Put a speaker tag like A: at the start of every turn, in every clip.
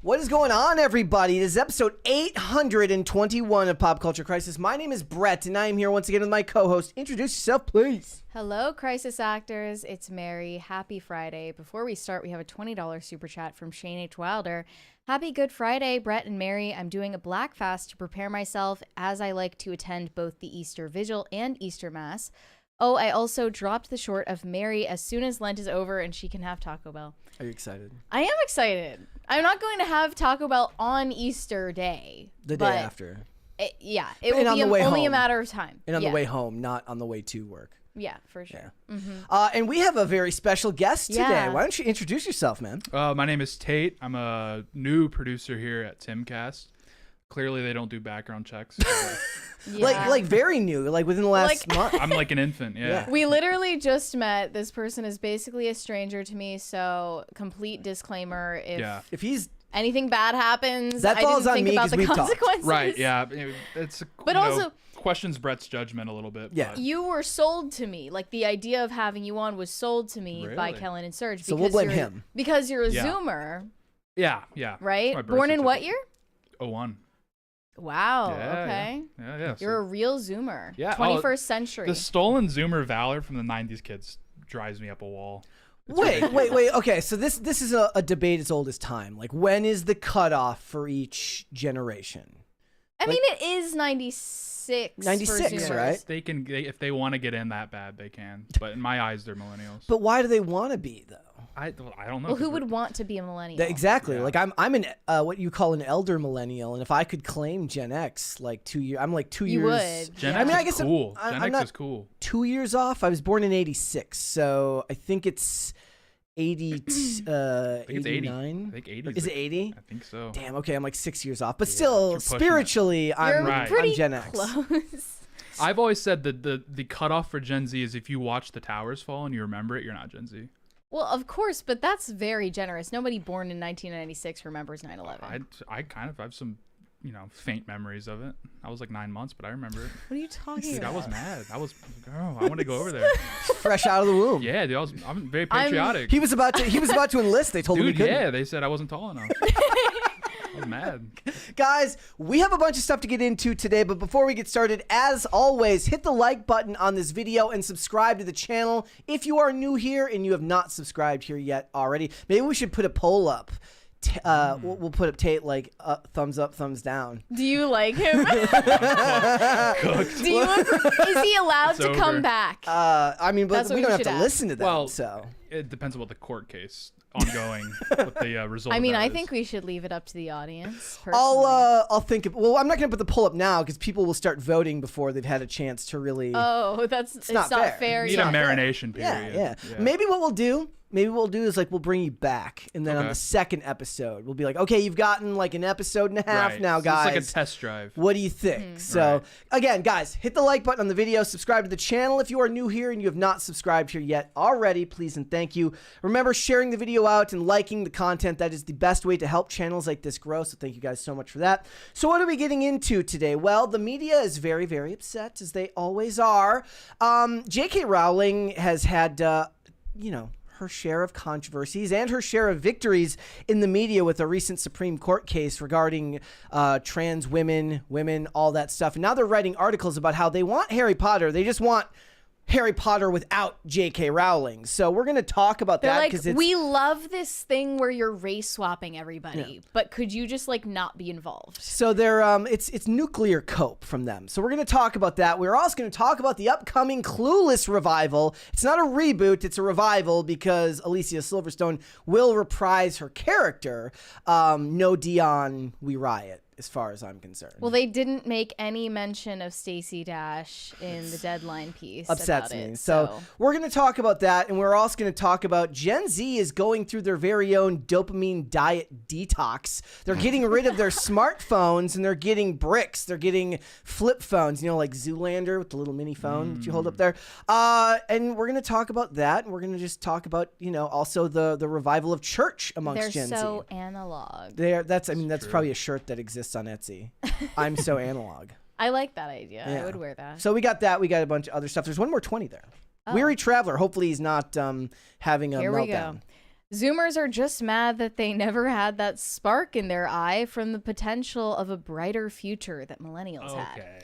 A: What is going on, everybody? This is episode 821 of Pop Culture Crisis. My name is Brett, and I am here once again with my co-host. Introduce yourself, please.
B: Hello, Crisis Actors. It's Mary. Happy Friday. Before we start, we have a $20 super chat from Shane H. Wilder. Happy Good Friday, Brett and Mary. I'm doing a black fast to prepare myself as I like to attend both the Easter Vigil and Easter Mass. Oh, I also dropped the short of Mary as soon as Lent is over and she can have Taco Bell.
A: Are you excited?
B: I am excited. I'm not going to have Taco Bell on Easter Day.
A: The day after.
B: It will be only a matter of time.
A: And on the way home, not on the way to work.
B: Yeah, for sure.
A: Yeah. Mm-hmm. And we have a very special guest today. Yeah. Why don't you introduce yourself, man?
C: My name is Tate. I'm a new producer here at Timcast. Clearly, they don't do background checks.
B: Yeah.
A: Like very new, like within the last month.
C: I'm like an infant, yeah.
B: We literally just met. This person is basically a stranger to me, so complete disclaimer.
A: If he's
B: anything bad happens,
A: that falls on me because we've
B: consequences.
C: Right, yeah. It's
B: but also
C: questions Brett's judgment a little bit.
A: Yeah.
B: You were sold to me. Like the idea of having you on was sold to me by Kellen and Serge.
A: So we'll blame him.
B: Because you're a Zoomer.
C: Yeah.
B: Right? Born in what year?
C: 01.
B: Wow.
C: Yeah,
B: okay.
C: Yeah.
B: You're a real Zoomer.
C: Yeah.
B: 21st century.
C: The stolen Zoomer valor from the 90s kids drives me up a wall.
A: Wait. Okay, so this is a debate as old as time. Like, when is the cutoff for each generation?
B: I mean, it is 96.
A: 96, right?
C: They can, if they want to get in that bad, they can. But in my eyes, they're millennials.
A: But why do they want to be though?
C: I don't know.
B: Well, who would want to be a millennial?
A: Exactly. Yeah. Like I'm an what you call an elder millennial, and if I could claim Gen X, like 2 years, I'm like 2 years.
B: You would.
C: Gen X I guess is cool. Gen X is cool.
A: 2 years off. I was born in '86, so I think it's 80.
C: I think it's 80.
A: 89.
C: I think 80.
A: Is it 80?
C: I think so.
A: Damn. Okay, I'm like 6 years off, but still, spiritually, I'm Gen X.
B: Close.
C: I've always said that the cutoff for Gen Z is if you watch the towers fall and you remember it, you're not Gen Z.
B: Well, of course, but that's very generous. Nobody born in 1996 remembers 9/11.
C: I kind of have some, faint memories of it. I was like 9 months, but I remember it.
B: What are you talking about?
C: I was mad. I wanted to go over there.
A: Fresh out of the womb.
C: Yeah, dude, I'm very patriotic.
A: He was about to enlist. They told him he couldn't.
C: Yeah, they said I wasn't tall enough. I was mad.
A: Guys, we have a bunch of stuff to get into today, but before we get started, as always, hit the like button on this video and subscribe to the channel. If you are new here and you have not subscribed here yet already, maybe we should put a poll up. We'll put up Tate like thumbs up, thumbs down.
B: Do you like him? Is he allowed to come back?
A: I mean, but we don't have to listen to that.
C: Well,
A: so
C: it depends about the court case ongoing with the result.
B: I mean, I think we should leave it up to the audience.
A: I'll think of. Well, I'm not going to put the poll up now because people will start voting before they've had a chance to really.
B: Oh, it's not fair.
C: You need a marination period.
A: Yeah. Maybe what we'll do is like we'll bring you back, and then on the second episode we'll be like, okay, you've gotten like an episode and a half now, guys.
C: It's like a test drive.
A: What do you think? So again, guys, hit the like button on the video, subscribe to the channel if you are new here and you have not subscribed here yet already, please and thank you. Remember, sharing the video out and liking the content. That is the best way to help channels like this grow, so thank you guys so much for that. So what are we getting into today? Well, the media is very, very upset, as they always are. J.K. Rowling has had her share of controversies and her share of victories in the media with a recent Supreme Court case regarding trans women, all that stuff. And now they're writing articles about how they want Harry Potter. They just want Harry Potter without J.K. Rowling. So we're going to talk about that because
B: we love this thing where you're race swapping everybody, but could you just like not be involved? So
A: they're it's nuclear cope from them. So we're going to talk about that. We're also going to talk about the upcoming Clueless Revival. It's not a reboot, it's a revival because Alicia Silverstone will reprise her character. No Dion, we riot, as far as I'm concerned.
B: Well, they didn't make any mention of Stacey Dash in the Deadline piece.
A: Upsets me. So we're going to talk about that, and we're also going to talk about Gen Z is going through their very own dopamine diet detox. They're getting rid of their smartphones, and they're getting bricks. They're getting flip phones, like Zoolander with the little mini phone that you hold up there. And we're going to talk about that, and we're going to just talk about, also the revival of church amongst Gen Z.
B: They're so analog.
A: That's probably a shirt that exists on Etsy. I'm so analog.
B: I like that idea. Yeah. I would wear that.
A: So we got that. We got a bunch of other stuff. There's one more 20 there. Weary Traveler. Hopefully he's not having a meltdown.
B: We go. Zoomers are just mad that they never had that spark in their eye from the potential of a brighter future that millennials had.
C: Okay.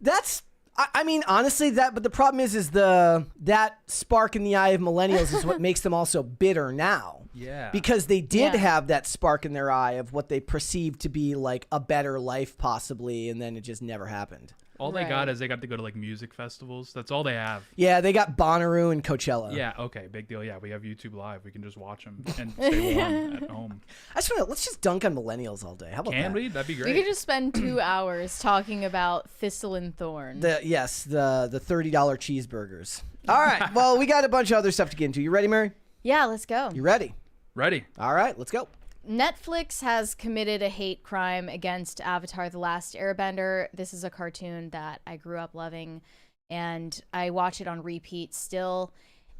A: That's, I mean, honestly, but the problem is that spark in the eye of millennials is what makes them also bitter now.
C: Yeah.
A: Because they did have that spark in their eye of what they perceived to be like a better life possibly, and then it just never happened.
C: All they got is they got to go to like music festivals. That's all they have.
A: Yeah, they got Bonnaroo and Coachella.
C: Yeah, okay, big deal. Yeah, we have YouTube Live. We can just watch them and stay warm at home.
A: I just want to, let's just dunk on millennials all day. How about that?
C: Can we? That'd be great.
B: We could just spend 2 hours talking about Thistle and Thorn.
A: The $30 cheeseburgers. All right, well, we got a bunch of other stuff to get into. You ready, Mary?
B: Yeah, let's go.
A: You ready?
C: Ready.
A: All right, let's go.
B: Netflix has committed a hate crime against Avatar: The Last Airbender. This is a cartoon that I grew up loving, and I watch it on repeat still.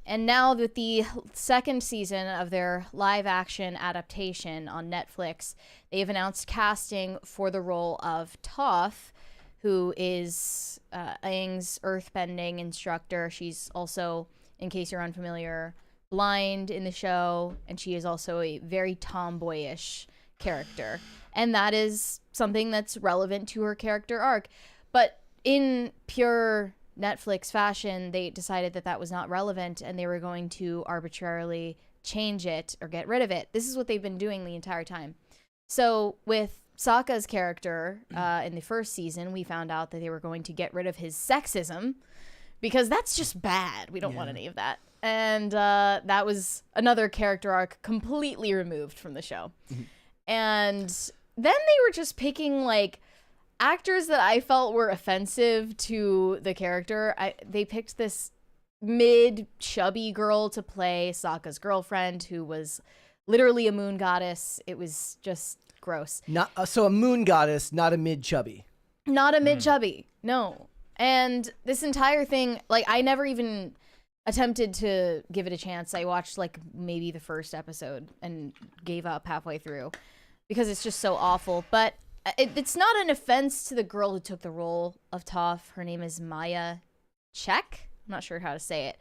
B: And now with the second season of their live-action adaptation on Netflix, they have announced casting for the role of Toph, who is Aang's earthbending instructor. She's also, in case you're unfamiliar, blind in the show, and she is also a very tomboyish character, and that is something that's relevant to her character arc. But in pure Netflix fashion, they decided that that was not relevant, and they were going to arbitrarily change it or get rid of it. This is what they've been doing the entire time. So with Sokka's character in the first season, we found out that they were going to get rid of his sexism, because that's just bad. We don't want any of that. And that was another character arc completely removed from the show. And then they were just picking like actors that I felt were offensive to the character. They picked this mid-chubby girl to play Sokka's girlfriend, who was literally a moon goddess. It was just gross.
A: Not so a moon goddess, not a mid-chubby.
B: Not a mid-chubby, no. And this entire thing, like, I never even attempted to give it a chance. I watched like maybe the first episode and gave up halfway through because it's just so awful. But it's not an offense to the girl who took the role of Toph. Her name is Maya Check. I'm not sure how to say it.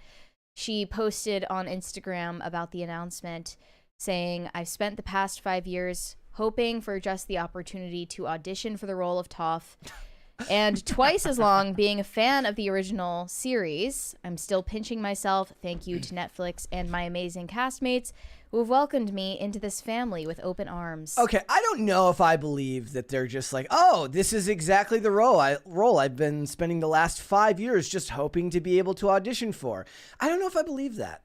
B: She posted on Instagram about the announcement saying, "I've spent the past 5 years hoping for just the opportunity to audition for the role of Toph. And twice as long being a fan of the original series. I'm still pinching myself. Thank you to Netflix and my amazing castmates who have welcomed me into this family with open arms."
A: Okay, I don't know if I believe that they're just like, oh, this is exactly the role I've been spending the last 5 years just hoping to be able to audition for. I don't know if I believe that.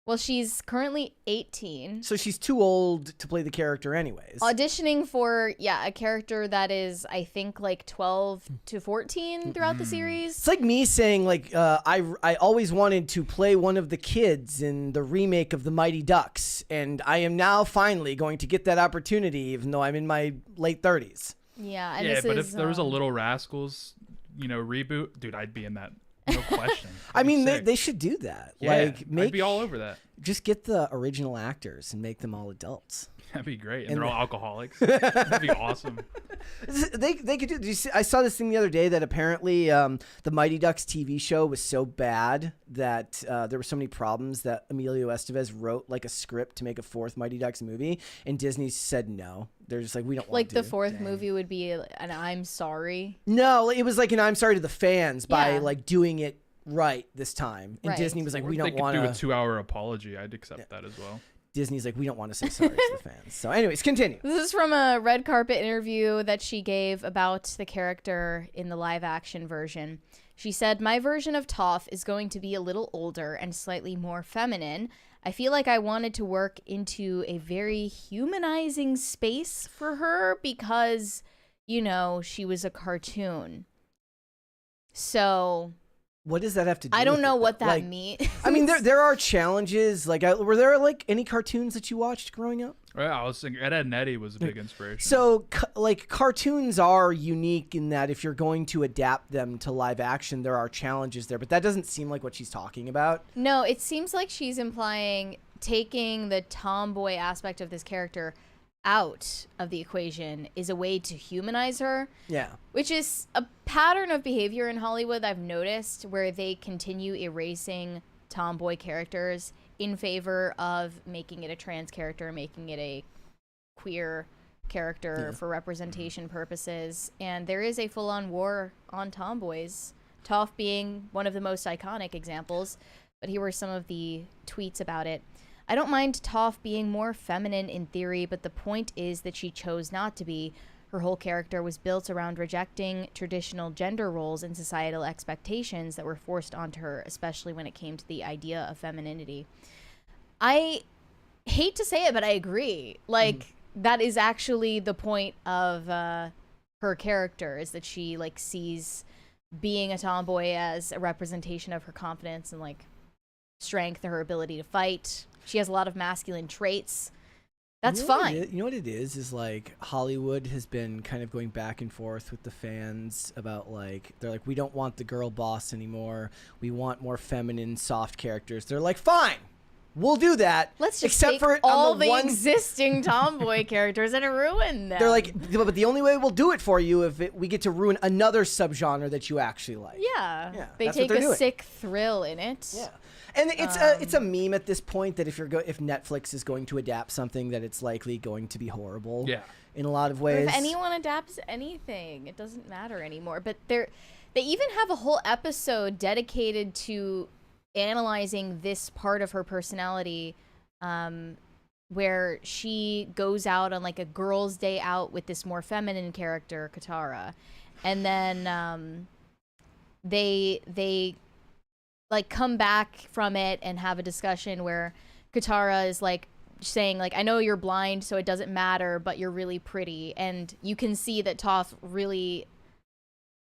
B: Well, she's currently 18.
A: So she's too old to play the character anyways.
B: Auditioning for, a character that is, I think, like 12 to 14 throughout the series.
A: It's like me saying, like, I always wanted to play one of the kids in the remake of The Mighty Ducks, and I am now finally going to get that opportunity, even though I'm in my late 30s.
B: Yeah, and
C: Yeah, but if there was a Little Rascals, reboot, dude, I'd be in that. No question.
A: I mean, they should do that.
C: Yeah,
A: like,
C: I'd be all over that.
A: Just get the original actors and make them all adults.
C: That'd be great. And they're all alcoholics. That'd be awesome.
A: They could do. Did you see, I saw this thing the other day that apparently the Mighty Ducks TV show was so bad that there were so many problems that Emilio Estevez wrote like a script to make a fourth Mighty Ducks movie, and Disney said no. They're just like, we don't want to.
B: Like the fourth movie would be an I'm sorry.
A: No, it was like an I'm sorry to the fans by like doing it right this time. And Disney was like, we don't want to.
C: do a 2-hour apology. I'd accept that as well.
A: Disney's like, we don't want to say sorry to the fans. So anyways, continue.
B: This is from a red carpet interview that she gave about the character in the live action version. She said, "My version of Toph is going to be a little older and slightly more feminine. I feel like I wanted to work into a very humanizing space for her because, she was a cartoon." So
A: what does that have to do?
B: I don't
A: with
B: know
A: it,
B: what
A: though?
B: that
A: like,
B: means.
A: I mean, there are challenges. Like, were there like any cartoons that you watched growing up?
C: Yeah, I was thinking Ed, Edd n Eddy was a big inspiration.
A: So, like, cartoons are unique in that if you're going to adapt them to live action, there are challenges there. But that doesn't seem like what she's talking about.
B: No, it seems like she's implying taking the tomboy aspect of this character out of the equation is a way to humanize her.
A: Yeah.
B: Which is a pattern of behavior in Hollywood I've noticed, where they continue erasing tomboy characters in favor of making it a trans character, making it a queer character for representation purposes. And there is a full-on war on tomboys, Toph being one of the most iconic examples. But here were some of the tweets about it. I don't mind Toph being more feminine in theory, but the point is that she chose not to be. Her whole character was built around rejecting traditional gender roles and societal expectations that were forced onto her, especially when it came to the idea of femininity. I hate to say it, but I agree. Like, that is actually the point of her character, is that she, like, sees being a tomboy as a representation of her confidence and, like, strength, her ability to fight. She has a lot of masculine traits. That's fine.
A: You know what it is like Hollywood has been kind of going back and forth with the fans about, like, they're like, we don't want the girl boss anymore. We want more feminine, soft characters. They're like, fine, we'll do that.
B: Let's just
A: except
B: take
A: for
B: all the existing tomboy characters and ruin them.
A: They're like, but the only way we'll do it for you if we get to ruin another subgenre that you actually like.
B: Yeah. They
A: that's
B: take
A: what they're
B: a
A: doing.
B: sick thrill in it.
A: Yeah. And it's a meme at this point that if Netflix is going to adapt something, that it's likely going to be horrible.
C: Yeah.
A: In a lot of
B: Or
A: ways.
B: if anyone adapts anything, it doesn't matter anymore. But they even have a whole episode dedicated to analyzing this part of her personality, where she goes out on, like, a girl's day out with this more feminine character, Katara, and then they like come back from it and have a discussion where Katara is like saying, like, I know you're blind, so it doesn't matter, but you're really pretty. And you can see that Toph really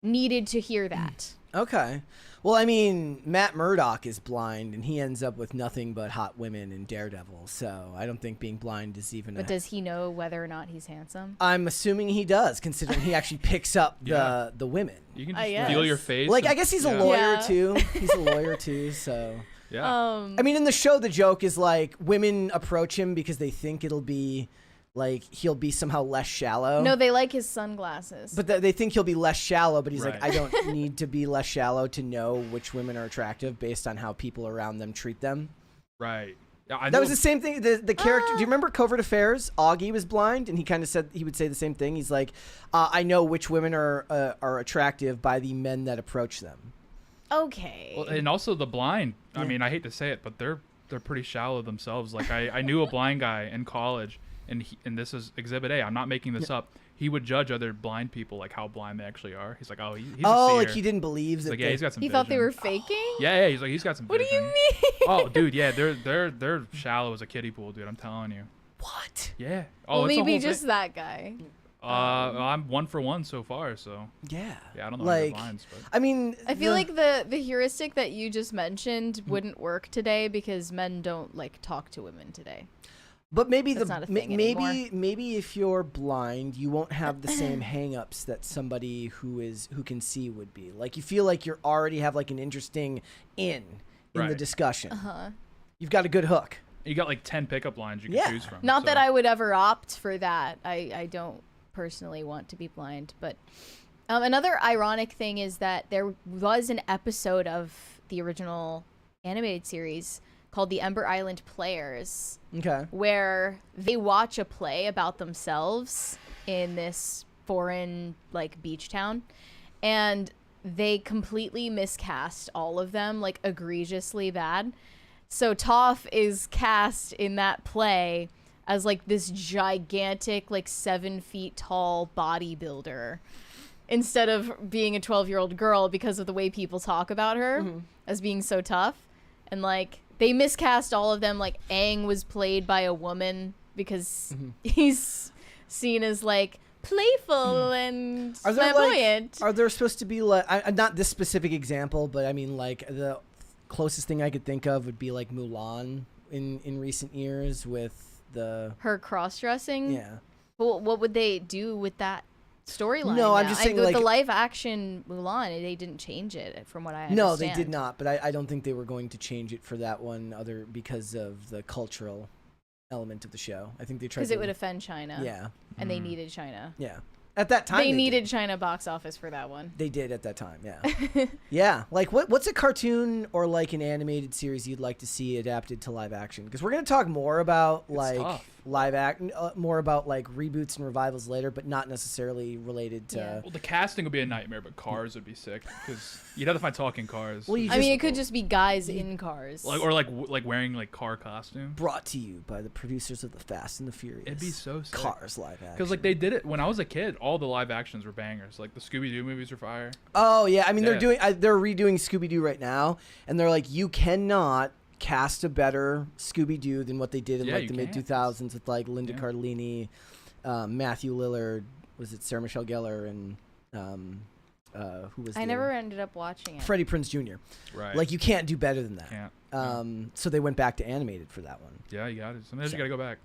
B: needed to hear that.
A: Okay. Well, I mean, Matt Murdock is blind, and he ends up with nothing but hot women in Daredevil, so I don't think being blind is even
B: But does he know whether or not he's handsome?
A: I'm assuming he does, considering he actually picks up the women.
C: You can just feel your face.
A: Like, I guess he's a lawyer,
B: Yeah.
A: too. He's a lawyer, too, so...
C: Yeah.
A: I mean, in the show, the joke is, like, women approach him because they think it'll be... like, he'll be somehow less shallow.
B: No, they like his sunglasses.
A: But they think he'll be less shallow, but he's like,
C: Right.
A: I don't need to be less shallow to know which women are attractive based on how people around them treat them.
C: Right. Yeah,
A: That was the same thing. The character, do you remember Covert Affairs? Augie was blind, and he kind of said, he would say the same thing. He's like, I know which women are attractive by the men that approach them.
B: Okay.
C: Well, and also the blind. I mean, I hate to say it, but they're pretty shallow themselves. Like, I knew a blind guy in college, and this is Exhibit A. I'm not making this up. He would judge other blind people, like how blind they actually are. He's like, oh, he's a seer.
A: Like he didn't believe
C: He's
A: that.
C: like, yeah, he's got some.
B: He
C: vision.
B: thought they were faking?
C: Yeah, he's like, he's got some.
B: What do
C: vision.
B: you mean?
C: Oh, dude, yeah, they're shallow as a kiddie pool, dude. I'm telling you.
A: What?
C: Yeah. Oh,
B: Well,
C: it's a
B: maybe
C: whole
B: just
C: thing.
B: that guy.
C: I'm 1 for 1 so far, so.
A: Yeah.
C: Yeah, I don't know
A: like,
C: any blinds, but.
A: I mean,
B: I feel like the heuristic that you just mentioned wouldn't work today because men don't, like, talk to women today.
A: But maybe
B: That's not a thing anymore.
A: maybe if you're blind, you won't have the same hangups that somebody who can see would be. Like, you feel like you already have, like, an interesting in the
C: Right.
A: discussion.
B: Uh-huh.
A: You've got a good hook.
C: You got like 10 pickup lines you can choose from.
B: Not
C: so.
B: that I would ever opt for that. I don't personally want to be blind. But another ironic thing is that there was an episode of the original animated series called The Ember Island Players.
A: Okay.
B: Where they watch a play about themselves in this foreign, like, beach town. And they completely miscast all of them, like, egregiously bad. So Toph is cast in that play as, like, this gigantic, like, 7 feet tall bodybuilder instead of being a 12-year-old girl because of the way people talk about her as being so tough. And, like, they miscast all of them. Like, Aang was played by a woman because he's seen as, like, playful and flamboyant.
A: Are there supposed to be, like, not this specific example, but I mean, like, the closest thing I could think of would be, like, Mulan in recent years with
B: her cross-dressing?
A: Yeah.
B: Well, what would they do with that storyline?
A: No, I'm
B: now?
A: just saying,
B: with
A: like,
B: the live-action Mulan, they didn't change it, from what I understand.
A: No, they did not, but I don't think they were going to change it for that one because of the cultural element of the show. I think they tried
B: because it would offend China.
A: Yeah.
B: And they needed China.
A: Yeah. At that time,
B: They needed
A: did.
B: China box office for that one.
A: They did at that time, yeah. Yeah, like what's a cartoon or like an animated series you'd like to see adapted to live action? Because we're going to talk more about like
C: tough.
A: more about like reboots and revivals later, but not necessarily related to.
B: Yeah.
C: Well, the casting would be a nightmare, but Cars would be sick because you'd have to find talking cars.
A: Well, you
B: I mean,
A: just
B: it could just be guys in cars.
C: like wearing like car costumes.
A: brought to you by the producers of the Fast and the Furious.
C: It'd be so sick.
A: Cars live action.
C: Because like they did it when I was a kid. All the live actions were bangers. Like the Scooby Doo movies were fire.
A: Oh yeah, I mean
C: Yeah.
A: they're redoing Scooby Doo right now, and they're like, you cannot cast a better Scooby Doo than what they did in
C: Yeah,
A: like
C: you
A: the mid
C: can't.
A: 2000s with like Linda
C: Yeah.
A: Cardellini, Matthew Lillard, was it Sarah Michelle Gellar, and who was
B: I
A: the
B: never
A: other?
B: ended up watching it.
A: Freddie Prinze Jr.
C: Right.
A: Like you can't do better than that.
C: Can't.
A: So they went back to animated for that one.
C: Yeah, you got it. Sometimes
A: So-
C: you gotta go back.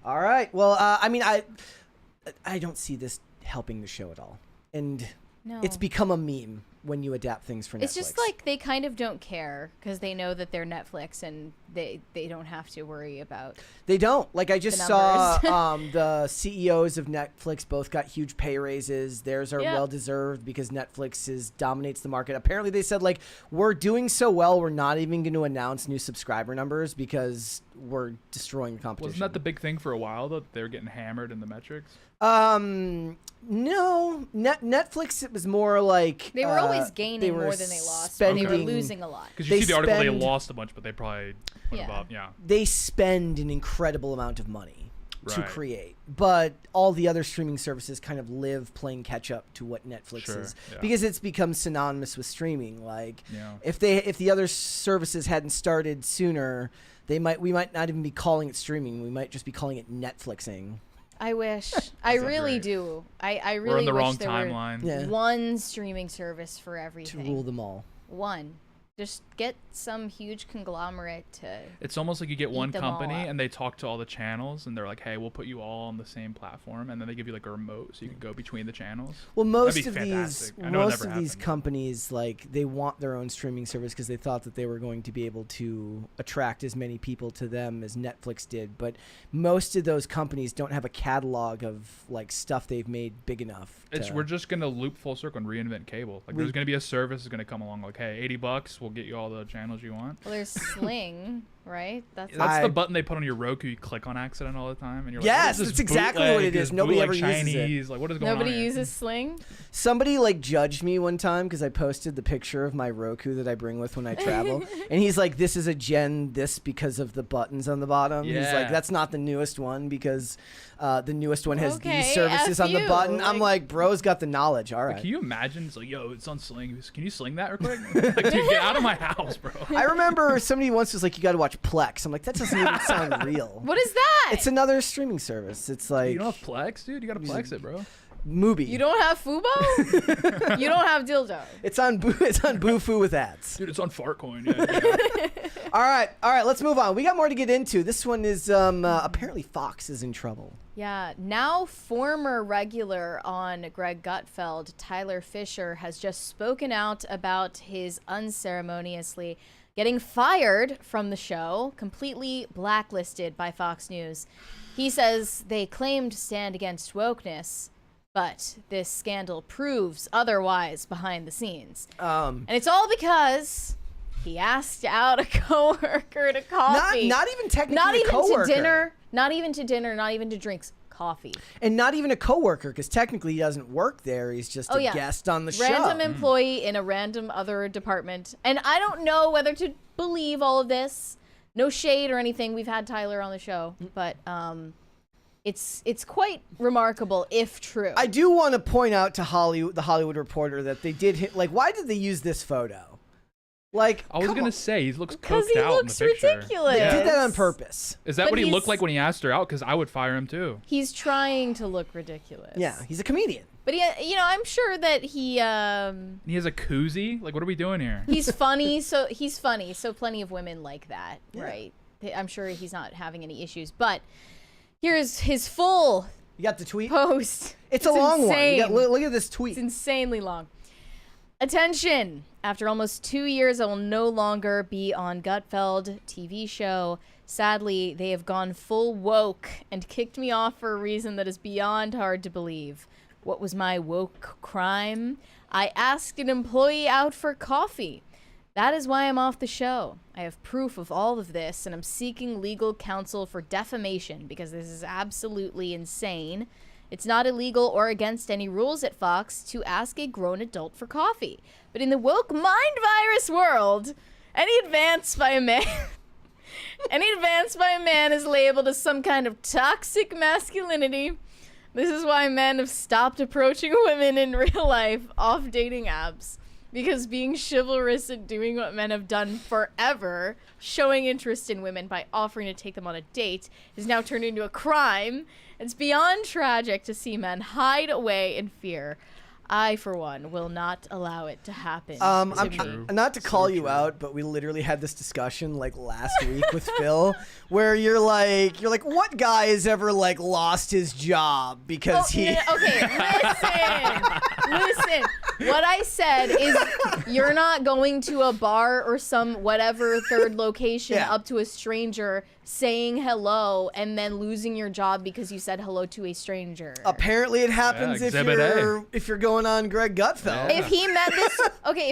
A: All right. Well, I mean, I don't see this helping the show at all, and
B: No.
A: it's become a meme when you adapt things for Netflix.
B: It's just like they kind of don't care because they know that they're Netflix and they don't have to worry about.
A: They don't. Like I just
B: The
A: saw
B: numbers.
A: the CEOs of Netflix both got huge pay raises. Theirs are
B: Yeah.
A: well deserved because Netflix dominates the market. Apparently they said like we're doing so well we're not even going to announce new subscriber numbers because we're destroying the competition.
C: Wasn't that the big thing for a while though? They were getting hammered in the metrics.
A: No, Netflix. It was more like
B: They were always gaining
A: they were
B: more than they lost, and they were
A: spending-
B: losing a lot.
C: Because you
A: They
C: see the article, they
A: spend-
C: lost a bunch, but they probably went
B: Yeah.
C: above. Yeah.
A: They spend an incredible amount of money to
C: Right.
A: create, but all the other streaming services kind of live playing catch up to what Netflix
C: Sure,
A: is
C: yeah.
A: because it's become synonymous with streaming. Like
C: Yeah.
A: if the other services hadn't started sooner, we might not even be calling it streaming. We might just be calling it Netflixing.
B: I wish. I
C: That's
B: really
C: great.
B: do. I really
C: We're in the
B: wish
C: wrong
B: there
C: timeline.
A: Yeah.
B: were one streaming service for
A: To
B: everything.
A: rule them all.
B: One. Just get some huge conglomerate to.
C: It's almost like you get one
B: them all
C: company
B: up.
C: and they talk to all the channels and they're like, "Hey, we'll put you all on the same platform," and then they give you like a remote so you can go between the channels.
A: Well, most
C: That'd
A: of
C: be
A: these
C: fantastic. I know it
A: most
C: never
A: of these
C: happened.
A: companies like they want their own streaming service because they thought that they were going to be able to attract as many people to them as Netflix did. But most of those companies don't have a catalog of like stuff they've made big enough.
C: We're just gonna loop full circle and reinvent cable. Like there's gonna be a service that's gonna come along like, "Hey, $80, we'll get you all the channels you want."
B: Well, there's Sling, right? That's
C: That's the
A: I-
C: button they put on your Roku. You click on accident all the time, and you're like,
A: Yes,
C: "What is this
A: that's exactly what
C: bootleg?
A: it is.
C: This
A: Nobody
C: bootleg
A: ever uses it.
C: Chinese? Like, what is going
B: nobody
C: on here?"
B: uses Sling.
A: Somebody like judged me one time because I posted the picture of my Roku that I bring with when I travel, and he's like, "This is a Gen this because of the buttons on the bottom." He's like,
C: Yeah.
A: "That's not the newest one because the newest one has
B: Okay,
A: these services
B: F
A: on the
B: you.
A: button." I'm
B: Like-
A: like, "Bro's got the knowledge." All
C: Like,
A: right.
C: can you imagine? It's like, "Yo, it's on Sling. Can you sling that real quick?" Like, dude, get out of my house, bro.
A: I remember somebody once was like, "You got to watch Plex." I'm like, "That doesn't even sound real."
B: What is that?
A: It's another streaming service. It's like
C: You don't have Plex, dude. You gotta Plex it, bro.
A: Mubi.
B: You don't have Fubo? You don't have dildo.
A: It's on Boofu with ads.
C: Dude, it's on Fartcoin. Yeah.
A: All right. Let's move on. We got more to get into. This one is apparently Fox is in trouble.
B: Yeah, now former regular on Greg Gutfeld, Tyler Fisher, has just spoken out about his unceremoniously getting fired from the show, completely blacklisted by Fox News. He says they claimed to stand against wokeness, but this scandal proves otherwise behind the scenes. And it's all because he asked out a coworker to coffee.
A: Not even technically
B: Not
A: a
B: even
A: coworker.
B: to dinner, not even to dinner, not even to drinks. Coffee.
A: And not even a coworker, because technically he doesn't work there. He's just a guest on the
B: Random
A: show.
B: employee in a random other department. And I don't know whether to believe all of this. No shade or anything. We've had Tyler on the show, but it's quite remarkable if true.
A: I do want to point out to the Hollywood Reporter that they did hit, like, why did they use this photo? Like,
C: I was
A: come
C: gonna
A: on.
C: say he looks
B: Because
C: coked
B: he
C: out
B: looks
C: in the picture.
B: ridiculous.
A: They
C: Yeah.
A: did that on purpose.
C: Is that
B: But
C: what he
B: he's-
C: looked like when he asked her out? Because I would fire him too.
B: He's trying to look ridiculous.
A: Yeah, he's a comedian.
B: But I'm sure that he
C: He has a koozie. Like, what are we doing here?
B: he's funny, so plenty of women like that,
A: Yeah.
B: right? I'm sure he's not having any issues. But here's his full
A: You got the tweet?
B: post.
A: It's a long one.
B: insane.
A: You got, look at this tweet.
B: It's insanely long. Attention! After almost 2 years, I will no longer be on Gutfeld TV show. Sadly, they have gone full woke and kicked me off for a reason that is beyond hard to believe. What was my woke crime? I asked an employee out for coffee. That is why I'm off the show. I have proof of all of this, and I'm seeking legal counsel for defamation because this is absolutely insane. It's not illegal or against any rules at Fox to ask a grown adult for coffee. But in the woke mind virus world, any advance by a man is labeled as some kind of toxic masculinity. This is why men have stopped approaching women in real life off dating apps. Because being chivalrous and doing what men have done forever, showing interest in women by offering to take them on a date, is now turned into a crime. It's beyond tragic to see men hide away in fear. I, for one, will not allow it to happen.
A: Not to call you out, but we literally had this discussion like last week with Phil, where you're like, what guy has ever like lost his job because he?
B: Okay, listen. What I said is, you're not going to a bar or some whatever third location up to a stranger saying hello and then losing your job because you said hello to a stranger.
A: Apparently, it happens if you're going on Greg Gutfeld.
B: If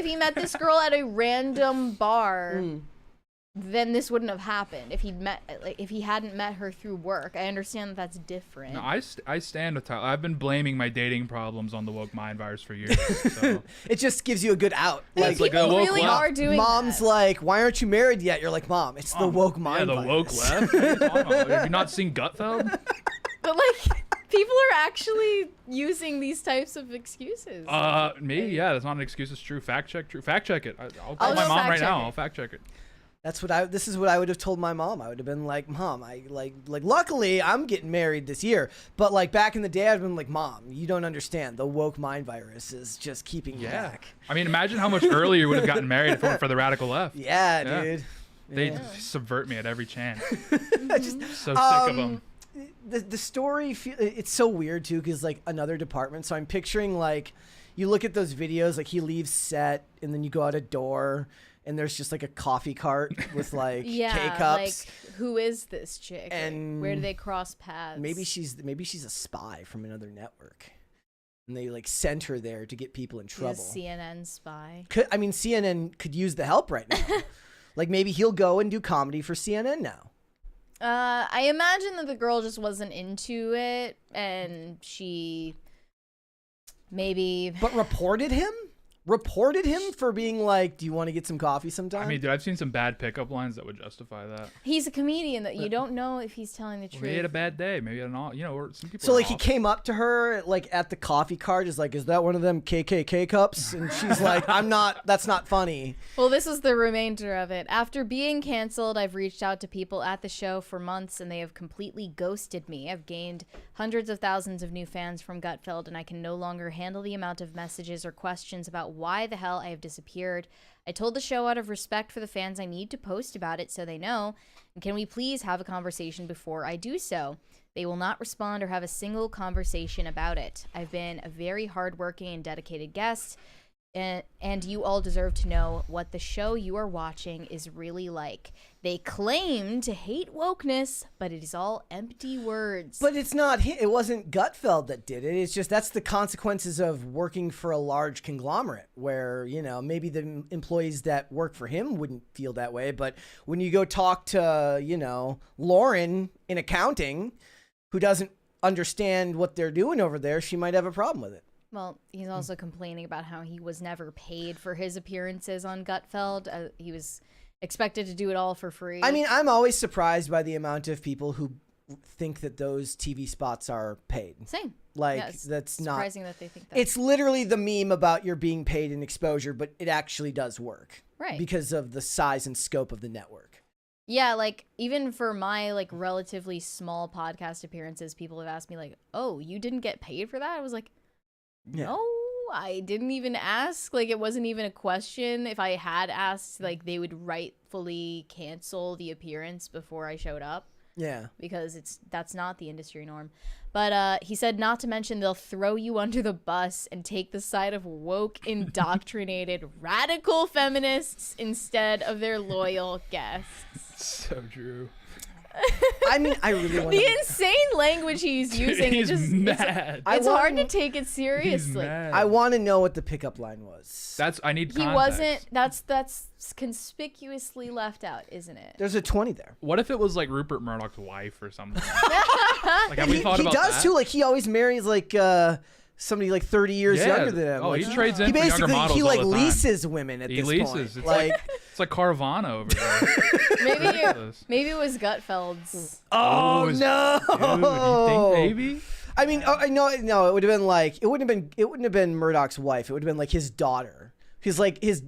B: he met this girl at a random bar, then this wouldn't have happened. If he hadn't met her through work. I understand that that's different.
C: No, I stand with Tyler. I've been blaming my dating problems on the woke mind virus for years. So.
A: It just gives you a good out.
B: Like people really are doing
A: Mom's
B: that.
A: Like, why aren't you married yet? You're like, Mom, it's the woke mind virus.
C: Yeah, the woke left. What are you talking about? Have you not seen Gutfeld?
B: But like, people are actually using these types of excuses.
C: Yeah, that's not an excuse. It's true. Fact check it. I'll call my mom right now. I'll fact check it.
A: This is what I would have told my mom. I would have been like, Mom, luckily I'm getting married this year. But like back in the day, I'd been like, Mom, you don't understand. The woke mind virus is just keeping you back.
C: I mean, imagine how much earlier you would have gotten married if it weren't for the radical left.
A: Yeah, dude.
C: They subvert me at every chance. So sick of them.
A: The story, it's so weird too, because like another department. So I'm picturing like, you look at those videos, like he leaves set and then you go out a door and there's just like a coffee cart with like K-cups.
B: Like, who is this chick? And like, where do they cross paths?
A: Maybe she's a spy from another network. And they like sent her there to get people in trouble.
B: He's a CNN spy.
A: CNN could use the help right now. Like maybe he'll go and do comedy for CNN now.
B: I imagine that the girl just wasn't into it and she maybe...
A: But reported him for being like, do you want to get some coffee sometime?
C: I mean, dude, I've seen some bad pickup lines that would justify that.
B: He's a comedian that you don't know if he's telling the truth.
C: He had a bad day. Maybe or some people.
A: So like he came up to her like at the coffee cart, is like, is that one of them KKK cups? And she's like, I'm not. That's not funny.
B: Well, this is the remainder of it. After being canceled, I've reached out to people at the show for months, and they have completely ghosted me. I've gained hundreds of thousands of new fans from Gutfeld, and I can no longer handle the amount of messages or questions about why the hell I have disappeared. I told the show out of respect for the fans I need to post about it so they know. And can we please have a conversation before I do so? They will not respond or have a single conversation about it. I've been a very hardworking and dedicated guest, and you all deserve to know what the show you are watching is really like. They claim to hate wokeness, but it is all empty words.
A: But it's not. It wasn't Gutfeld that did it. It's just that's the consequences of working for a large conglomerate where, maybe the employees that work for him wouldn't feel that way. But when you go talk to, Lauren in accounting, who doesn't understand what they're doing over there, she might have a problem with it.
B: Well, he's also complaining about how he was never paid for his appearances on Gutfeld. He was expected to do it all for free.
A: I mean, I'm always surprised by the amount of people who think that those TV spots are paid.
B: Same.
A: Like, that's not
B: surprising that they think that.
A: It's literally the meme about you're being paid in exposure, but it actually does work.
B: Right.
A: Because of the size and scope of the network.
B: Yeah, like, even for my, like, relatively small podcast appearances, people have asked me, like, oh, you didn't get paid for that? I was like, no, I didn't even ask. Like, it wasn't even a question. If I had asked, like, they would rightfully cancel the appearance before I showed up.
A: Yeah.
B: Because that's not the industry norm. But he said, not to mention they'll throw you under the bus and take the side of woke, indoctrinated, radical feminists instead of their loyal guests.
C: So true.
A: I mean, I really want
B: The insane language he's using.
C: He's
B: it's
C: mad.
B: It's hard to take it seriously.
C: He's mad.
A: I want to know what the pickup line was.
C: I need
B: He
C: context.
B: wasn't. That's conspicuously left out, isn't it?
A: There's a 20 there.
C: What if it was like Rupert Murdoch's wife or something? Like, have we thought
A: He
C: about
A: does
C: that?
A: too. Like he always marries like somebody like 30 years younger than him.
C: Oh,
A: Like,
C: he trades in
A: he
C: for younger
A: basically
C: models
A: he
C: all
A: like
C: the time.
A: leases women at
C: He
A: this
C: leases.
A: point.
C: It's it's like Carvana over there.
B: Maybe it was Gutfeld's.
A: Oh no!
C: Dude, you think maybe?
A: I mean, no. It would have been like it wouldn't have been Murdoch's wife. It would have been like his daughter. He's like his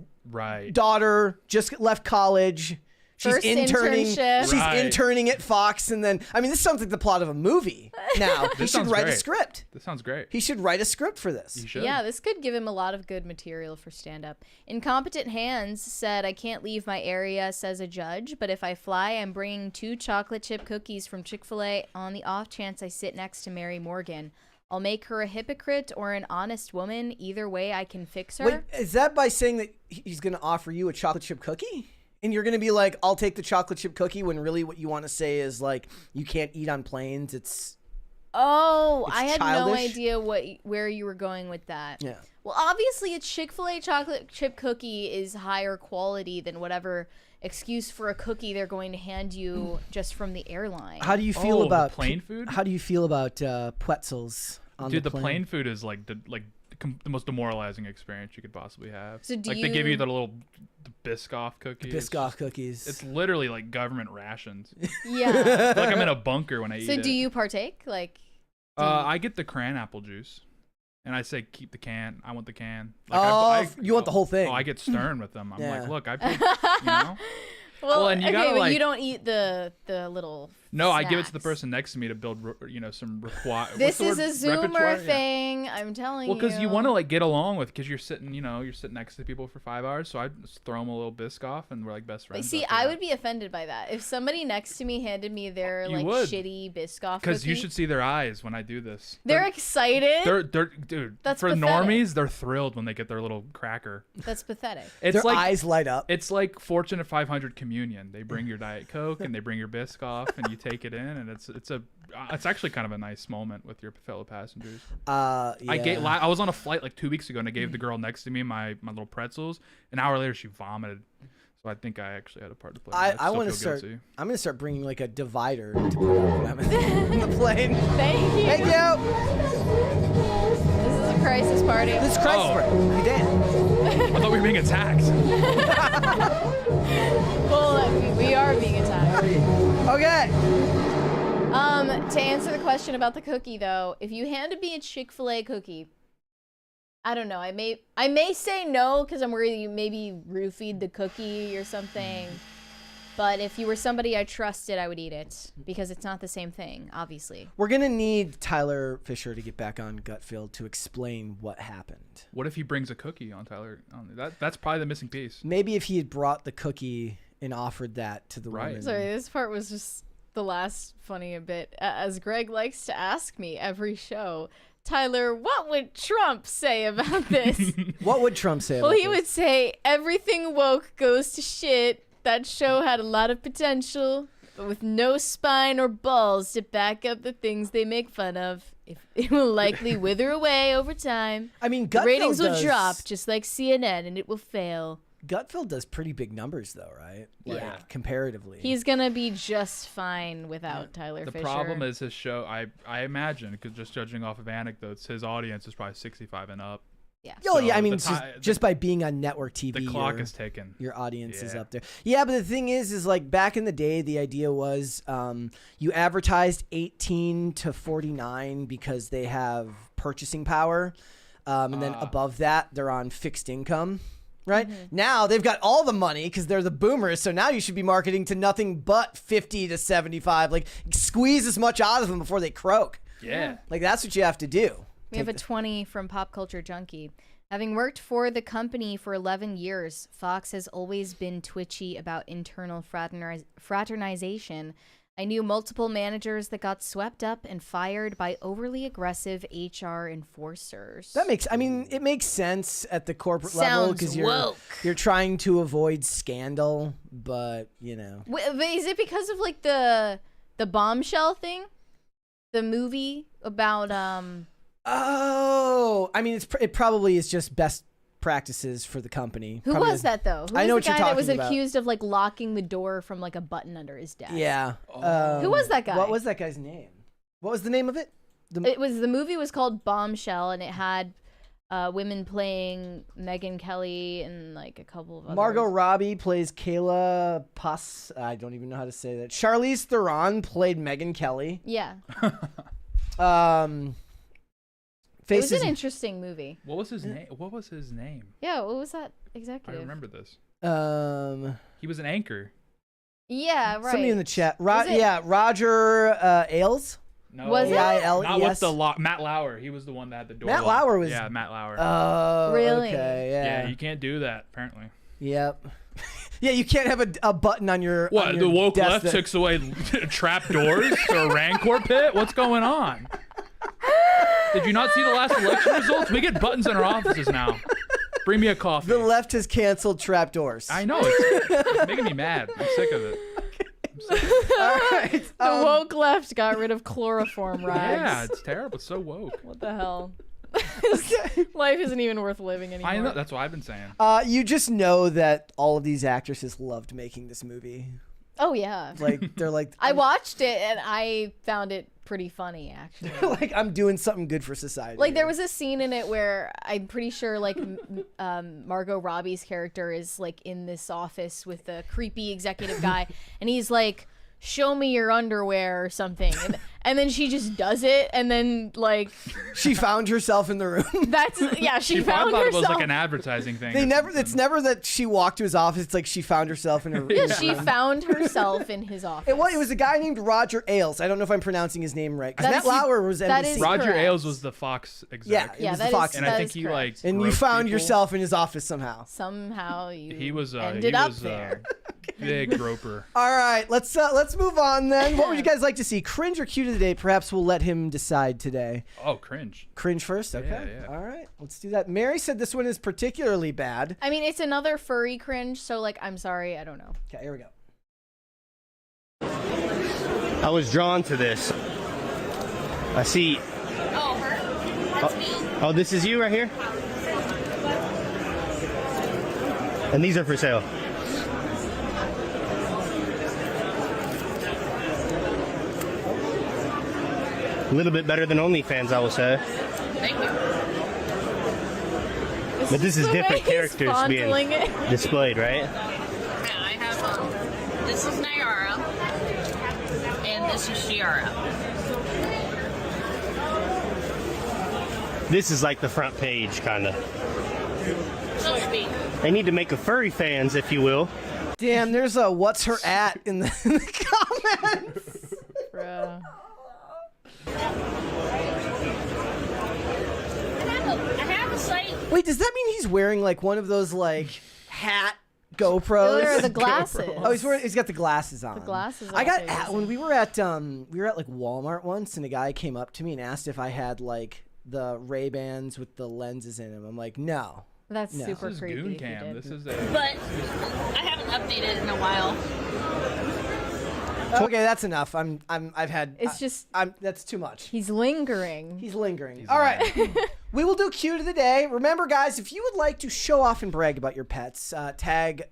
A: daughter just left college. She's
B: First
A: interning.
B: internship.
A: She's interning at Fox, and then this sounds like the plot of a movie. Now he should write a script.
C: This sounds great.
A: He should write a script for this.
C: He should.
B: Yeah, this could give him a lot of good material for stand-up. Incompetent Hands said, I can't leave my area, says a judge, but if I fly, I'm bringing 2 chocolate chip cookies from Chick-fil-A on the off chance I sit next to Mary Morgan. I'll make her a hypocrite or an honest woman. Either way, I can fix her.
A: Wait, is that by saying that he's going to offer you a chocolate chip cookie? And you're going to be like, I'll take the chocolate chip cookie, when really what you want to say is like, you can't eat on planes. It's
B: I had
A: childish.
B: no idea where you were going with that.
A: Yeah.
B: Well, obviously, a Chick-fil-A chocolate chip cookie is higher quality than whatever excuse for a cookie they're going to hand you just from the airline.
A: How do you feel about
C: plain food?
A: How do you feel about pretzels on
C: Dude,
A: the
C: the
A: plane?
C: plain food is like the most demoralizing experience you could possibly have.
B: So do
C: they give you the little Biscoff cookies.
A: Biscoff cookies.
C: It's literally like government rations.
B: Yeah.
C: I feel like I'm in a bunker when I eat
B: So
C: it.
B: do you partake? Like,
C: I get the cran apple juice, and I say keep the can. I want the can.
A: You want the whole thing.
C: Oh, I get stern with them. I'm
A: Yeah.
C: like, look, I paid, you know.
B: well,
C: and you
B: okay,
C: gotta,
B: but
C: like-
B: you don't eat the little.
C: No, I give it to the
B: snacks.
C: person next to me to build, some
B: This is a Zoomer thing. I'm telling you.
C: Well, because you want to like get along with, because you're sitting next to people for 5 hours. So I just throw them a little Biscoff, and we're like best friends.
B: See, I would be offended by that if somebody next to me handed me their
C: You
B: like
C: would.
B: shitty Biscoff.
C: Because you
B: cookie.
C: should see their eyes when I do this.
B: They're excited.
C: They're dude.
B: That's
C: for
B: pathetic.
C: normies, they're thrilled when they get their little cracker.
B: That's pathetic.
C: It's
A: Their
C: like
A: eyes light up.
C: it's like Fortune at 500 communion. They bring your Diet Coke and they bring your Biscoff, and you take it in, and it's actually kind of a nice moment with your fellow passengers.
A: Yeah.
C: I was on a flight like 2 weeks ago, and I gave the girl next to me my little pretzels. An hour later, she vomited. So I think I actually had a part to play.
A: I want to start. I'm gonna start bringing like a divider to put on when I'm in the plane.
B: Thank you.
A: Thank you.
B: This is a crisis party.
A: This is crisis
C: Oh.
A: party. Hey, Dan.
C: I thought we were being attacked.
B: Well, we are being attacked.
A: Okay.
B: To answer the question about the cookie, though, if you handed me a Chick-fil-A cookie, I don't know. I may say no because I'm worried you maybe roofied the cookie or something. But if you were somebody I trusted, I would eat it because it's not the same thing, obviously.
A: We're gonna need Tyler Fisher to get back on Gutfield to explain what happened.
C: What if he brings a cookie on Tyler? That's probably the missing piece.
A: Maybe if he had brought the cookie and offered that to the
C: Right.
A: woman.
B: Sorry, this part was just the last funny bit. As Greg likes to ask me every show, Tyler, what would Trump say about this?
A: What would Trump say?
B: Well,
A: about
B: he
A: this?
B: would say everything woke goes to shit. That show had a lot of potential, but with no spine or balls to back up the things they make fun of. It will likely wither away over time.
A: I mean,
B: The
A: Gutfield
B: ratings will
A: does,
B: drop just like CNN, and it will fail.
A: Gutfield does pretty big numbers, though, right? Like,
B: Yeah.
A: comparatively.
B: He's gonna be just fine without Tyler
C: The
B: Fisher.
C: problem is his show. I imagine, because just judging off of anecdotes, his audience is probably 65 and up.
B: yeah.
A: Oh, yeah.
C: So
A: I mean,
C: the
A: just by being on network TV,
C: The clock is ticking.
A: your audience is
C: Yeah.
A: up there. Yeah, but the thing is like back in the day, the idea was you advertised 18 to 49 because they have purchasing power, and then above that, they're on fixed income. Right? Now they've got all the money because they're the boomers. So now you should be marketing to nothing but 50 to 75. Like squeeze as much out of them before they croak.
C: Yeah.
A: Like that's what you have to do.
B: We have a 20 from Pop Culture Junkie. Having worked for the company for 11 years, Fox has always been twitchy about internal fraternization. I knew multiple managers that got swept up and fired by overly aggressive HR enforcers.
A: It makes sense at the corporate level
B: Sounds
A: because
B: woke.
A: you're trying to avoid scandal, but you know.
B: But is it because of like the The bombshell thing, the movie about
A: Oh, I mean, it probably is just best practices for the company.
B: Who
A: Probably
B: was that though? Who
A: I
B: was
A: know
B: the
A: what you're
B: guy that was
A: talking about.
B: accused of like locking the door from like a button under his desk?
A: Yeah.
B: Who was that guy?
A: What was that guy's name? What was the name of it?
B: The movie was called Bombshell, and it had women playing Megyn Kelly and like a couple of others.
A: Margot Robbie plays Kayla Puss. I don't even know how to say that. Charlize Theron played Megyn Kelly.
B: Yeah. It was
A: Faces.
B: an interesting movie.
C: What was his name? What was his name?
B: Yeah, what was that
C: I
B: executive?
C: remember this. He was an anchor.
B: Yeah, right.
A: Somebody in the chat.
B: Was it-
A: Yeah, Roger Ailes.
C: No,
B: Was it?
C: not with
A: AILES.
C: the Matt Lauer. He was the one that had the door.
A: Matt
C: locked.
A: Lauer was.
C: Yeah, Matt Lauer.
A: Oh,
B: Really?
A: Okay, yeah.
C: yeah, you can't do that apparently.
A: Yep. Yeah, you can't have a button on your.
C: What?
A: on
C: The
A: your
C: woke
A: desk
C: left
A: that-
C: takes away trap doors to a Rancor pit? What's going on? Did you not see the last election results? We get buttons in our offices now. Bring me a coffee.
A: The left has canceled trapdoors.
C: I know. It's making me mad. I'm sick of it.
A: All right.
B: The woke left got rid of chloroform rags.
C: Yeah, it's terrible. It's so woke.
B: What the hell? Life isn't even worth living anymore.
C: I know. That's what I've been saying.
A: You just know that all of these actresses loved making this movie.
B: Oh yeah.
A: Like they're like,
B: I watched it and I found it pretty funny actually.
A: like I'm doing something good for society.
B: Like there was a scene in it where I'm pretty sure like Margot Robbie's character is like in this office with the creepy executive guy and he's like, show me your underwear or something, and then she just does it, and then like
A: she found herself in the room.
B: that's she found
C: thought
B: herself.
C: it was like an advertising thing.
A: They
C: or
A: never.
C: something.
A: It's never that she walked to his office. It's like she found herself in her.
B: Yeah, she found herself in his office.
A: It was a guy named Roger Ailes. I don't know if I'm pronouncing his name right. 'Cause
B: That's-
A: Matt Lauer was
B: that
A: NBC.
B: is
C: Roger
B: correct.
C: Ailes was the Fox
A: Yeah,
C: exec.
A: it
B: Yeah,
A: was the
B: that
A: Fox.
B: is-
C: and I
B: that
C: think
B: is
C: he
B: correct.
C: like.
A: And you
C: groped
A: found
C: people.
A: yourself in his office somehow.
B: Somehow you
C: He was
B: ended up there.
C: Big groper.
A: All right, let's move on then. What would you guys like to see? Cringe or cute of the day? Perhaps we'll let him decide today.
C: Oh, cringe.
A: Cringe first, okay?
C: Yeah.
A: All right, let's do that. Mary said this one is particularly bad.
B: I mean, it's another furry cringe, so like, I'm sorry, I don't know.
A: Okay, here we go.
D: I was drawn to this. I see.
E: Oh, her? That's me.
D: Oh, this is you right here? And these are for sale. A little bit better than OnlyFans, I will say.
E: Thank you.
D: But this is
B: The
D: different
B: way he's
D: characters
B: fondling
D: being
B: it.
D: displayed, right?
E: Yeah, I have, this is Nyara, and this is Shiara.
D: This is like the front page, kind of.
E: So to speak.
D: They need to make a furry fans, if you will.
A: Damn, there's a what's her at in the comments.
B: Bruh.
E: I have a site.
A: Wait, does that mean he's wearing like one of those like hat GoPros?
B: There are the glasses.
A: Oh, he's got the glasses on. The
B: glasses
A: I got
B: also
A: when we were at like Walmart once, and a guy came up to me and asked if I had like the Ray-Bans with the lenses in them. I'm like, no.
B: That's
A: No.
B: super
C: This is
B: creepy.
C: Goon
B: if you
C: Cam.
B: did.
C: This is
E: But I haven't updated in a while.
A: Okay, that's enough. I've had.
B: It's just
A: that's too much.
B: he's lingering.
A: He's lingering. All right. We will do cute of the day. Remember, guys, if you would like to show off and brag about your pets, tag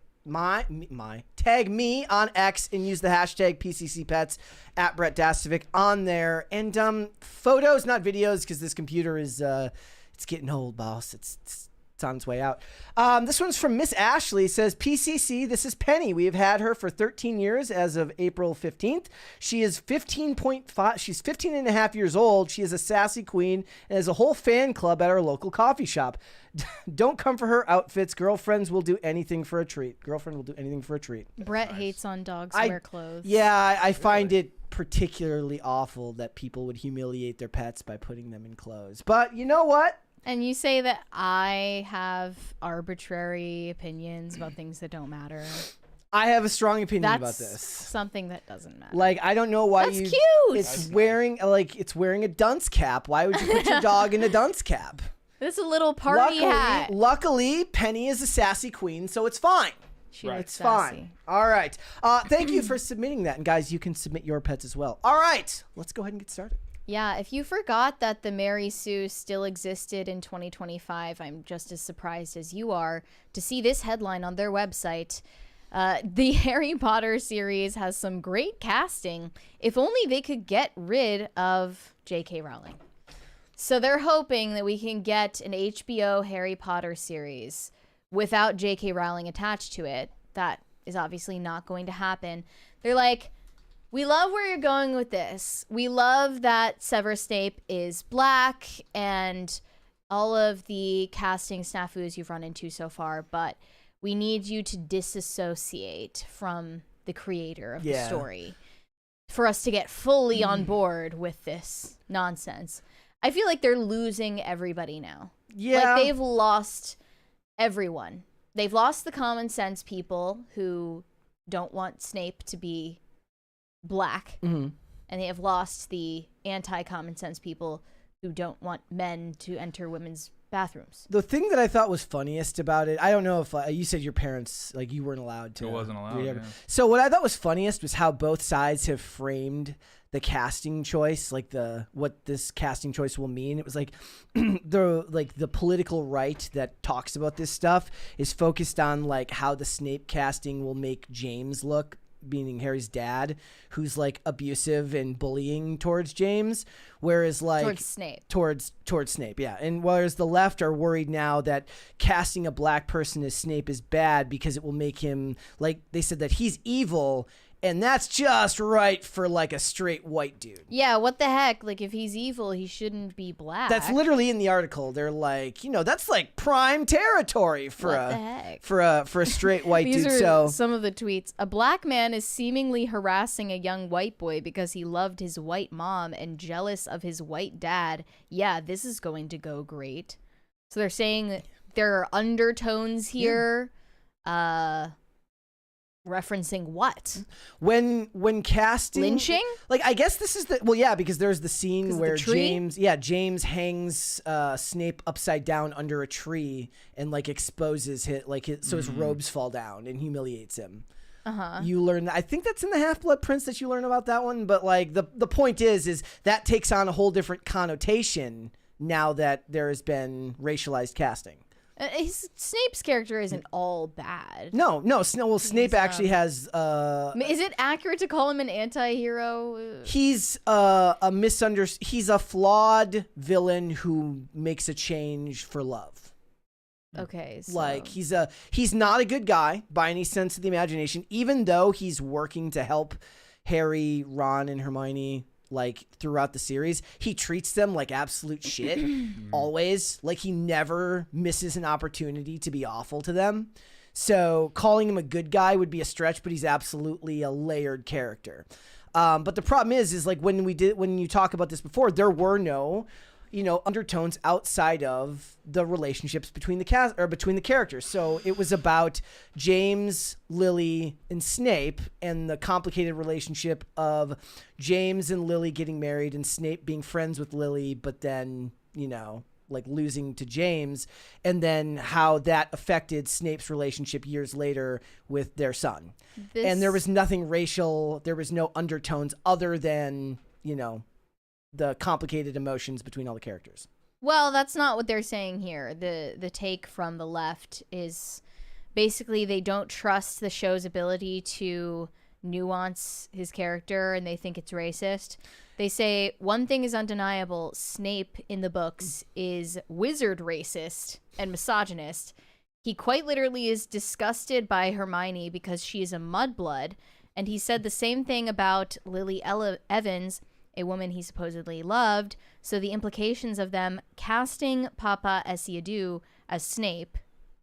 A: tag me on X and use the hashtag PCCPets at Brett Dastovic on there. And photos, not videos, because this computer is it's getting old, boss. It's on its way out. This one's from Miss Ashley. It says, PCC, this is Penny. We have had her for 13 years as of April 15th. She is 15.5. She's 15 and a half years old. She is a sassy queen and has a whole fan club at our local coffee shop. Don't come for her outfits. Girlfriends will do anything for a treat. Girlfriend will do anything for a treat.
B: Brett hates on dogs wear clothes.
A: Yeah, I find it particularly awful that people would humiliate their pets by putting them in clothes. But you know what?
B: And you say that I have arbitrary opinions about things that don't matter.
A: I have a strong opinion
B: That's
A: about this.
B: something that doesn't matter.
A: Like, I don't know why
B: That's
A: you.
B: cute.
A: It's wearing it's wearing a dunce cap. Why would you put your dog in a dunce cap?
B: This is a little party hat.
A: Luckily, Penny is a sassy queen, so it's fine.
B: She
C: Right.
B: looks
A: It's
B: sassy.
A: fine. All right. Thank you for submitting that. And guys, you can submit your pets as well. All right. Let's go ahead and get started.
B: Yeah, if you forgot that the Mary Sue still existed in 2025, I'm just as surprised as you are to see this headline on their website. The Harry Potter series has some great casting. If only they could get rid of J.K. Rowling. So they're hoping that we can get an HBO Harry Potter series without J.K. Rowling attached to it. That is obviously not going to happen. They're like, we love where you're going with this. We love that Severus Snape is black and all of the casting snafus you've run into so far, but we need you to disassociate from the creator of the story for us to get fully on board with this nonsense. I feel like they're losing everybody now.
A: Yeah.
B: Like, they've lost everyone. They've lost the common sense people who don't want Snape to be black, and they have lost the anti-common sense people who don't want men to enter women's bathrooms.
A: The thing that I thought was funniest about it, I don't know if you said your parents, like, you weren't allowed to.
C: It wasn't allowed, yeah.
A: So what I thought was funniest was how both sides have framed the casting choice, like what this casting choice will mean. It was like the political right that talks about this stuff is focused on like how the Snape casting will make James look, meaning Harry's dad, who's like abusive and bullying towards James, whereas like towards Snape, yeah. And whereas the left are worried now that casting a black person as Snape is bad because it will make him, like they said, that he's evil. And that's just right for like a straight white dude.
B: Yeah, what the heck? Like, if he's evil, he shouldn't be black.
A: That's literally in the article. They're like, that's like prime territory for a straight white
B: These
A: dude.
B: are
A: So
B: some of the tweets. A black man is seemingly harassing a young white boy because he loved his white mom and jealous of his white dad. Yeah, this is going to go great. So they're saying that there are undertones here. Referencing what?
A: When casting
B: lynching?
A: Like, I guess this is because there's the scene where James hangs Snape upside down under a tree and like exposes so his robes fall down and humiliates him. You learn, I think that's in the Half-Blood Prince that you learn about that one, but like the point is that takes on a whole different connotation now that there has been racialized casting.
B: Snape's character isn't all bad.
A: No. Well, Snape actually has.
B: Is it accurate to call him an anti-hero?
A: He's He's a flawed villain who makes a change for love.
B: Okay, so.
A: Like he's not a good guy by any sense of the imagination, even though he's working to help Harry, Ron, and Hermione. Like throughout the series, he treats them like absolute shit always. Like he never misses an opportunity to be awful to them. So calling him a good guy would be a stretch, but he's absolutely a layered character. But the problem is like when you talk about this before, there were no, undertones outside of the relationships between the characters. So it was about James, Lily, and Snape, and the complicated relationship of James and Lily getting married and Snape being friends with Lily, but then, like losing to James, and then how that affected Snape's relationship years later with their son. And there was nothing racial. There was no undertones other than, the complicated emotions between all the characters.
B: Well, that's not what they're saying here. The take from the left is basically they don't trust the show's ability to nuance his character, and they think it's racist. They say one thing is undeniable: Snape in the books is wizard racist and misogynist. He quite literally is disgusted by Hermione because she is a mudblood, and he said the same thing about Lily Evans, a woman he supposedly loved. So the implications of them casting Papa Esiadu as Snape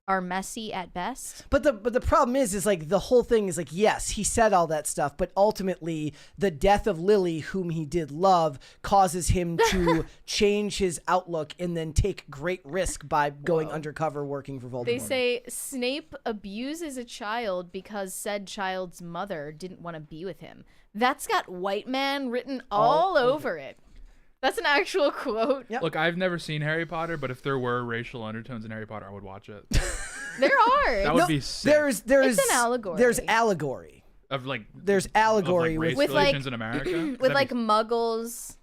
B: are messy at best.
A: But the problem is like the whole thing is like, yes, he said all that stuff, but ultimately the death of Lily, whom he did love, causes him to change his outlook and then take great risk by going undercover working for Voldemort.
B: They say Snape abuses a child because said child's mother didn't want to be with him. That's got white man written all over it. That's an actual quote.
A: Yep.
C: Look, I've never seen Harry Potter, but if there were racial undertones in Harry Potter, I would watch it.
B: There are.
C: That would be sick.
A: There's
B: It's an allegory.
A: There's allegory.
C: Of like
A: There's allegory
C: of, like, race
B: with
C: relations
B: like
C: in America.
B: with like muggles.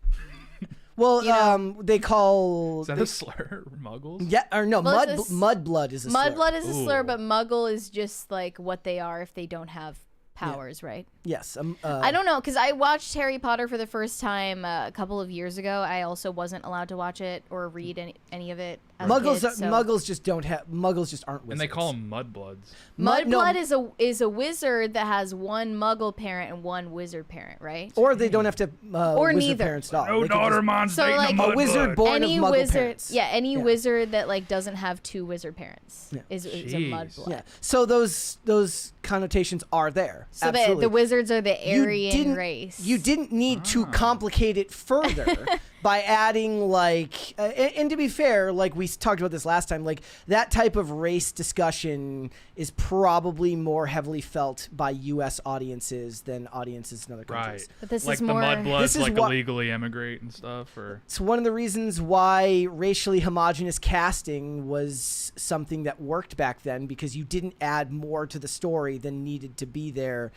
A: Well,
B: You know.
A: they call
C: Is that a slur? Muggles?
A: yeah or no
B: Well, it's
A: mudblood is a slur.
B: Mudblood is a slur,
C: Ooh.
B: but muggle is just like what they are if they don't have powers, right?
A: Yes.
B: I don't know, because I watched Harry Potter for the first time a couple of years ago. I also wasn't allowed to watch it or read any of it. As
A: Muggles.
B: a kid, so.
A: Muggles just don't have. Muggles just aren't wizards.
C: And they call them mudbloods.
B: Mudblood is a wizard that has one Muggle parent and one wizard parent, right?
A: Or they don't have to.
B: Or
A: wizard
B: neither.
A: Parents at all.
C: No
A: They can
C: daughter
A: just-
C: mom's
B: So,
C: dating
B: like,
C: a
B: a
C: mudblood.
A: wizard born
B: Any
A: of Muggle
B: wizard,
A: parents.
B: any wizard that like doesn't have two wizard parents
A: Yeah.
B: is a
C: Jeez.
B: mudblood.
A: Yeah. So those connotations are there.
B: So
A: Absolutely.
B: the wizards are the
A: You
B: Aryan
A: didn't-
B: race.
A: You didn't need to complicate it further by adding like, and to be fair, like we talked about this last time, like that type of race discussion is probably more heavily felt by U.S. audiences than audiences in other countries.
C: Right.
B: But this
C: like
B: is
C: the
B: more.
A: This
C: mudbloods
A: is
C: like
A: what-
C: illegally immigrate and stuff, or
A: It's one of the reasons why racially homogenous casting was something that worked back then, because you didn't add more to the story than needed to be there,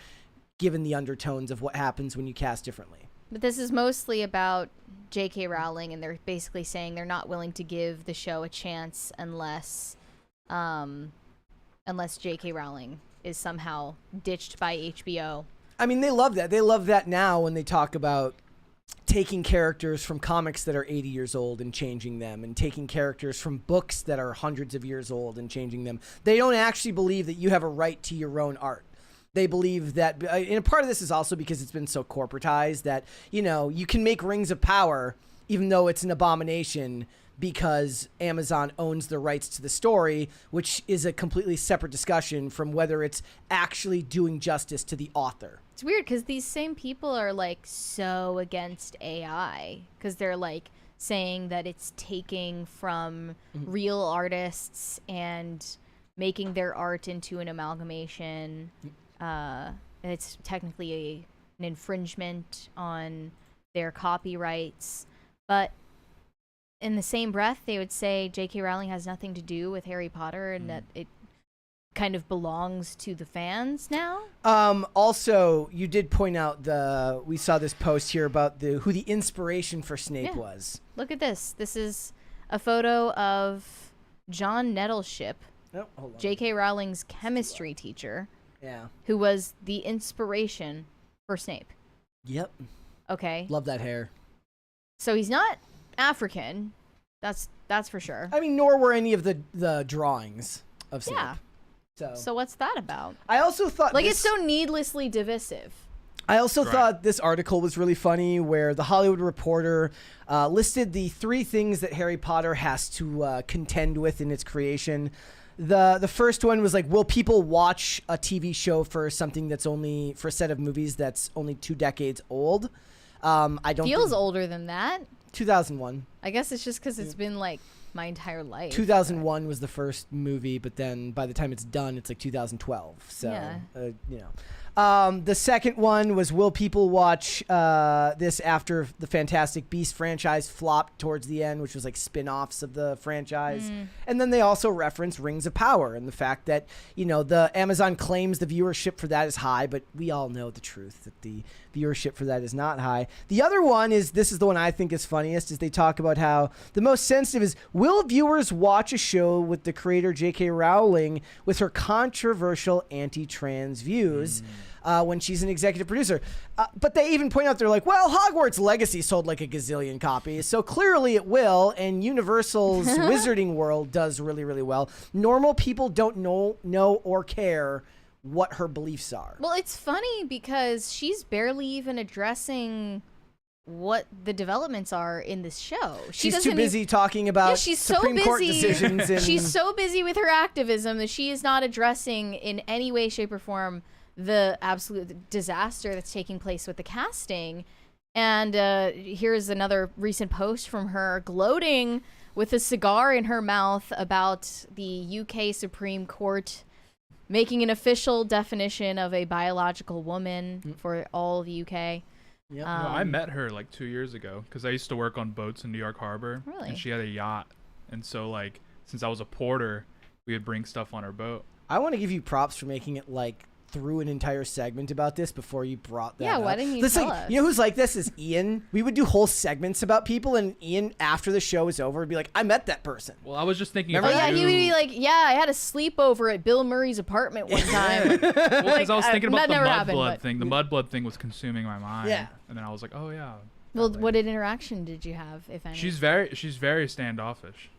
A: given the undertones of what happens when you cast differently.
B: But this is mostly about J.K. Rowling, and they're basically saying they're not willing to give the show a chance unless J.K. Rowling is somehow ditched by HBO.
A: I mean, they love that. They love that now when they talk about taking characters from comics that are 80 years old and changing them, and taking characters from books that are hundreds of years old and changing them. They don't actually believe that you have a right to your own art. They believe that, and a part of this is also because it's been so corporatized that, you know, you can make Rings of Power even though it's an abomination because Amazon owns the rights to the story, which is a completely separate discussion from whether it's actually doing justice to the author.
B: It's weird because these same people are like so against AI because they're like saying that it's taking from real artists and making their art into an amalgamation. It's technically an infringement on their copyrights, but in the same breath, they would say J.K. Rowling has nothing to do with Harry Potter and that it kind of belongs to the fans now.
A: Also, you did point out we saw this post here about who the inspiration for Snape was.
B: Look at this. This is a photo of John Nettleship,
A: Oh, hold on.
B: J.K. Rowling's chemistry teacher,
A: Yeah.
B: who was the inspiration for Snape.
A: Yep.
B: Okay.
A: Love that hair.
B: So he's not African. That's for sure.
A: I mean, nor were any of the drawings of Snape.
B: Yeah.
A: So,
B: So what's that about?
A: I also thought
B: Like,
A: this,
B: it's so needlessly divisive.
A: I also
C: Right.
A: thought this article was really funny, where the Hollywood Reporter listed the 3 things that Harry Potter has to contend with in its creation. The first one was like, will people watch a TV show for something that's only for a set of movies that's only 2 decades old? I don't
B: Feels
A: think,
B: older than that.
A: 2001.
B: I guess it's just because it's been like my entire life.
A: 2001 was the first movie, but then by the time it's done, it's like 2012. So,
B: Yeah.
A: you know. The second one was, will people watch this after the Fantastic Beasts franchise flopped towards the end, which was like spin-offs of the franchise. And then they also reference Rings of Power and the fact that, you know, the Amazon claims the viewership for that is high, but we all know the truth that the viewership for that is not high. The other one is, this is the one I think is funniest, is they talk about how the most sensitive is, will viewers watch a show with the creator J.K. Rowling with her controversial anti-trans views when she's an executive producer? But they even point out, they're like, well, Hogwarts Legacy sold like a gazillion copies, so clearly it will, and Universal's Wizarding World does really, really well. Normal people don't know or care what her beliefs are.
B: Well, it's funny because she's barely even addressing what the developments are in this show.
A: She's
B: doesn't
A: too busy talking about
B: she's
A: Supreme
B: so
A: Court
B: busy.
A: decisions. And
B: She's so busy with her activism that she is not addressing in any way, shape, or form the absolute disaster that's taking place with the casting. And here's another recent post from her gloating with a cigar in her mouth about the UK Supreme Court making an official definition of a biological woman for all the UK.
A: Yep.
C: I met her like 2 years ago because I used to work on boats in New York Harbor.
B: Really?
C: And she had a yacht. And so, like, since I was a porter, we would bring stuff on her boat.
A: I want to give you props for making it like through an entire segment about this before you brought that up.
B: Why didn't you tell us?
A: You know who's like this is Ian. We would do whole segments about people, and Ian, after the show was over, would be like, I met that person.
C: Well, I was just thinking
B: Oh, yeah, he would be like, yeah, I had a sleepover at Bill Murray's apartment one time.
C: Well, because I was thinking about
B: that
C: the
B: never happened,
C: mudblood
B: but-
C: thing. The mudblood thing was consuming my mind.
A: Yeah.
C: And then I was like, oh, yeah.
B: Well, what interaction did you have, if any?
C: She's very standoffish.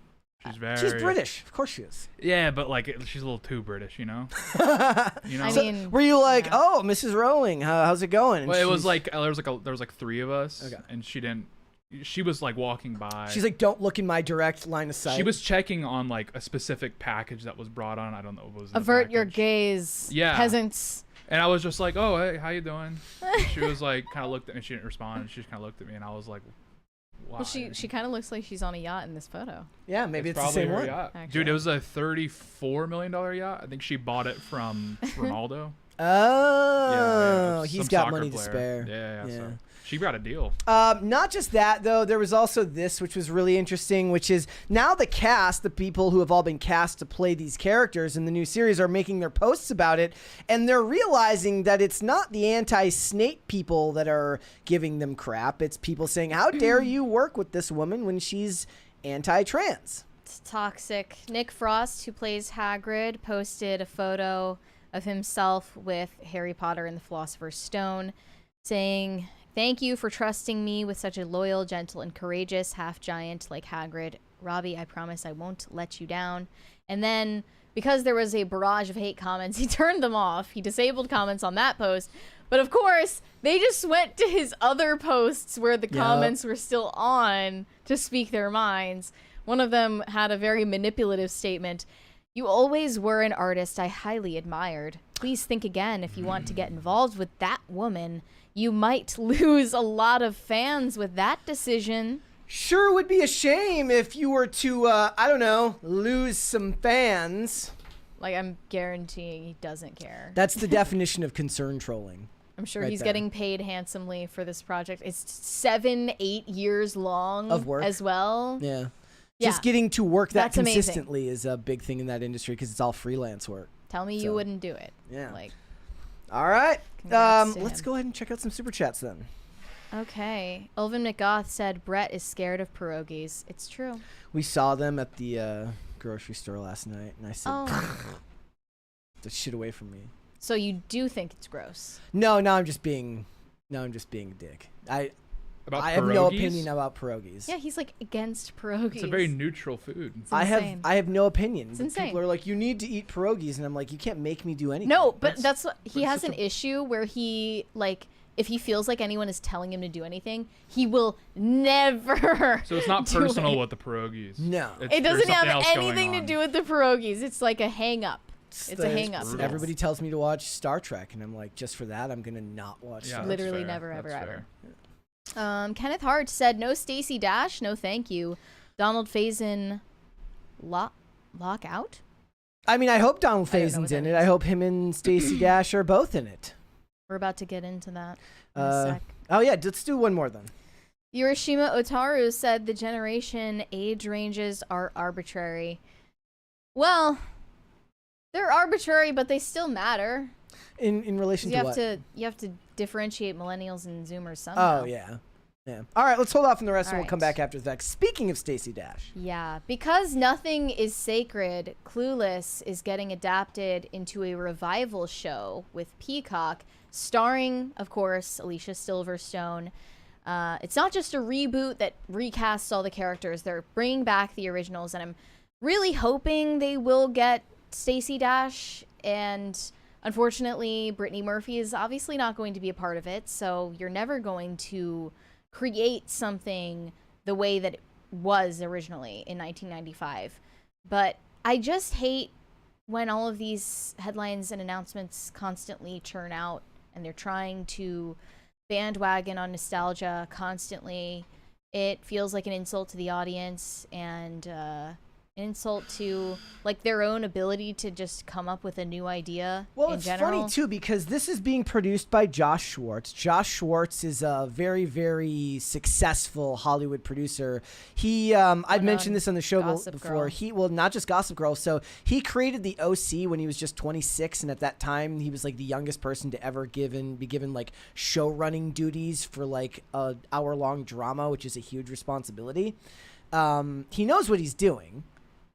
A: She's British. Of course she is.
C: Yeah, but like she's a little too British, you know. You know.
B: I mean,
A: Were you like,
B: yeah.
A: oh, Mrs. Rowling, how's it going? And
C: Well, it was
A: she's-
C: like there was like 3 of us,
A: Okay.
C: and she didn't. She was like walking by.
A: she's like, don't look in my direct line of sight.
C: She was checking on like a specific package that was brought on. I don't know what was. in the
B: avert your
C: package.
B: gaze,
C: Yeah.
B: peasants.
C: And I was just like, oh, hey, how you doing? And she was like, kind of looked at me. She didn't respond. And she just kind of looked at me, and I was like, why?
B: Well, she kind of looks like she's on a yacht in this photo.
A: Yeah, maybe it's the
C: probably
A: same
C: her
A: one.
C: yacht.
B: Actually.
C: Dude, it was a $34 million yacht. I think she bought it from Ronaldo.
A: Oh,
C: Yeah,
A: he's
C: some
A: got
C: soccer
A: money to
C: player.
A: spare.
C: Yeah. So she got a deal.
A: Not just that, though. There was also this, which was really interesting, which is now the cast, the people who have all been cast to play these characters in the new series, are making their posts about it, and they're realizing that it's not the anti-Snape people that are giving them crap. It's people saying, how dare you work with this woman when she's anti-trans?
B: It's toxic. Nick Frost, who plays Hagrid, posted a photo of himself with Harry Potter and the Philosopher's Stone, saying, "Thank you for trusting me with such a loyal, gentle, and courageous half-giant like Hagrid. Robbie, I promise I won't let you down." And then, because there was a barrage of hate comments, he turned them off. He disabled comments on that post. But of course, they just went to his other posts where the comments were still on to speak their minds. One of them had a very manipulative statement. "You always were an artist I highly admired. Please think again if you want to get involved with that woman. You might lose a lot of fans with that decision."
A: Sure would be a shame if you were to, I don't know, lose some fans.
B: Like, I'm guaranteeing he doesn't care.
A: That's the definition of concern trolling.
B: I'm sure
A: right
B: he's
A: there.
B: getting paid handsomely for this project. It's 7-8 years long
A: Of work.
B: as well.
A: Yeah.
B: Yeah.
A: Just getting to work that
B: That's amazing.
A: consistently is a big thing in that industry because it's all freelance work.
B: Tell me
A: So,
B: you wouldn't do it.
A: yeah.
B: Like,
A: All right.
B: Congrats to
A: Let's
B: him.
A: go ahead and check out some super chats then.
B: okay. Elvin McGoth said Brett is scared of pierogies. It's true.
A: We saw them at the grocery store last night, and I said,
B: Oh.
A: "The shit away from me."
B: So you do think it's gross?
A: No, I'm just being a dick. I
C: About
A: have no
C: pierogies?
A: opinion about pierogies.
B: Yeah, he's like against pierogies.
C: It's a very neutral food.
A: I
B: insane.
A: have no opinion.
B: It's
A: But
B: insane.
A: People are like, you need to eat pierogies, and I'm like, you can't make me do anything.
B: No, but that's what he
C: but
B: has
C: it's
B: an
C: such a-
B: issue where he like if he feels like anyone is telling him to do anything, he will never.
C: So it's not
B: do
C: personal
B: it.
C: with the pierogies.
A: No.
C: It's-
B: It
C: there's
B: doesn't
C: something
B: have
C: else going
B: anything to
C: on.
B: do with the pierogies. It's like a hang up. It's a hang up.
C: brutal.
A: Everybody tells me to watch Star Trek, and I'm like, just for that, I'm gonna not watch.
C: Yeah,
A: Star
C: that's
A: Trek.
B: Literally
C: fair.
B: never, ever,
C: That's
B: ever.
C: fair.
B: Kenneth Hart said, "No Stacey Dash, no thank you." Donald Faison, lock out.
A: I mean, I hope Donald
B: I don't know
A: Faison's
B: what
A: in
B: that
A: it. I
B: means.
A: hope him and Stacey Dash are both in it.
B: We're about to get into that in a
A: Uh,
B: sec.
A: oh yeah, let's do one more then.
B: Urashima Otaru said the generation age ranges are arbitrary. Well, they're arbitrary, but they still matter.
A: In relation
B: You
A: to
B: have
A: what?
B: you have to differentiate millennials and Zoomers somehow.
A: Oh yeah. All right, let's hold off on the rest, and
B: All
A: we'll come
B: right.
A: back after that. Speaking of Stacey Dash,
B: Yeah, because nothing is sacred, Clueless is getting adapted into a revival show with Peacock, starring, of course, Alicia Silverstone. It's not just a reboot that recasts all the characters. They're bringing back the originals, and I'm really hoping they will get Stacey Dash. And unfortunately, Brittany Murphy is obviously not going to be a part of it, so you're never going to create something the way that it was originally in 1995. But I just hate when all of these headlines and announcements constantly churn out and they're trying to bandwagon on nostalgia constantly. It feels like an insult to the audience and an insult to like their own ability to just come up with a new idea
A: Well,
B: in
A: it's
B: general.
A: funny too because this is being produced by Josh Schwartz. Josh Schwartz is a very, very successful Hollywood producer. He, I've mentioned this on the show
B: Gossip
A: before.
B: Girl.
A: Not just Gossip Girl. So he created the OC when he was just 26, and at that time he was like the youngest person to ever be given like show running duties for like a hour-long drama, which is a huge responsibility. He knows what he's doing.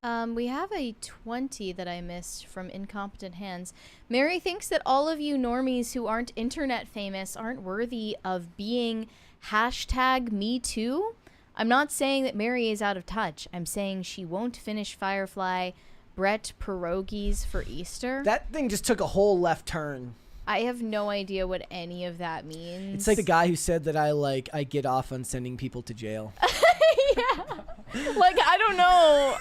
B: We have a 20 that I missed from Incompetent Hands. Mary thinks that all of you normies who aren't internet famous aren't worthy of being #MeToo. I'm not saying that Mary is out of touch. I'm saying she won't finish Firefly Brett pierogies for Easter.
A: That thing just took a whole left turn.
B: I have no idea what any of that means.
A: It's like the guy who said that I get off on sending people to jail.
B: Like, I don't know,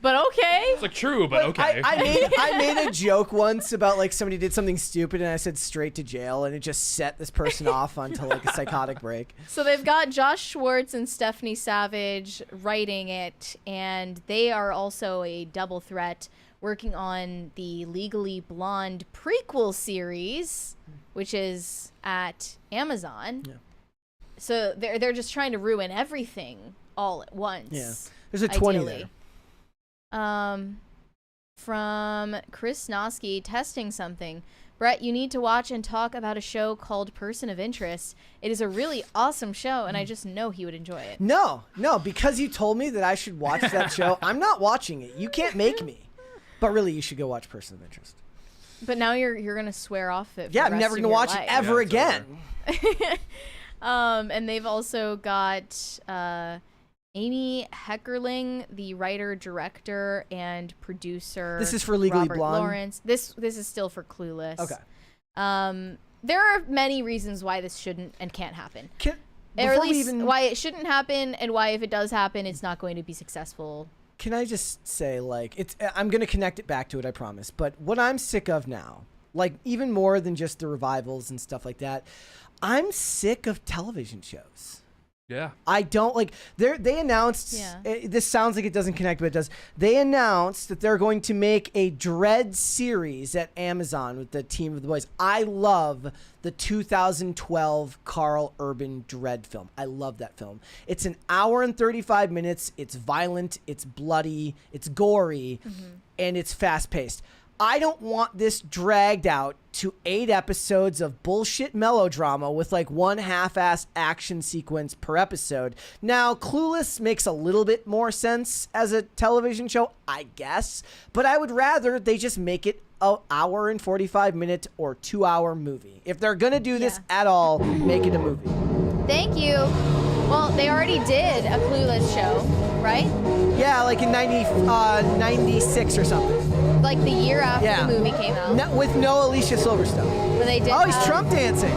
B: but okay.
C: It's like true, but okay.
A: I made a joke once about like somebody did something stupid and I said straight to jail, and it just set this person off onto like a psychotic break.
B: So they've got Josh Schwartz and Stephanie Savage writing it, and they are also a double threat working on the Legally Blonde prequel series, which is at Amazon. Yeah. So they're just trying to ruin everything all at once.
A: Yeah. There's a 20
B: ideally. There. From Chris Nosky, testing something. Brett, you need to watch and talk about a show called Person of Interest. It is a really awesome show, and I just know he would enjoy it.
A: No, because you told me that I should watch that show. I'm not watching it. You can't make me. But really, you should go watch Person of Interest.
B: But now you're gonna swear off it. For
A: yeah,
B: the
A: I'm never
B: rest
A: gonna
B: of
A: watch
B: your
A: it
B: life.
A: ever again.
B: And they've also got Amy Heckerling, the writer, director, and producer.
A: This is for Legally
B: Robert
A: Blonde.
B: Lawrence. This is still for Clueless.
A: Okay.
B: There are many reasons why this shouldn't and can't happen. Or at
A: before we
B: least
A: even-
B: why it shouldn't happen, and why if it does happen, it's not going to be successful.
A: Can I just say, like, I'm going to connect it back to it, I promise. But what I'm sick of now, like, even more than just the revivals and stuff like that, I'm sick of television shows.
C: Yeah.
A: I don't like they announced this sounds like it doesn't connect, but it does. They announced that they're going to make a Dread series at Amazon with the team of the boys. I love the 2012 Carl Urban Dread film. I love that film. It's an hour and 35 minutes. It's violent, it's bloody, it's gory, and it's fast paced. I don't want this dragged out to 8 episodes of bullshit melodrama with like one half-ass action sequence per episode. Now, Clueless makes a little bit more sense as a television show, I guess, but I would rather they just make it an hour and 45 minute or 2 hour movie. If they're gonna do this at all, make it a movie.
B: Thank you. Well, they already did a Clueless show, right?
A: Yeah, like in 96 or something.
B: Like the year after the movie came out.
A: No, with no Alicia Silverstone.
B: But they did.
A: Oh, he's Trump dancing.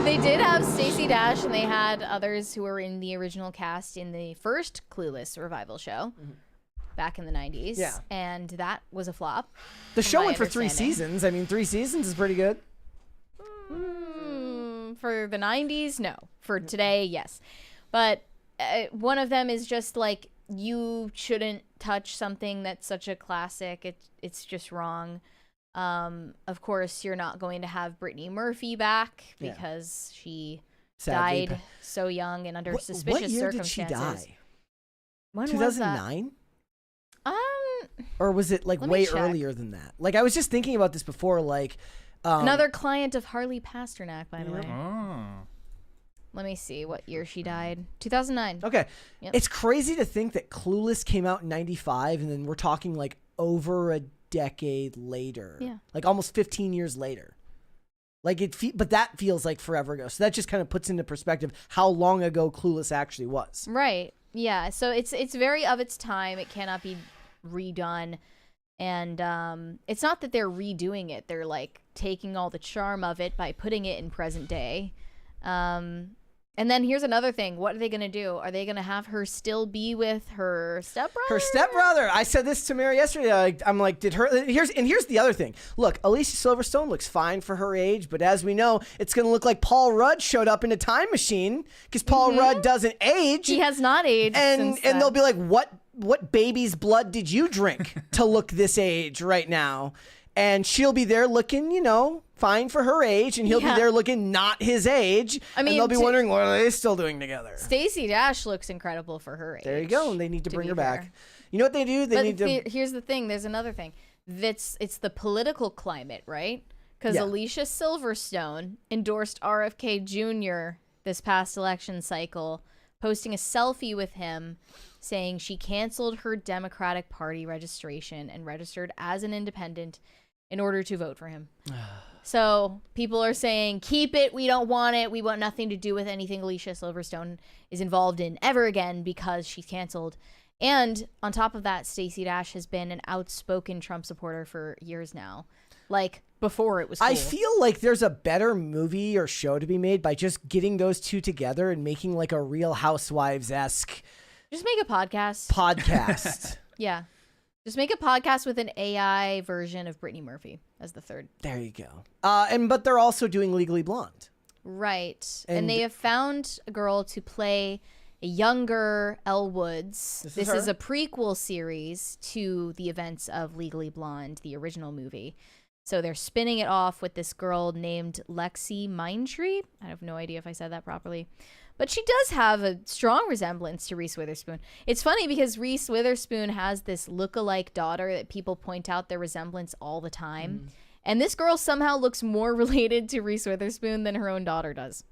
B: They did have Stacey Dash, and they had others who were in the original cast in the first Clueless Revival show back in the 90s.
A: Yeah.
B: And that was a flop.
A: The
B: from
A: show
B: my
A: went for 3
B: understanding.
A: seasons. I mean, 3 seasons is pretty good.
B: For the 90s, no. For today, yes. But one of them is just like, you shouldn't touch something that's such a classic. It's just wrong. Of course, you're not going to have Brittany Murphy back because she
A: Sadly,
B: died so young and under suspicious
A: what year
B: circumstances.
A: did she die?
B: When
A: 2009?
B: was that?
A: Or was it like
B: Let me
A: way
B: check.
A: earlier than that? Like, I was just thinking about this before, like...
B: Another client of Harley Pasternak, by the way.
C: Oh.
B: Let me see what year she died. 2009.
A: Okay.
B: Yep.
A: It's crazy to think that Clueless came out in 95, and then we're talking like over a decade later.
B: Yeah.
A: Like almost 15 years later. Like but that feels like forever ago. So that just kind of puts into perspective how long ago Clueless actually was.
B: Right. Yeah. So it's very of its time. It cannot be redone. And it's not that they're redoing it. They're like taking all the charm of it by putting it in present day. And then here's another thing. What are they going to do? Are they going to have her still be with her stepbrother?
A: Her stepbrother. I said this to Mary yesterday. I'm like, here's the other thing. Look, Alicia Silverstone looks fine for her age, but as we know, it's going to look like Paul Rudd showed up in a time machine because Paul Rudd doesn't age.
B: He has not aged
A: and
B: since then.
A: they'll be like, what what baby's blood did you drink to look this age right now? And she'll be there looking, you know, fine for her age, and he'll be there looking not his age.
B: I mean,
A: and they'll be wondering, what are they still doing together?
B: Stacey Dash looks incredible for her age.
A: There you go. And they need to bring her back.
B: fair.
A: You know what they do? They need to.
B: Here's the thing. There's another thing. It's the political climate, right? Because Alicia Silverstone endorsed RFK Jr. this past election cycle, posting a selfie with him saying she canceled her Democratic Party registration and registered as an independent in order to vote for him. So people are saying, keep it. We don't want it. We want nothing to do with anything Alicia Silverstone is involved in ever again because she's canceled. And on top of that, Stacey Dash has been an outspoken Trump supporter for years now. Like, before it was cool.
A: I feel like there's a better movie or show to be made by just getting those two together and making like a Real Housewives-esque
B: Just make a podcast.
A: podcast.
B: Yeah. Just make a podcast with an AI version of Brittany Murphy as the third.
A: There you go. But they're also doing Legally Blonde.
B: Right.
A: And
B: And they have found a girl to play a younger Elle Woods. This is
A: her?
B: a prequel series to the events of Legally Blonde, the original movie. So they're spinning it off with this girl named Lexi Mindtree. I have no idea if I said that properly. But she does have a strong resemblance to Reese Witherspoon. It's funny because Reese Witherspoon has this look-alike daughter that people point out their resemblance all the time. And this girl somehow looks more related to Reese Witherspoon than her own daughter does.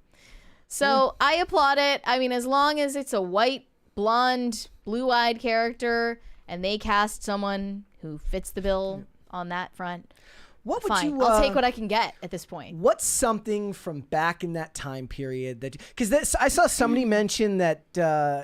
B: So I applaud it. I mean, as long as it's a white, blonde, blue-eyed character and they cast someone who fits the bill on that front,
A: What would
B: fine.
A: you?
B: I'll take what I can get at this point.
A: What's something from back in that time period that? Because I saw somebody mention that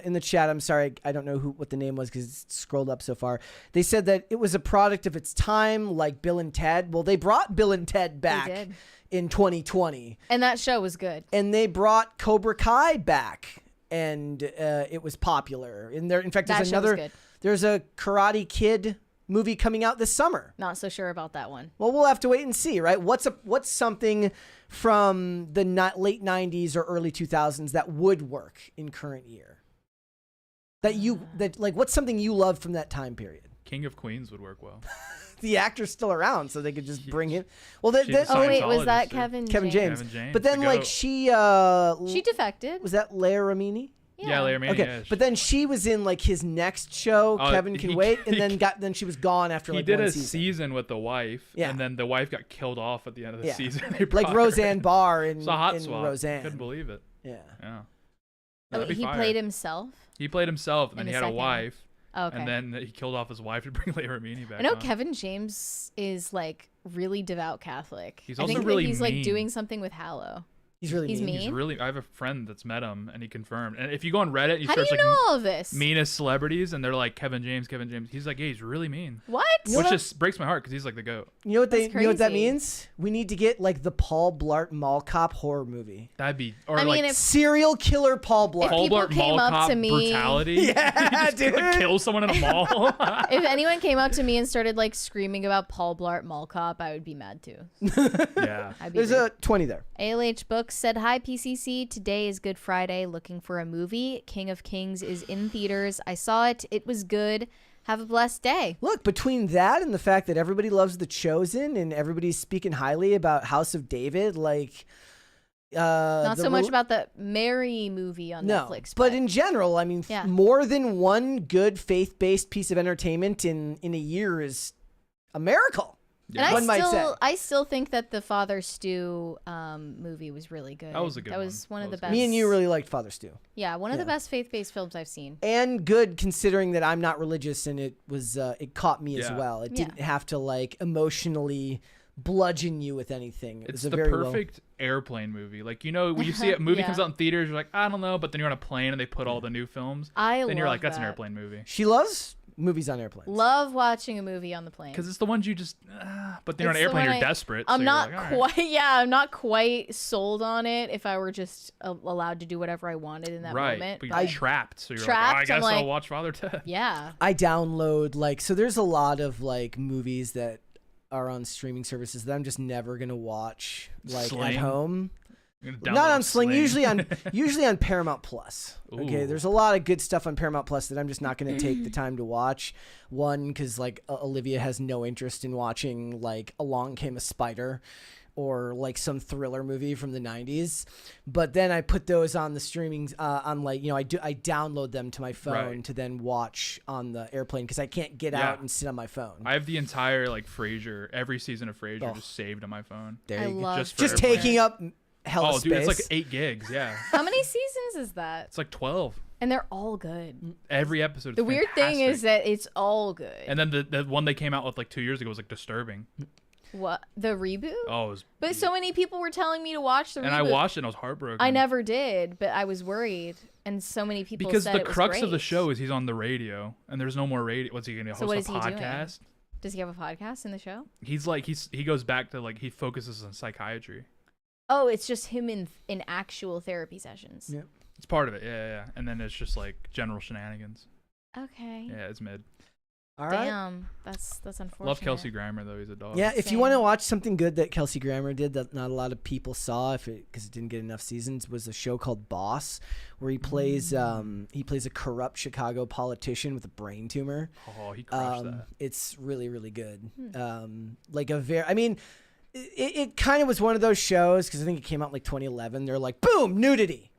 A: in the chat. I'm sorry, I don't know what the name was because it's scrolled up so far. They said that it was a product of its time, like Bill and Ted. Well, they brought Bill and Ted back
B: did.
A: in 2020,
B: And that show was good.
A: and they brought Cobra Kai back, and it was popular. And there, in fact,
B: That
A: there's
B: show was
A: another.
B: good.
A: There's a Karate Kid movie coming out this summer.
B: Not so sure about that one.
A: Well, we'll have to wait and see, right? What's something from the late 90s or early 2000s that would work in current year? What's something you love from that time period?
C: King of Queens would work well.
A: The actor's still around, so they could just bring him. Well,
C: She's a
B: Oh wait, was
C: Scientologist,
B: that
C: too.
B: Kevin
A: Kevin James.
C: Kevin James,
A: But then,
C: the
A: like,
C: goat.
B: She defected.
A: was that Leia Ramini?
C: Yeah, Larry Manning.
A: Okay, but then she was in like his next show,
C: Oh,
A: Kevin Can
C: he-
A: Wait, and then she was gone after
C: he
A: like
C: did
A: one
C: a
A: season.
C: with the wife,
A: Yeah.
C: and then the wife got killed off at the end of the
A: Yeah.
C: season. They
A: Like
C: brought her
A: Roseanne
C: in.
A: Barr in,
C: It's a hot
A: in
C: swap.
A: Roseanne.
C: Couldn't believe it.
A: Yeah.
C: Yeah.
B: Oh,
C: That'd be
B: he
C: fire.
B: played himself.
C: He played himself, and
B: in
C: then he
B: the
C: had a
B: second one.
C: wife,
B: Oh, okay.
C: and then he killed off his wife to bring Leia Ramini back.
B: I know
C: on.
B: Kevin James is like really devout Catholic.
C: He's
B: I
C: also
B: think
C: really
B: that he's like
C: mean.
B: doing something with Hallow.
A: He's really
B: He's
A: mean.
B: mean.
C: He's really. I have a friend that's met him, and he confirmed. And if you go on Reddit, you
B: How do
C: search
B: you
C: like
B: know all of this?
C: meanest celebrities, and they're like Kevin James. He's like, yeah, he's really mean.
B: What?
A: know
C: Which
A: what?
C: just breaks my heart because he's like the goat.
A: You know what
B: That's
A: you know what that
B: crazy.
A: means? We need to get like the Paul Blart Mall Cop horror movie.
C: That'd be or
B: I mean,
C: like
B: if-
A: Serial killer Paul Blart.
C: Paul
B: people
C: Blart
B: came
C: Mall
B: up
C: Cop
B: to me-
C: brutality.
A: Yeah,
C: He just,
A: dude.
C: like, kill someone in a mall.
B: If anyone came up to me and started like screaming about Paul Blart Mall Cop, I would be mad too.
C: yeah.
B: I'd be
A: There's
B: rude.
A: a 20 there.
B: ALH Books said, "Hi PCC, today is Good Friday. Looking for a movie. King of Kings is in theaters. I saw it. It was good. Have a blessed day."
A: Look, between that and the fact that everybody loves The Chosen and everybody's speaking highly about House of David, like
B: Not so much about the Mary movie on
A: no,
B: Netflix,
A: but in general, I mean,
B: Yeah.
A: more than one good faith-based piece of entertainment in a year is a miracle.
B: and
A: one might say.
B: I still think that the Father Stew movie was really good.
C: That was a good
B: That was one of
C: one.
B: the
C: That
B: best.
A: Me and you really liked Father Stew.
B: Yeah, one of the
A: Yeah.
B: best faith-based films I've seen.
A: And good considering that I'm not religious and it was it caught me as
C: Yeah.
A: well. It
B: Yeah.
A: didn't have to like emotionally bludgeon you with anything. It
C: It's
A: was a
C: the
A: very
C: perfect airplane movie. Like, you know, when you see a movie
B: Yeah.
C: comes out in theaters, you're like, I don't know, but then you're on a plane and they put all the new films. Then you're
B: love
C: like, that's an
B: that.
C: airplane movie.
A: She loves movies on airplanes.
B: Love watching a movie on the plane.
C: Because it's the ones you just, but then you're on
B: It's
C: an
B: the
C: airplane,
B: one
C: you're
B: I-
C: desperate. so
B: I'm
C: you're
B: not
C: like, all right.
B: quite. Yeah, I'm not quite sold on it. If I were just allowed to do whatever I wanted in that
C: Right,
B: moment,
C: but you're trapped. So you're
B: Trapped,
C: like, oh, I
B: I'm
C: guess I'll
B: like-
C: watch Father Ted.
B: yeah,
A: I download like so there's a lot of like movies that are on streaming services that I'm just never gonna watch like at
C: Sling.
A: home. Not on Sling, usually on Paramount Plus. Okay,
C: Ooh.
A: there's a lot of good stuff on Paramount Plus that I'm just not going to take the time to watch. One, because like Olivia has no interest in watching like Along Came a Spider or like some thriller movie from the 90s. But then I put those on the streaming on like, I download them to my phone to then watch on the airplane because I can't get out and sit on my phone.
C: I have the entire like Frasier, every season of Frasier just saved on my phone.
A: There you go.
B: love
A: Just taking up hella space.
C: Dude, it's like 8 gigs. Yeah.
B: How many seasons is that?
C: It's like 12.
B: And they're all good.
C: Every episode.
B: The weird thing is that it's all good.
C: And then the one they came out with like 2 years ago was like disturbing.
B: What, the reboot?
C: Oh, it was.
B: But so many people were telling me to watch the reboot.
C: And I watched it and I was heartbroken.
B: I never did, but I was worried. And so many people
C: because
B: said
C: the
B: it was
C: crux of the
B: great.
C: show is he's on the radio and there's no more radio. What's he gonna host?
B: So what
C: a
B: is he doing?
C: podcast?
B: Does he have a podcast in the show?
C: He's like he goes back to like he focuses on psychiatry.
B: Oh, it's just him in actual therapy sessions.
A: Yeah.
C: It's part of it. Yeah. And then it's just like general shenanigans.
B: Okay.
C: Yeah, it's mid.
A: All right.
B: Damn, that's unfortunate.
C: Love Kelsey Grammer though. He's a dog.
A: Yeah, if you
B: Same.
A: want to watch something good that Kelsey Grammer did that not a lot of people saw because it didn't get enough seasons, was a show called Boss, where he plays a corrupt Chicago politician with a brain tumor.
C: Oh, he crushed that.
A: It's really, really good. It kind of was one of those shows because I think it came out in like 2011. They're like, boom, nudity.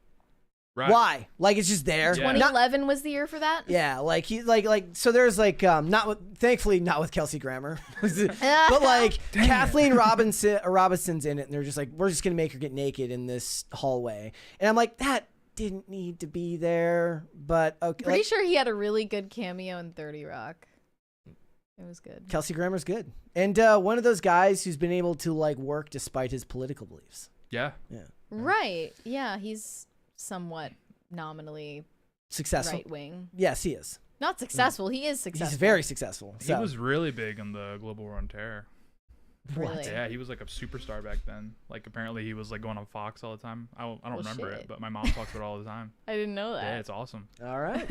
C: Right.
A: Why? Like it's just there.
C: Yeah.
B: 2011 was the year for that?
A: Yeah, like he like so there's like thankfully not with Kelsey Grammer, but like Kathleen Robinson's in it, and they're just like, we're just gonna make her get naked in this hallway, and I'm like, that didn't need to be there, but okay.
B: Pretty sure he had a really good cameo in 30 Rock. It was good.
A: Kelsey Grammer's good, and one of those guys who's been able to like work despite his political beliefs.
C: Yeah.
B: Right. Yeah, he's somewhat nominally
A: Successful.
B: right wing.
A: Yes, he is.
B: Not successful. He is successful.
A: He's very successful.
C: He
A: So.
C: was really big in the Global War on Terror.
B: Really?
C: Yeah, he was like a superstar back then. Like apparently he was like going on Fox all the time. I don't remember
B: shit.
C: it, but my mom talks about it all the time.
B: I didn't know that.
C: Yeah, it's awesome.
A: All right.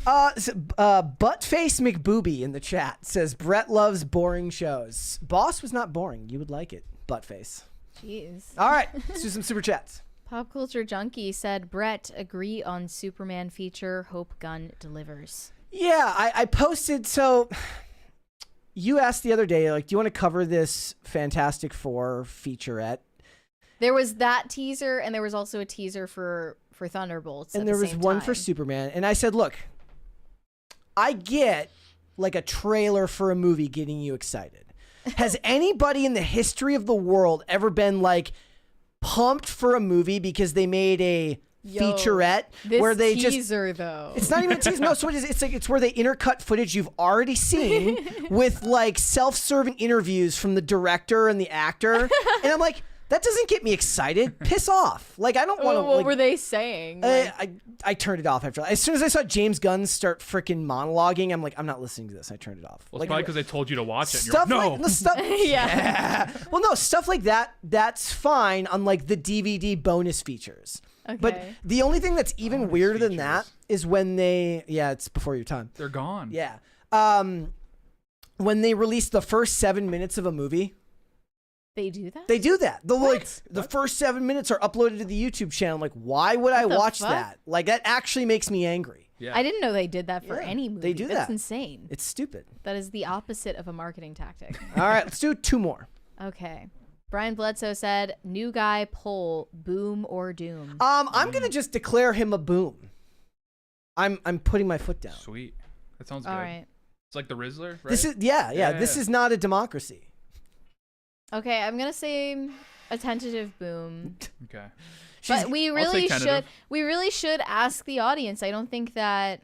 A: Buttface McBooby in the chat says Brett loves boring shows. Boss was not boring. You would like it. Buttface.
B: Jeez.
A: All right. Let's do some super chats.
B: Pop Culture Junkie said, Brett, agree on Superman feature. Hope Gunn delivers.
A: Yeah, I posted. So you asked the other day, like, do you want to cover this Fantastic Four featurette?
B: There was that teaser, and there was also a teaser for Thunderbolts.
A: And
B: at
A: there
B: the
A: was
B: same
A: one
B: time.
A: for Superman. And I said, look, I get like a trailer for a movie getting you excited. Has anybody in the history of the world ever been like pumped for a movie because they made a featurette where they
B: teaser, though.
A: It's not even a teaser. No, so it is, it's where they intercut footage you've already seen with like self-serving interviews from the director and the actor. And I'm like, that doesn't get me excited. Piss off. Like, I don't want to.
B: What were they saying?
A: I turned it off after. As soon as I saw James Gunn start freaking monologuing, I'm like, I'm not listening to this. I turned it off.
C: Well, it's
A: Like,
C: probably because they told you to watch it. And
A: stuff
C: you're like, no.
A: like the stuff.
B: Yeah.
A: Well, no, stuff like that. That's fine on like the DVD bonus features.
B: Okay.
A: But the only thing that's even
C: Bonus
A: weirder than that
C: features.
A: is when they. Yeah, it's before your time.
C: They're gone.
A: Yeah. When they release the first 7 minutes of a movie.
B: They do that?
A: They do that. The first 7 minutes are uploaded to the YouTube channel. Like, why would I
B: the
A: watch
B: fuck?
A: that? Like, that actually makes me angry.
C: Yeah.
B: I didn't know they did that for
A: Yeah,
B: any movie.
A: they do
B: That's
A: that.
B: insane.
A: It's stupid.
B: That is the opposite of a marketing tactic.
A: All right, let's do 2 more.
B: Okay. Brian Bledsoe said, new guy poll, boom or doom.
A: I'm gonna just declare him a boom. I'm putting my foot down.
C: Sweet. That sounds
B: All
C: good.
B: right.
C: It's like the Rizzler, right?
A: This is this is not a democracy.
B: Okay, I'm gonna say a tentative boom.
C: Okay.
B: But we
C: I'll say
B: really
C: tentative.
B: should ask the audience. I don't think that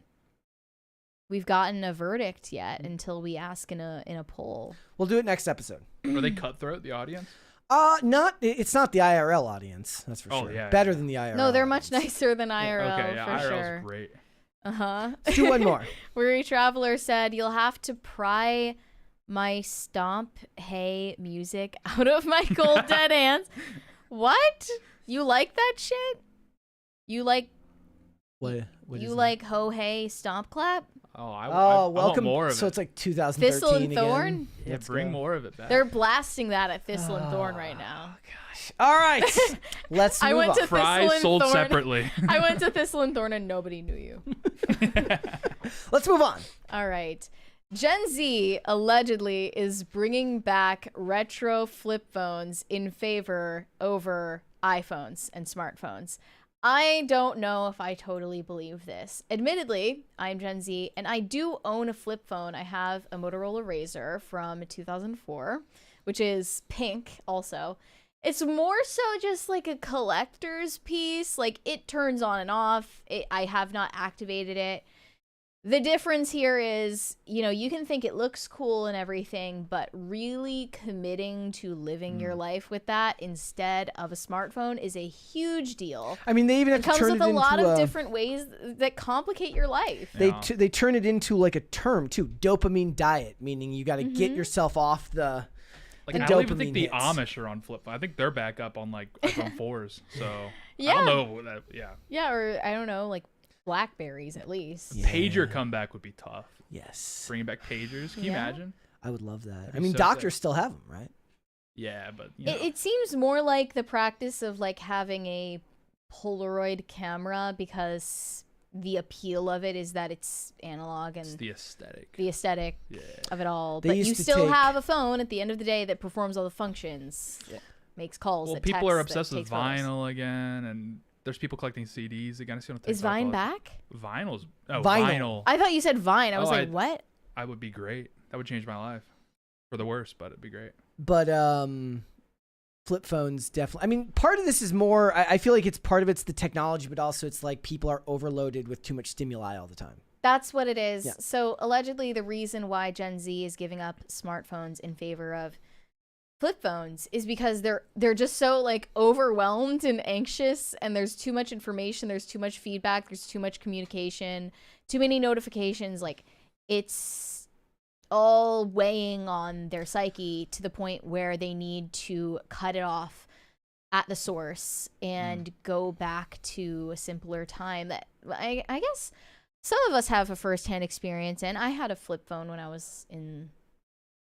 B: we've gotten a verdict yet until we ask in a poll.
A: We'll do it next episode.
C: Are they cutthroat, the audience?
A: It's not the IRL audience. That's for
C: Oh,
A: sure.
C: yeah,
A: Better
C: yeah.
A: than the IRL.
B: No, they're much
A: audience.
B: nicer than IRL
C: Okay, yeah,
B: for
C: IRL's
B: sure.
C: great.
A: Let's do one more.
B: Weary Traveler said, you'll have to pry my stomp hay music out of my cold dead hands. What? You like that shit? You like
A: What
B: you
A: is
B: like ho hey stomp clap?
C: Oh, I
A: Oh,
C: want
A: welcome.
C: more of
A: So
C: it.
A: it's like 2013
B: Thistle and
A: again.
B: Thorn?
C: Yeah,
A: Let's
C: bring
A: go.
C: more of it back.
B: They're blasting that at Thistle and Thorn right now.
A: All right, let's move
B: I went
A: on.
B: to
C: Fries
B: Thistle and
C: sold
B: Thorn.
C: separately.
B: I went to Thistle and Thorn and nobody knew you.
A: Let's move on.
B: All right. Gen Z allegedly is bringing back retro flip phones in favor over iPhones and smartphones. I don't know if I totally believe this. Admittedly, I'm Gen Z and I do own a flip phone. I have a Motorola Razr from 2004, which is pink also. It's more so just like a collector's piece. Like it turns on and off. I have not activated it. The difference here is, you know, you can think it looks cool and everything, but really committing to living your life with that instead of a smartphone is a huge deal.
A: I mean, they even have
B: It
A: to
B: comes
A: turn
B: with
A: it
B: a
A: into
B: lot of different ways that complicate your life.
C: Yeah.
A: They turn it into like a term too, dopamine diet, meaning you got to get yourself off the.
C: Like,
A: the
C: I don't even think
A: dopamine
C: the
A: hits.
C: Amish are on flip phone. I think they're back up on like iPhone 4s. So
B: Yeah.
C: I don't know. That, yeah.
B: Yeah, or I don't know, like Blackberries at least.
A: Yeah.
C: Pager comeback would be tough.
A: Yes,
C: Bringing back pagers. Can you
B: Yeah.
C: imagine?
A: I would love that.
C: That'd
A: I
C: be
A: mean,
C: so
A: doctors
C: sick.
A: still have them, right?
C: Yeah, but you know.
B: It seems more like the practice of like having a Polaroid camera because the appeal of it is that it's analog and
C: it's the aesthetic.
B: the aesthetic
C: Yeah.
B: of it all.
A: They
B: But
A: used
B: you
A: to
B: still
A: take-
B: have a phone at the end of the day that performs all the functions, that makes calls.
C: Well,
B: that
C: people are
B: texts, that
C: obsessed with
B: takes photos.
C: vinyl again, and there's people collecting CDs again. I see on
B: Is
C: TikTok,
B: Vine
C: like,
B: back?
C: Vinyls. Oh,
A: Vinyl.
C: vinyl.
B: I thought you said Vine. I was
C: Oh,
B: like,
C: I-
B: what?
C: I would be great. That would change my life. For the worse, but it'd be great.
A: But flip phones definitely. I mean, part of this is more. I feel like it's part of it's the technology, but also it's like people are overloaded with too much stimuli all the time.
B: That's what it is.
A: Yeah.
B: So allegedly, the reason why Gen Z is giving up smartphones in favor of flip phones is because they're just so like overwhelmed and anxious, and there's too much information, there's too much feedback, there's too much communication, too many notifications. Like it's all weighing on their psyche to the point where they need to cut it off at the source and go back to a simpler time that I guess some of us have a firsthand experience in. I had a flip phone when I was in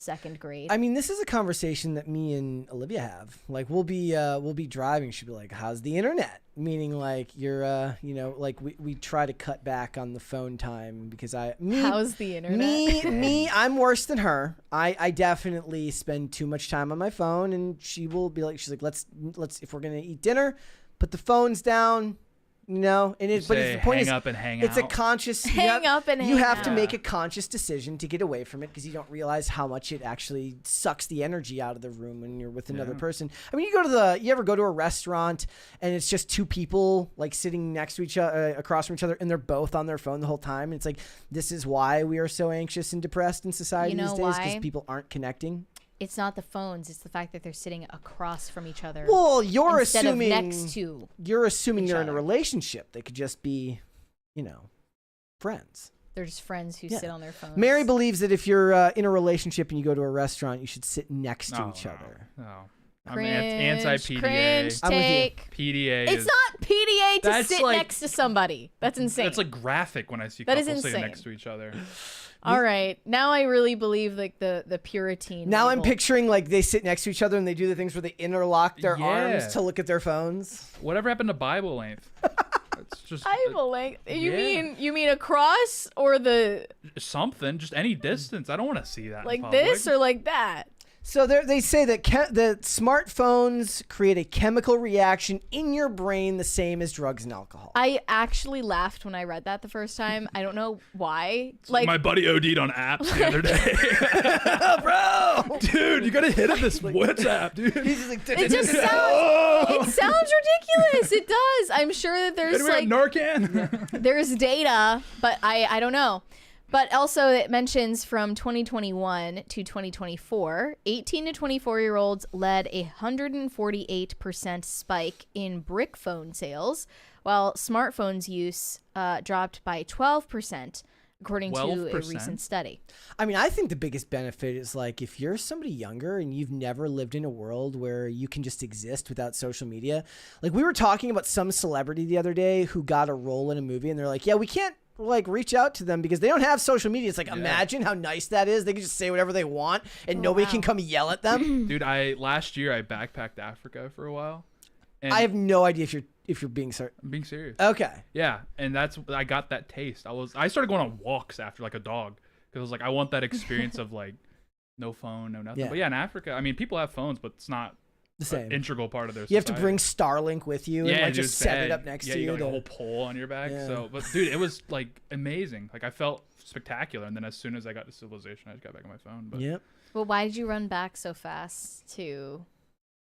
B: second grade.
A: I mean, this is a conversation that me and Olivia have. Like, we'll be driving. She'll be like, "How's the internet?" Meaning, like, you're, you know, like we try to cut back on the phone time because
B: How's the internet?
A: me, I'm worse than her. I definitely spend too much time on my phone, and she will be like, she's like, let's if we're gonna eat dinner, put the phones down. You know, and
C: You
A: but
C: say
A: the point
C: hang
A: is,
C: up and hang
A: it's a
C: out.
A: conscious.
B: Hang up and
A: you
B: hang
A: have to
B: out.
A: make a conscious decision to get away from it because you don't realize how much it actually sucks the energy out of the room when you're with another
C: Yeah.
A: person. I mean, you ever go to a restaurant and it's just two people like sitting next to each other, across from each other, and they're both on their phone the whole time. And it's like, this is why we are so anxious and depressed in society
B: You know
A: these days because
B: why?
A: people aren't connecting.
B: It's not the phones, it's the fact that they're sitting across from each other.
A: Well, you're
B: instead
A: assuming
B: of next to.
A: you're assuming
B: each
A: they're in a
B: other.
A: relationship. They could just be, you know, friends.
B: They're just friends who
A: Yeah.
B: sit on their phones.
A: Mary believes that if you're in a relationship and you go to a restaurant, you should sit next to
C: No,
A: each
C: no,
A: other.
C: No. I'm
B: Cringe,
C: anti-PDA.
B: cringe
A: I'm with you.
B: take.
C: PDA
B: It's
C: is,
B: not PDA to
C: That's
B: sit
C: like-
B: next to somebody. That's insane.
C: It's like graphic when I see
B: That is
C: couples sitting
B: insane.
C: next to each other.
B: All right, now I really believe like the Puritan.
A: Now I'm
B: label.
A: picturing like they sit next to each other and they do the things where they interlock their arms
C: Yeah.
A: to look at their phones.
C: Whatever happened to Bible length? It's just
B: Bible length. You
C: Yeah.
B: mean across or the
C: something, just any distance. I don't want to see that. in
B: like
C: public.
B: this or like that?
A: So they say that that smartphones create a chemical reaction in your brain the same as drugs and alcohol.
B: I actually laughed when I read that the first time. I don't know why. Like
C: My buddy OD'd on apps the other day.
A: Bro,
C: Dude, you gotta hit up this WhatsApp, dude.
A: he's just like,
B: it just sounds it sounds ridiculous. It does. I'm sure that there's
C: Anyone
B: like
C: have Narcan?
B: there's data, but I don't know. But also it mentions from 2021 to 2024, 18 to 24-year-olds led a 148% spike in brick phone sales, while smartphones use dropped by 12%, according to a
C: 12%?
B: recent study.
A: I mean, I think the biggest benefit is like if you're somebody younger and you've never lived in a world where you can just exist without social media. Like we were talking about some celebrity the other day who got a role in a movie and they're like, yeah, we can't like reach out to them because they don't have social media. It's like, imagine how nice that is. They can just say whatever they want and nobody can come yell at them.
C: Dude, last year I backpacked Africa for a while. And
A: I have no idea if you're being serious.
C: I'm being serious.
A: Okay.
C: Yeah, and I got that taste. I started going on walks after like a dog because I was like, I want that experience of like no phone, no nothing.
A: Yeah.
C: But yeah, in Africa, I mean, people have phones, but it's not
A: The same.
C: an integral part of their
A: You have to
C: society.
A: bring Starlink with you and like
C: dude,
A: just set it
C: bag.
A: up next to
C: you
A: you.
C: got like a whole pole on your back.
A: Yeah.
C: So, but dude, it was like amazing. Like I felt spectacular, and then as soon as I got to civilization, I just got back on my phone. But
A: Yep.
B: Well, why did you run back so fast to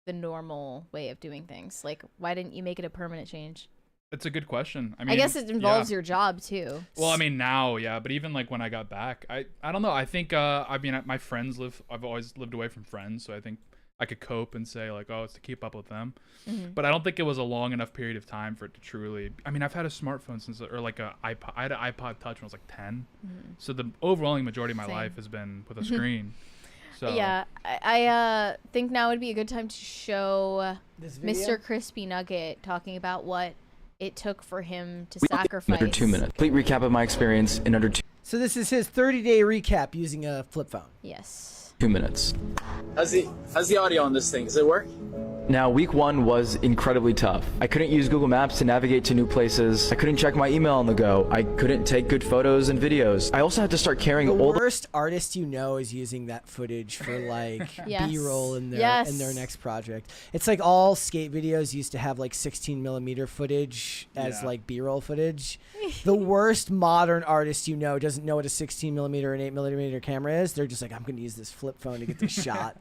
B: the normal way of doing things? Like, why didn't you make it a permanent change?
C: it's a good question. I mean,
B: I guess it involves
C: yeah.
B: your job too.
C: Well, I mean now, yeah, but even like when I got back, I don't know. I think I mean my friends I've always lived away from friends, so I think I could cope and say like, oh, it's to keep up with them. But I don't think it was a long enough period of time for it to truly. I mean, I've had a smartphone since or like a iPod. I had an iPod Touch when I was like 10. So the overwhelming majority of my life has been with a screen. So
B: Yeah, I think now would be a good time to show
A: This video?
B: Mr. Crispy Nugget talking about what it took for him to
F: In
B: sacrifice.
F: under 2 minutes. Complete recap of my experience in under
A: So this is his 30-day recap using a flip phone.
B: Yes.
F: 2 minutes.
G: How's the audio on this thing? Does it work?
F: Now, week 1 was incredibly tough. I couldn't use Google Maps to navigate to new places. I couldn't check my email on the go. I couldn't take good photos and videos. I also had to start carrying
A: The
F: all the
A: worst artist you know is using that footage for like
B: Yes.
A: B-roll in their
B: Yes.
A: next project. It's like all skate videos used to have like 16mm footage as
C: Yeah.
A: like B-roll footage. The worst modern artist you know doesn't know what a 16mm or an 8mm camera is. They're just like, I'm gonna use this flip phone to get this shot.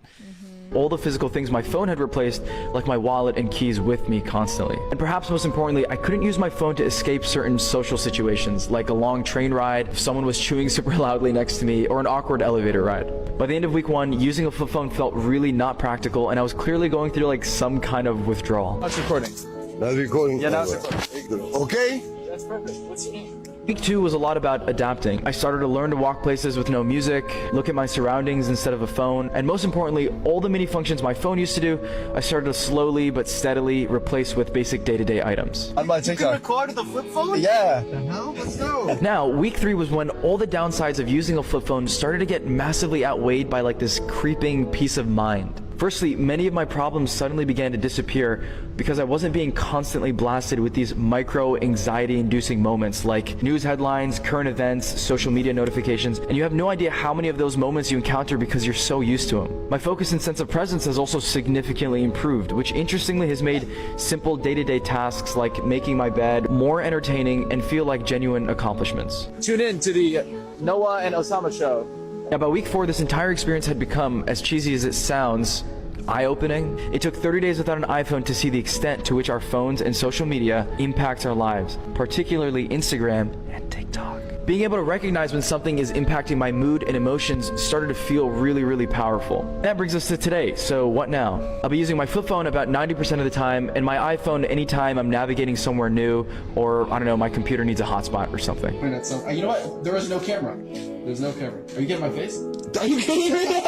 F: all the physical things my phone had replaced, like my wallet and keys, with me constantly. And perhaps most importantly, I couldn't use my phone to escape certain social situations, like a long train ride, if someone was chewing super loudly next to me, or an awkward elevator ride. By the end of week 1, using a flip phone felt really not practical, and I was clearly going through like some kind of withdrawal.
G: That's recording.
H: That's recording.
G: Yeah, that's recording.
H: Okay?
G: That's perfect. What's your name?
F: Week 2 was a lot about adapting. I started to learn to walk places with no music, look at my surroundings instead of a phone, and most importantly, all the mini functions my phone used to do, I started to slowly but steadily replace with basic day-to-day items.
H: On my
G: You can
H: TikTok.
G: record the flip phone?
H: Yeah.
G: Let's go.
F: Now, week 3 was when all the downsides of using a flip phone started to get massively outweighed by like this creeping peace of mind. Firstly, many of my problems suddenly began to disappear because I wasn't being constantly blasted with these micro anxiety-inducing moments like news headlines, current events, social media notifications, and you have no idea how many of those moments you encounter because you're so used to them. My focus and sense of presence has also significantly improved, which interestingly has made simple day-to-day tasks like making my bed more entertaining and feel like genuine accomplishments.
G: Tune in to the Noah and Osama show.
F: Now, by week 4, this entire experience had become, as cheesy as it sounds, eye-opening. It took 30 days without an iPhone to see the extent to which our phones and social media impacts our lives, particularly Instagram and TikTok. Being able to recognize when something is impacting my mood and emotions started to feel really, really powerful. That brings us to today. So what now? I'll be using my flip phone about 90% of the time, and my iPhone anytime I'm navigating somewhere new, or I don't know, my computer needs a hotspot or something.
G: You know what? There was no camera. There's no camera. Are you getting my face?
H: Are you kidding me?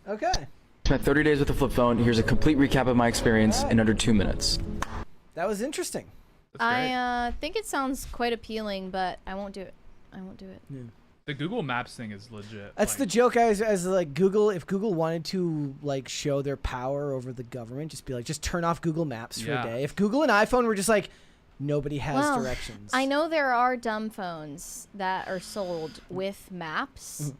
A: Okay.
F: Spent 30 days with the flip phone. Here's a complete recap of my experience in under 2 minutes.
A: That was interesting.
C: That's great.
B: I think it sounds quite appealing, but I won't do it. I won't do it.
C: The Google Maps thing is legit.
A: That's
C: like,
A: the joke as like Google, if Google wanted to like show their power over the government, just be like, just turn off Google Maps for a
C: Yeah.
A: day. If Google and iPhone were just like, nobody has
B: Well,
A: directions.
B: I know there are dumb phones that are sold with maps,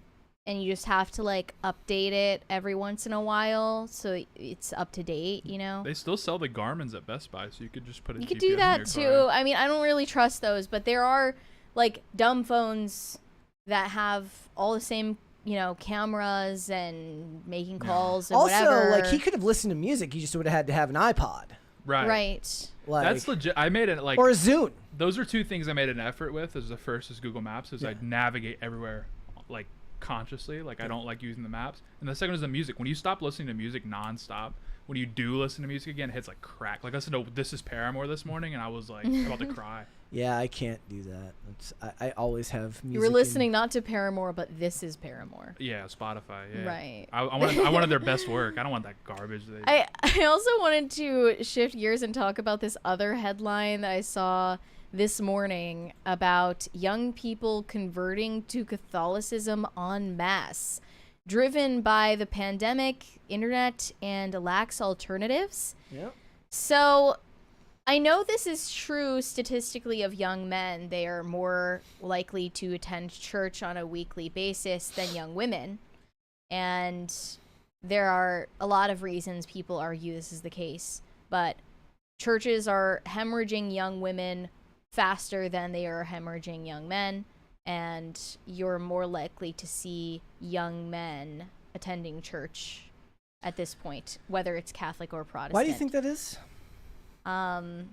B: and you just have to like update it every once in a while so it's up to date, you know?
C: They still sell the Garmin's at Best Buy, so you could just put a
B: You could
C: GPS
B: do
C: in
B: that
C: your
B: too.
C: car.
B: I mean, I don't really trust those, but there are like dumb phones that have all the same, you know, cameras and making calls and
A: also,
B: whatever.
A: like he could have listened to music. He just would have had to have an iPod,
C: Right.
B: Right.
A: like
C: That's legit. I made it like
A: or a Zune.
C: those are two things I made an effort with. Is the first is Google Maps, is I navigate everywhere like consciously. Like I don't like using the maps. And the second is the music. When you stop listening to music nonstop, when you do listen to music again, it hits like crack. Like I listened to This Is Paramore this morning, and I was like about to cry.
A: Yeah, I can't do that. I always have music.
B: You were
A: in-
B: listening not to Paramore, but This Is Paramore.
C: Yeah, Spotify. Yeah.
B: Right.
C: I wanted their best work. I don't want that garbage.
B: I also wanted to shift gears and talk about this other headline that I saw this morning about young people converting to Catholicism en masse, driven by the pandemic, internet, and lax alternatives.
A: Yep.
B: So I know this is true statistically of young men. They are more likely to attend church on a weekly basis than young women. And there are a lot of reasons people argue this is the case. But churches are hemorrhaging young women faster than they are hemorrhaging young men. And you're more likely to see young men attending church at this point, whether it's Catholic or Protestant.
A: Why do you think that is?
B: I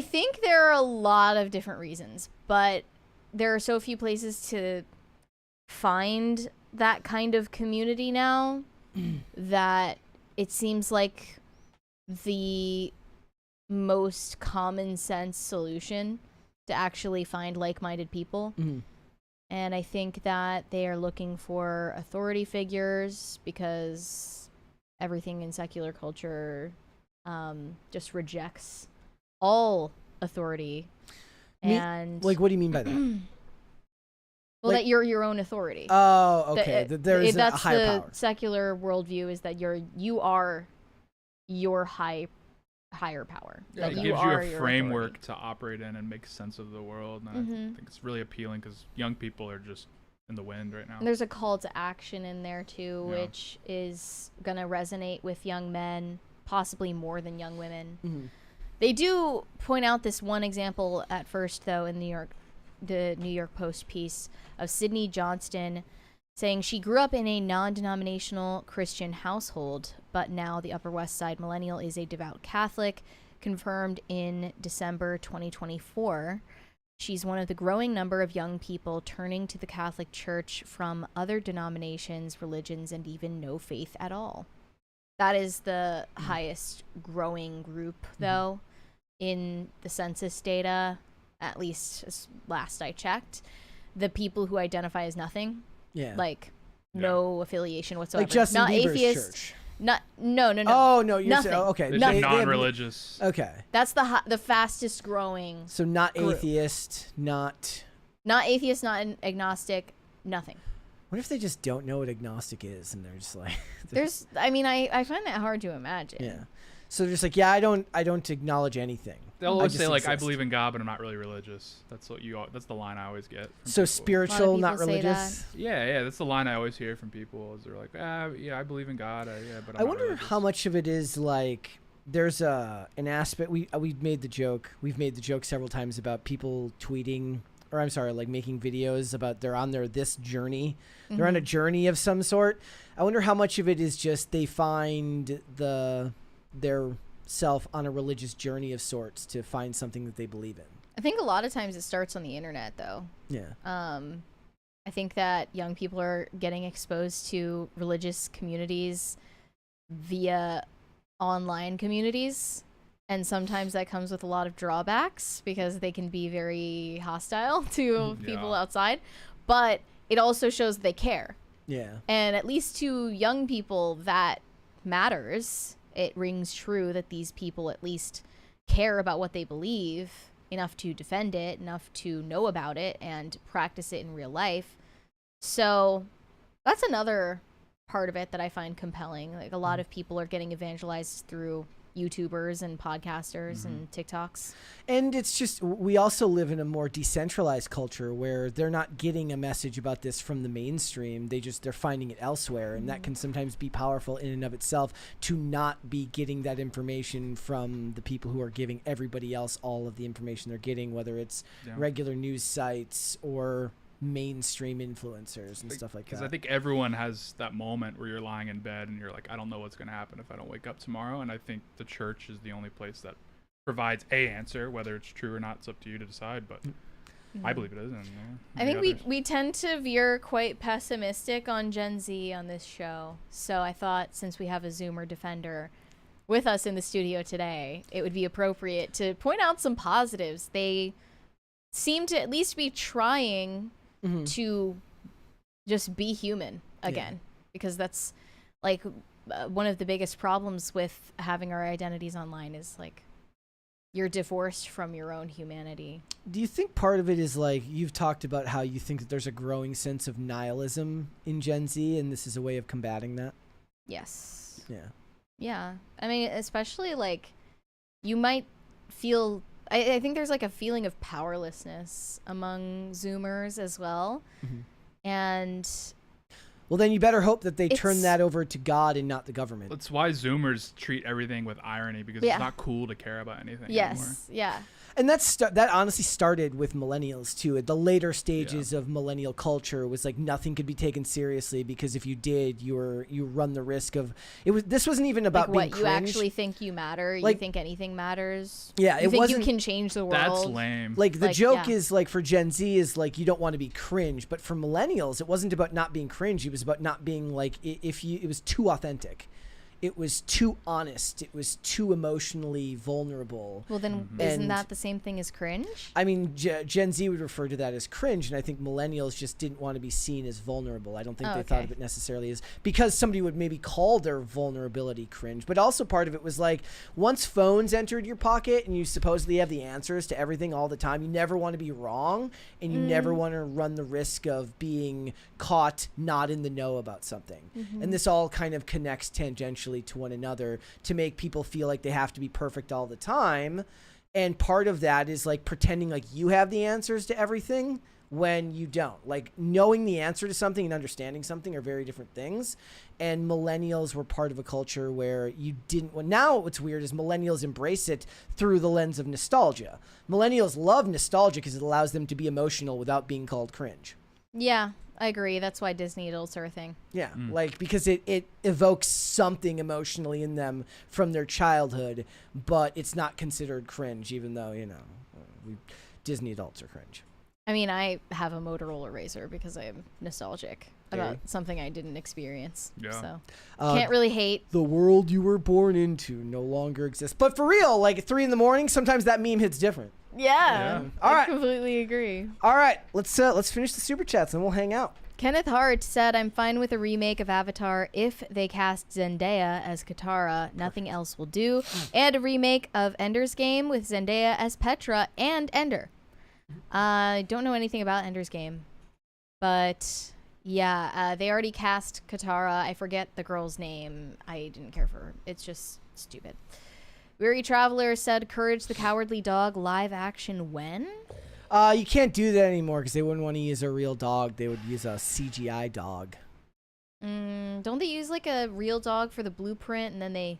B: think there are a lot of different reasons, but there are so few places to find that kind of community now that it seems like the most common sense solution to actually find like-minded people. And I think that they are looking for authority figures because everything in secular culture just rejects all authority. And
A: Like, what do you mean by that?
B: well,
A: like-
B: that you're your own authority.
A: Oh, okay. There is a
B: That's
A: higher
B: the
A: power.
B: secular worldview, is that you are your higher power.
C: Yeah,
B: That
C: it gives you
B: are
C: a
B: your
C: framework
B: authority.
C: to operate in and make sense of the world. And I think it's really appealing because young people are just in the wind right now.
B: And there's a call to action in there too,
C: Yeah.
B: which is gonna resonate with young men, possibly more than young women. They do point out this one example at first, though, in the New York Post piece of Sydney Johnston saying she grew up in a non-denominational Christian household, but now the Upper West Side millennial is a devout Catholic, confirmed in December 2024. She's one of the growing number of young people turning to the Catholic Church from other denominations, religions, and even no faith at all. That is the highest growing group, though, in the census data, at least as last I checked. The people who identify as nothing,
A: Yeah.
B: like no affiliation whatsoever.
A: Like Justin
B: not
A: Bieber's
B: atheist.
A: church.
B: No.
A: Oh, no. You're
B: Nothing.
A: saying, okay.
C: It's
B: Nothing.
C: just non-religious.
A: Okay.
B: That's the fastest growing.
A: So not
B: Group.
A: atheist, not...
B: Not atheist, not agnostic, nothing.
A: What if they just don't know what agnostic is and they're just like...
B: I find that hard to imagine.
A: Yeah. So they're just like, yeah, I don't acknowledge anything.
C: They'll
A: I
C: always
A: just
C: say like, "I
A: exist."
C: believe in God, but I'm not really religious." That's that's the line I always get. From
A: So
C: people.
A: spiritual, not
B: people say
A: religious.
C: Yeah, that's the line I always hear from people. Is they're like, yeah, I believe in God, but I'm
A: I
C: not
A: wonder
C: religious."
A: how much of it is like there's an aspect we've made the joke several times about people tweeting, or I'm sorry, like making videos about they're on this journey. They're on a journey of some sort. I wonder how much of it is just they find their self on a religious journey of sorts to find something that they believe in.
B: I think a lot of times it starts on the internet, though.
A: Yeah.
B: I think that young people are getting exposed to religious communities via online communities, and sometimes that comes with a lot of drawbacks because they can be very hostile to people outside, but it also shows that they care.
A: Yeah.
B: And at least to young people, that matters. It rings true that these people at least care about what they believe enough to defend it, enough to know about it and practice it in real life. So that's another part of it that I find compelling. Like, a lot of people are getting evangelized through YouTubers and podcasters and TikToks.
A: And it's just, we also live in a more decentralized culture where they're not getting a message about this from the mainstream. They're finding it elsewhere. And that can sometimes be powerful in and of itself, to not be getting that information from the people who are giving everybody else all of the information they're getting, whether it's regular news sites or mainstream influencers and stuff like that.
C: Because I think everyone has that moment where you're lying in bed and you're like, I don't know what's going to happen if I don't wake up tomorrow. And I think the church is the only place that provides a answer. Whether it's true or not, it's up to you to decide. But I believe it is. And,
B: I think we tend to veer quite pessimistic on Gen Z on this show. So I thought, since we have a Zoomer Defender with us in the studio today, it would be appropriate to point out some positives. They seem to at least be trying to just be human again, because that's like one of the biggest problems with having our identities online is like you're divorced from your own humanity.
A: Do you think part of it is like you've talked about how you think that there's a growing sense of nihilism in Gen Z, and this is a way of combating that?
B: Yes.
A: Yeah.
B: Yeah. I mean, especially like you might feel, I think there's like a feeling of powerlessness among Zoomers as well. And
A: well, then you better hope that they turn
B: It's-
A: that over to God and not the government.
C: That's why Zoomers treat everything with irony, because
B: Yeah.
C: it's not cool to care about anything anymore.
B: yes. Yeah.
A: And that honestly started with millennials too. At the later stages of millennial culture was like nothing could be taken seriously, because if you did, you run the risk of this wasn't even about
B: Like
A: being
B: what, you
A: cringe.
B: actually think you matter? You
A: Like-
B: think anything matters?
A: Yeah,
B: You
A: it
B: think
A: wasn't-
B: you can change the world?
C: That's lame.
A: Like the
B: Like,
A: joke
B: yeah.
A: is like for Gen Z is like you don't want to be cringe, but for millennials it wasn't about not being cringe. It was about not being like it was too authentic. It was too honest. It was too emotionally vulnerable.
B: Well, then isn't
A: And-
B: that the same thing as cringe?
A: I mean, Gen Z would refer to that as cringe, and I think millennials just didn't want to be seen as vulnerable. I don't think they thought of it necessarily as, because somebody would maybe call their vulnerability cringe, but also part of it was like once phones entered your pocket and you supposedly have the answers to everything all the time, you never want to be wrong, and you never want to run the risk of being caught not in the know about something. And this all kind of connects tangentially to one another to make people feel like they have to be perfect all the time. And part of that is like pretending like you have the answers to everything when you don't. Like knowing the answer to something and understanding something are very different things. And millennials were part of a culture where you didn't. Well, now what's weird is millennials embrace it through the lens of nostalgia. Millennials love nostalgia because it allows them to be emotional without being called cringe.
B: Yeah, I agree. That's why Disney adults are a thing.
A: Yeah, like because it evokes something emotionally in them from their childhood, but it's not considered cringe, even though, Disney adults are cringe.
B: I mean, I have a Motorola Razr because I am nostalgic about something I didn't experience.
C: Yeah.
B: So can't really hate.
A: The world you were born into no longer exists. But for real, like at 3 a.m, sometimes that meme hits different.
B: Yeah.
A: All
B: I
A: right.
B: completely agree.
A: All right, let's finish the super chats and we'll hang out.
B: Kenneth Hart said, I'm fine with a remake of Avatar if they cast Zendaya as Katara. Nothing else will do. And a remake of Ender's Game with Zendaya as Petra and Ender. I don't know anything about Ender's Game. But yeah, they already cast Katara. I forget the girl's name. I didn't care for her. It's just stupid. Weary Traveler said, Courage the Cowardly Dog live action when?
A: You can't do that anymore because they wouldn't want to use a real dog. They would use a CGI dog.
B: Don't they use like a real dog for the blueprint and then they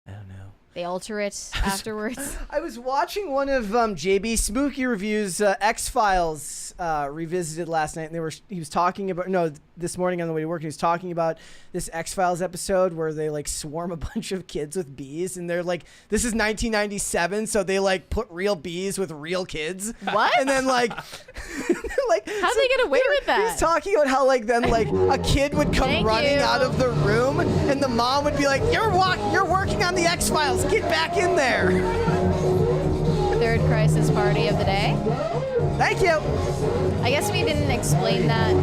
A: I don't know.
B: alter it afterwards?
A: I was watching one of JB Spooky Review's X-Files revisited last night, and he was talking about this morning on the way to work. He was talking about this X-Files episode where they like swarm a bunch of kids with bees, and they're like, this is 1997, so they like put real bees with real kids.
B: What?
A: And then like
B: How'd they get away with that?
A: He's talking about how like then like a kid would come
B: Thank
A: running
B: you.
A: out of the room, and the mom would be like, you're working on the X-Files, get back in there.
B: Third crisis party of the day.
A: Thank you.
B: I guess we didn't explain that.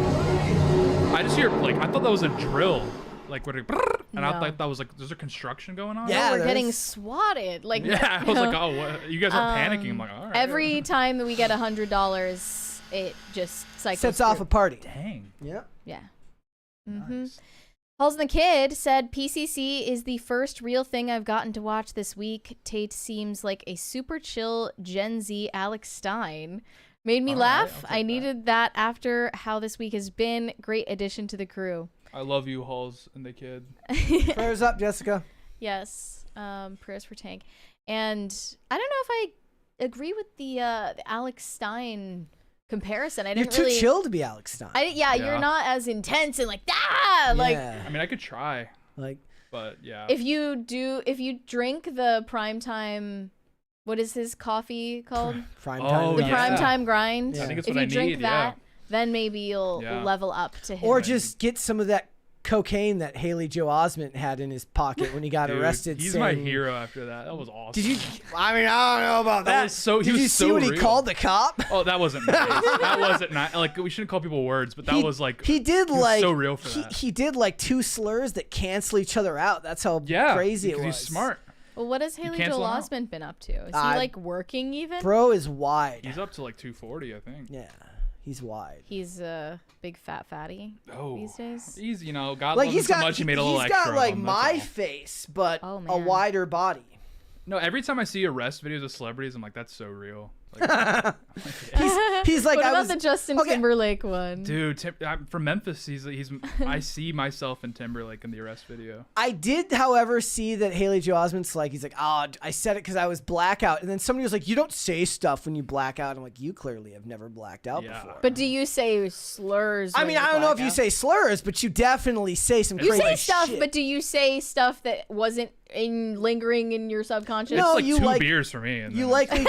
C: I just hear I thought that was a drill, like what, and I
B: No.
C: thought that was like there's a construction going on.
A: Yeah.
B: We're
A: there
B: getting
A: is.
B: swatted. Like,
C: Yeah, I was like, oh, what? You guys are panicking. I'm like, all right.
B: every time that we get $100, it just cycles
A: Sets off
B: through.
A: a party.
C: Dang.
A: Yeah.
B: Yeah. Mhm.
C: Nice.
B: Halls the Kid said, PCC is the first real thing I've gotten to watch this week. Tate seems like a super chill Gen Z Alex Stein. Made me
C: All right,
B: laugh.
C: I'll take
B: I
C: that.
B: needed that after how this week has been. Great addition to the crew.
C: I love you, Halls and the kid.
A: Prayers up, Jessica.
B: Yes. Prayers for Tank. And I don't know if I agree with the Alex Stein comparison. I
A: You're
B: didn't
A: too
B: really
A: chill to be Alex Stein.
B: Yeah,
C: Yeah.
B: you're not as intense and like like
A: Yeah.
C: I mean, I could try,
A: like
C: but yeah.
B: if you drink the primetime, what is his coffee called?
A: prime
C: Oh,
A: time.
B: The
C: yeah.
B: primetime grind.
A: I
C: think it's
B: if
C: what
B: you
C: I
B: drink
C: need,
B: that,
C: yeah.
B: then maybe you'll
C: Yeah.
B: level up to him.
A: Or just get some of that cocaine that Haley Joe Osment had in his pocket when he got
C: Dude,
A: arrested.
C: he's
A: saying,
C: my hero after that. That was awesome.
A: Did you? I mean, I don't know about
C: That
A: that.
C: was so- he
A: Did
C: was
A: you see
C: so
A: what he
C: real.
A: called the cop?
C: Oh, that wasn't nice. That wasn't nice. Like, we shouldn't call people words, but that was like
A: he did
C: was
A: like
C: so real for that.
A: He did like 2 slurs that cancel each other out. That's how
C: Yeah,
A: crazy it
C: because
A: was.
C: he's smart.
B: Well, what has Haley
C: cancel
B: Joel
C: him out.
B: Osment been up to? Is he like working even?
A: Bro is wide.
C: He's up to like 240, I think.
A: Yeah, he's wide.
B: He's a big fat fatty these days.
C: He's, you know, God
A: Like
C: loves him
A: he's
C: so
A: got,
C: much he made a little
A: he's
C: extra
A: got like
C: of him, that's
A: my
C: all.
A: face, but
B: Oh,
A: a
B: man.
A: wider body.
C: No, every time I see arrest videos of celebrities, I'm like, that's so real. Like,
A: He's like,
B: What
A: I
B: about
A: was,
B: the Justin
A: okay.
B: Timberlake one?
C: dude, I'm from Memphis. He's I see myself in Timberlake in the arrest video.
A: I did, however, see that Haley Joel Osment's like, he's like, oh, I said it because I was blackout. And then somebody was like, you don't say stuff when you black out. I'm like, you clearly have never blacked out
C: Yeah.
A: before.
B: But do you say slurs?
A: I
B: when
A: mean,
B: you
A: I don't know if you
B: black out?
A: say slurs, but you definitely say some
B: You
A: crazy
B: say stuff,
A: shit.
B: but do you say stuff that wasn't lingering in your subconscious?
A: No,
C: It's like
A: you
C: two
A: like-
C: beers for me. And
A: you
C: then-
A: likely,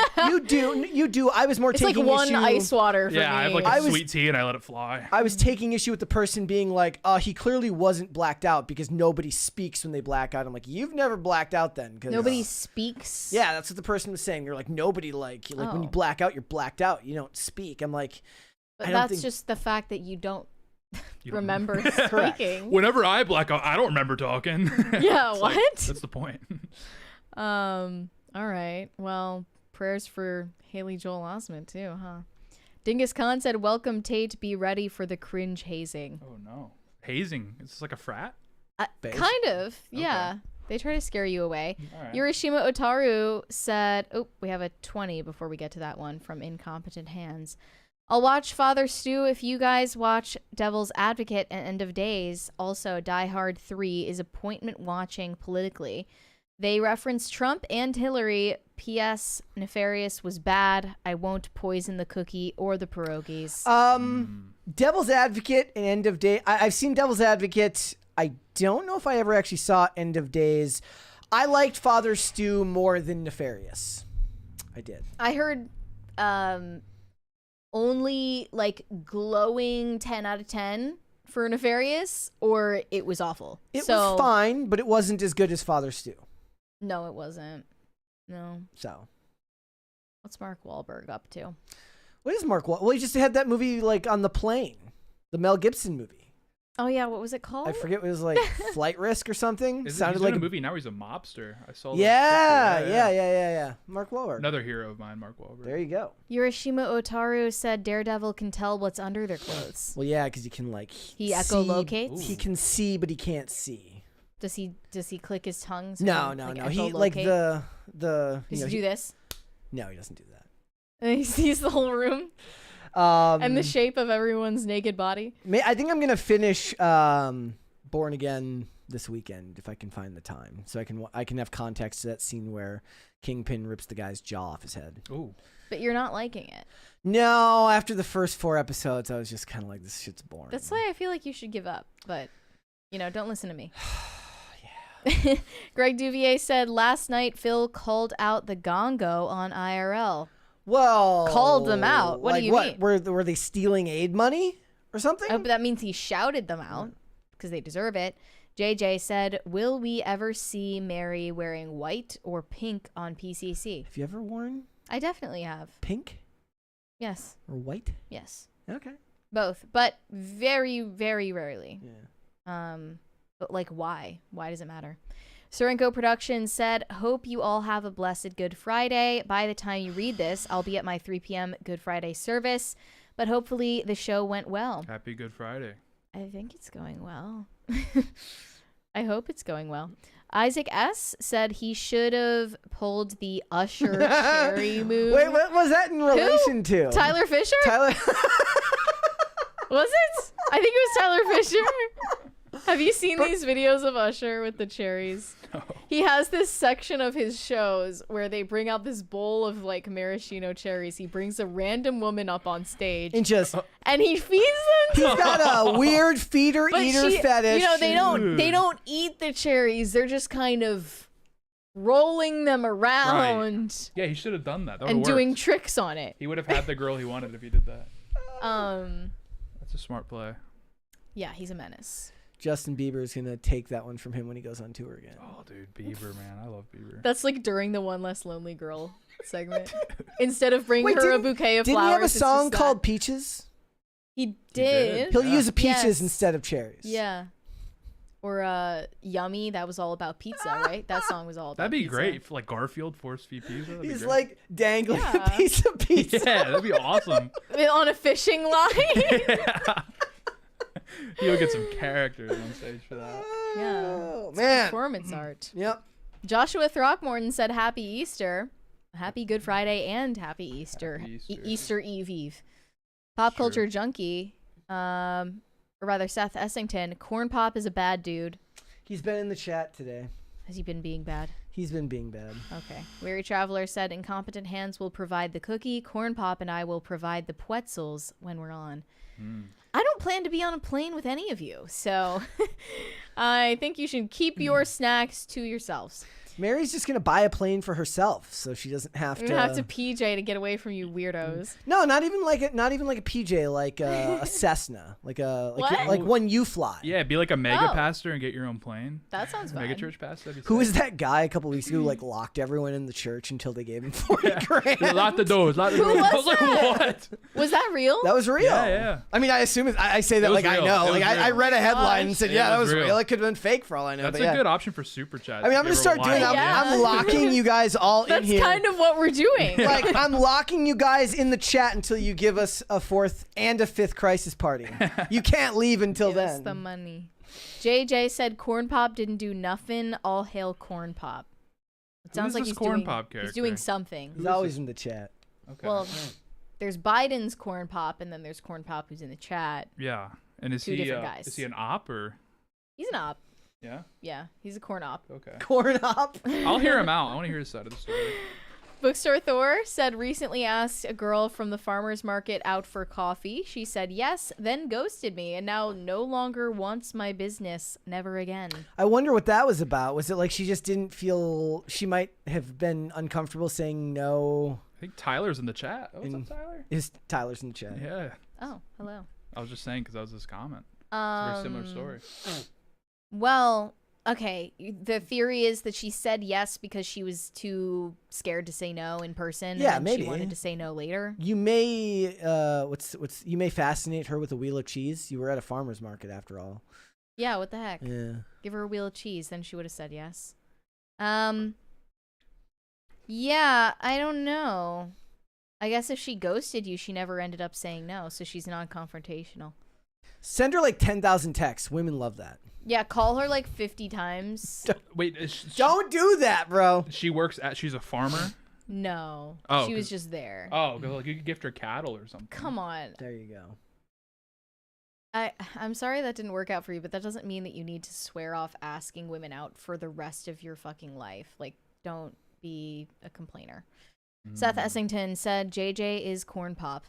A: you do. I was more
B: It's like
A: taking
B: one
A: issue.
B: ice water for
C: Yeah,
B: me.
C: I have like
A: I
C: a
A: was-
C: sweet tea and I let it fly.
A: I was taking issue with the person being like, he clearly wasn't blacked out because nobody speaks when they black out. I'm like, you've never blacked out then. 'Cause,
B: Nobody speaks.
A: Yeah, that's what the person was saying. You're like, nobody like when you
B: Oh.
A: black out, you're blacked out. You don't speak. I'm like,
B: But
A: I don't
B: that's
A: think-
B: just the fact that you don't
C: You don't-
B: remember
A: Correct.
B: speaking.
C: Whenever I black out, I don't remember talking.
B: Yeah,
C: It's like,
B: what?
C: that's the point.
B: All right. Well, prayers for Haley Joel Osment too, huh? Dingus Khan said, "Welcome Tate. Be ready for the cringe hazing."
C: Oh no, hazing. Is this like a frat?
B: Kind of. Yeah. They try to scare you away.
C: All right.
B: Yurishima Otaru said, "Oh, we have a 20 before we get to that one from Incompetent Hands. I'll watch Father Stew if you guys watch Devil's Advocate and End of Days. Also, Die Hard 3 is appointment watching politically. They reference Trump and Hillary. P.S. Nefarious was bad. I won't poison the cookie or the pierogies."
A: Devil's Advocate and End of Day. I've seen Devil's Advocate. I don't know if I ever actually saw End of Days. I liked Father Stew more than Nefarious. I did.
B: I heard only like glowing 10 out of 10 for Nefarious, or it was awful.
A: It
B: So-
A: was fine, but it wasn't as good as Father Stew.
B: No, it wasn't. No.
A: So,
B: What's Mark Wahlberg up to?
A: what is Mark? Well, he just had that movie like on the plane, the Mel Gibson movie.
B: Oh yeah, what was it called?
A: I forget. It was like Flight Risk or something.
C: He's
A: Sounded
C: doing
A: like
C: a movie now. He's a mobster. I saw.
A: Yeah,
C: the
A: yeah. Mark Wahlberg.
C: Another hero of mine, Mark Wahlberg.
A: There you go.
B: Yurishima Otaru said Daredevil can tell what's under their clothes.
A: Well, yeah, because you can like
B: He
A: see-
B: echolocates?
A: He can see, but he can't see.
B: Does he click his tongue? So
A: No,
B: he
A: no,
B: can,
A: no.
B: like,
A: He like
B: echolocate?
A: the.
B: Does
A: You know,
B: he do this?
A: No, he doesn't do that.
B: And he sees the whole room and the shape of everyone's naked body.
A: I think I'm gonna finish Born Again this weekend if I can find the time, so I can have context to that scene where Kingpin rips the guy's jaw off his head.
C: Ooh.
B: But you're not liking it.
A: No, after the first 4 episodes, I was just kind of like, this shit's boring.
B: That's why I feel like you should give up. But, don't listen to me. Greg Duvier said, last night Phil called out the Gongo on IRL.
A: Well,
B: Called them out. What do
A: like
B: you
A: what?
B: mean?
A: Were they stealing aid money or something?
B: Oh, but that means he shouted them out because they deserve it. JJ said, will we ever see Mary wearing white or pink on PCC?
A: Have you ever worn
B: I definitely have.
A: pink
B: Yes.
A: or white?
B: Yes.
A: Okay.
B: Both. But very, very rarely.
A: Yeah.
B: But like, why? Why does it matter? Sorenko Productions said, hope you all have a blessed Good Friday. By the time you read this, I'll be at my 3 p.m. Good Friday service, but hopefully the show went well.
C: Happy Good Friday.
B: I think it's going well. I hope it's going well. Isaac S. said he should have pulled the Usher cherry move.
A: Wait, what was that in relation to?
B: Tyler Fisher?
A: Tyler.
B: Was it? I think it was Tyler Fisher. Have you seen these videos of Usher with the cherries?
C: No.
B: He has this section of his shows where they bring out this bowl of like maraschino cherries. He brings a random woman up on stage
A: And just
B: and he feeds them.
A: he's got a weird feeder eater fetish.
B: they don't eat the cherries. They're just kind of rolling them around
C: Yeah, he should have done that. That
B: and
C: would've
B: doing
C: worked.
B: tricks on it.
C: He would have had the girl he wanted if he did that. That's a smart play.
B: Yeah, he's a menace.
A: Justin Bieber's gonna take that one from him when he goes on tour again.
C: Oh, dude, Bieber, man, I love Bieber.
B: That's like during the One Less Lonely Girl segment. Instead of bringing
A: Wait,
B: her a
A: didn't-
B: bouquet of
A: Didn't
B: flowers,
A: he have a
B: it's
A: song
B: just
A: called
B: that.
A: Peaches?
B: He
C: did.
B: did.
A: He'll
C: Yeah.
A: use peaches
B: Yes.
A: instead of cherries.
B: Yeah. Or Yummy, that was all about pizza, right? That song was all about
C: That'd be
B: pizza.
C: great if like Garfield force feed pizza. That'd be
A: He's
C: great.
A: like dangling a piece of pizza.
C: Yeah, that'd be awesome.
B: On a fishing line.
C: He'll get some characters on stage for that.
B: Yeah.
A: Oh,
B: It's
A: man.
B: performance art.
A: Yep.
B: Joshua Throckmorton said Happy Easter. Happy Good Friday and Happy Easter.
C: Happy Easter.
B: Easter Eve. Pop culture junkie. Or rather Seth Essington. Corn Pop is a bad dude.
A: He's been in the chat today.
B: Has he been being bad?
A: He's been being bad.
B: Okay. Weary Traveler said incompetent hands will provide the cookie. Corn Pop and I will provide the pretzels when we're on. I don't plan to be on a plane with any of you, so I think you should keep your snacks to yourselves.
A: Mary's just gonna buy a plane for herself, so she doesn't have
B: You're
A: to.
B: gonna have to PJ to get away from you weirdos.
A: No, not even like a PJ, like a Cessna, like
B: What?
A: like one you fly.
C: Yeah, be like a mega
B: Oh.
C: pastor and get your own plane.
B: That sounds
C: Mega
B: fun.
C: church pastor. That'd be
A: Who
C: sick.
A: was that guy a couple weeks ago who like locked everyone in the church until they gave him 40 grand?
C: Lock the doors. Lock the
B: Who
C: doors.
B: was
C: I was like,
B: that?
C: what?
B: Was that real?
A: That was real.
C: Yeah, yeah.
A: I mean, I assume I say that
C: It was
A: like
C: real.
A: I know.
C: It was
A: Like I
C: real.
A: read a headline and said,
C: It
A: yeah, that
C: was
A: was real.
C: real.
A: It could have been fake for all I know.
C: That's
A: but
C: a
A: yeah.
C: good option for super chat.
A: I mean, I'm gonna start doing. I'm locking you guys all in
B: That's
A: here.
B: kind of what we're doing.
A: Like I'm locking you guys in the chat until you give us a 4th and a 5th crisis party. You can't leave until
B: Give us
A: then.
B: the money. JJ said Corn Pop didn't do nothing. All hail Corn Pop. It sounds
C: is
B: like
C: this
B: he's
C: Corn
B: doing,
C: Pop
B: he's doing
C: character?
B: something.
A: He's always in the chat.
C: Okay.
B: Well, there's Biden's Corn Pop, and then there's Corn Pop who's in the chat.
C: yeah. And is
B: Two
C: he
B: different guys.
C: is he an op or?
B: He's an op.
C: Yeah.
B: Yeah, he's a corn op.
C: Okay.
A: Corn up.
C: I'll hear him out. I want to hear his side of the story.
B: Bookstore Thor said recently asked a girl from the farmer's market out for coffee. She said yes, then ghosted me, and now no longer wants my business. Never again.
A: I wonder what that was about. Was it like she just didn't feel she might have been uncomfortable saying no?
C: I think Tyler's in the chat. Oh, what's up, Tyler?
A: Is Tyler's in the chat?
C: Yeah.
B: Oh, hello.
C: I was just saying because that was his comment. It's a very similar story.
B: Well, okay. The theory is that she said yes because she was too scared to say no in person.
A: Yeah,
B: and
A: maybe.
B: she wanted to say no later.
A: You may you may fascinate her with a wheel of cheese. You were at a farmer's market after all.
B: Yeah, what the heck?
A: Yeah.
B: Give her a wheel of cheese, then she would have said yes. Yeah, I don't know. I guess if she ghosted you, she never ended up saying no, so she's non-confrontational.
A: Send her like 10,000 texts. Women love that.
B: Yeah, call her like 50 times.
C: Wait,
A: Don't do that, bro.
C: she works at? She's a farmer.
B: No.
C: Oh,
B: she was
C: 'cause-
B: just there.
C: Oh, 'cause, like you could gift her cattle or something.
B: Come on.
A: There you go.
B: I'm sorry that didn't work out for you, but that doesn't mean that you need to swear off asking women out for the rest of your fucking life. Like, don't be a complainer. Seth Essington said JJ is Corn Pop.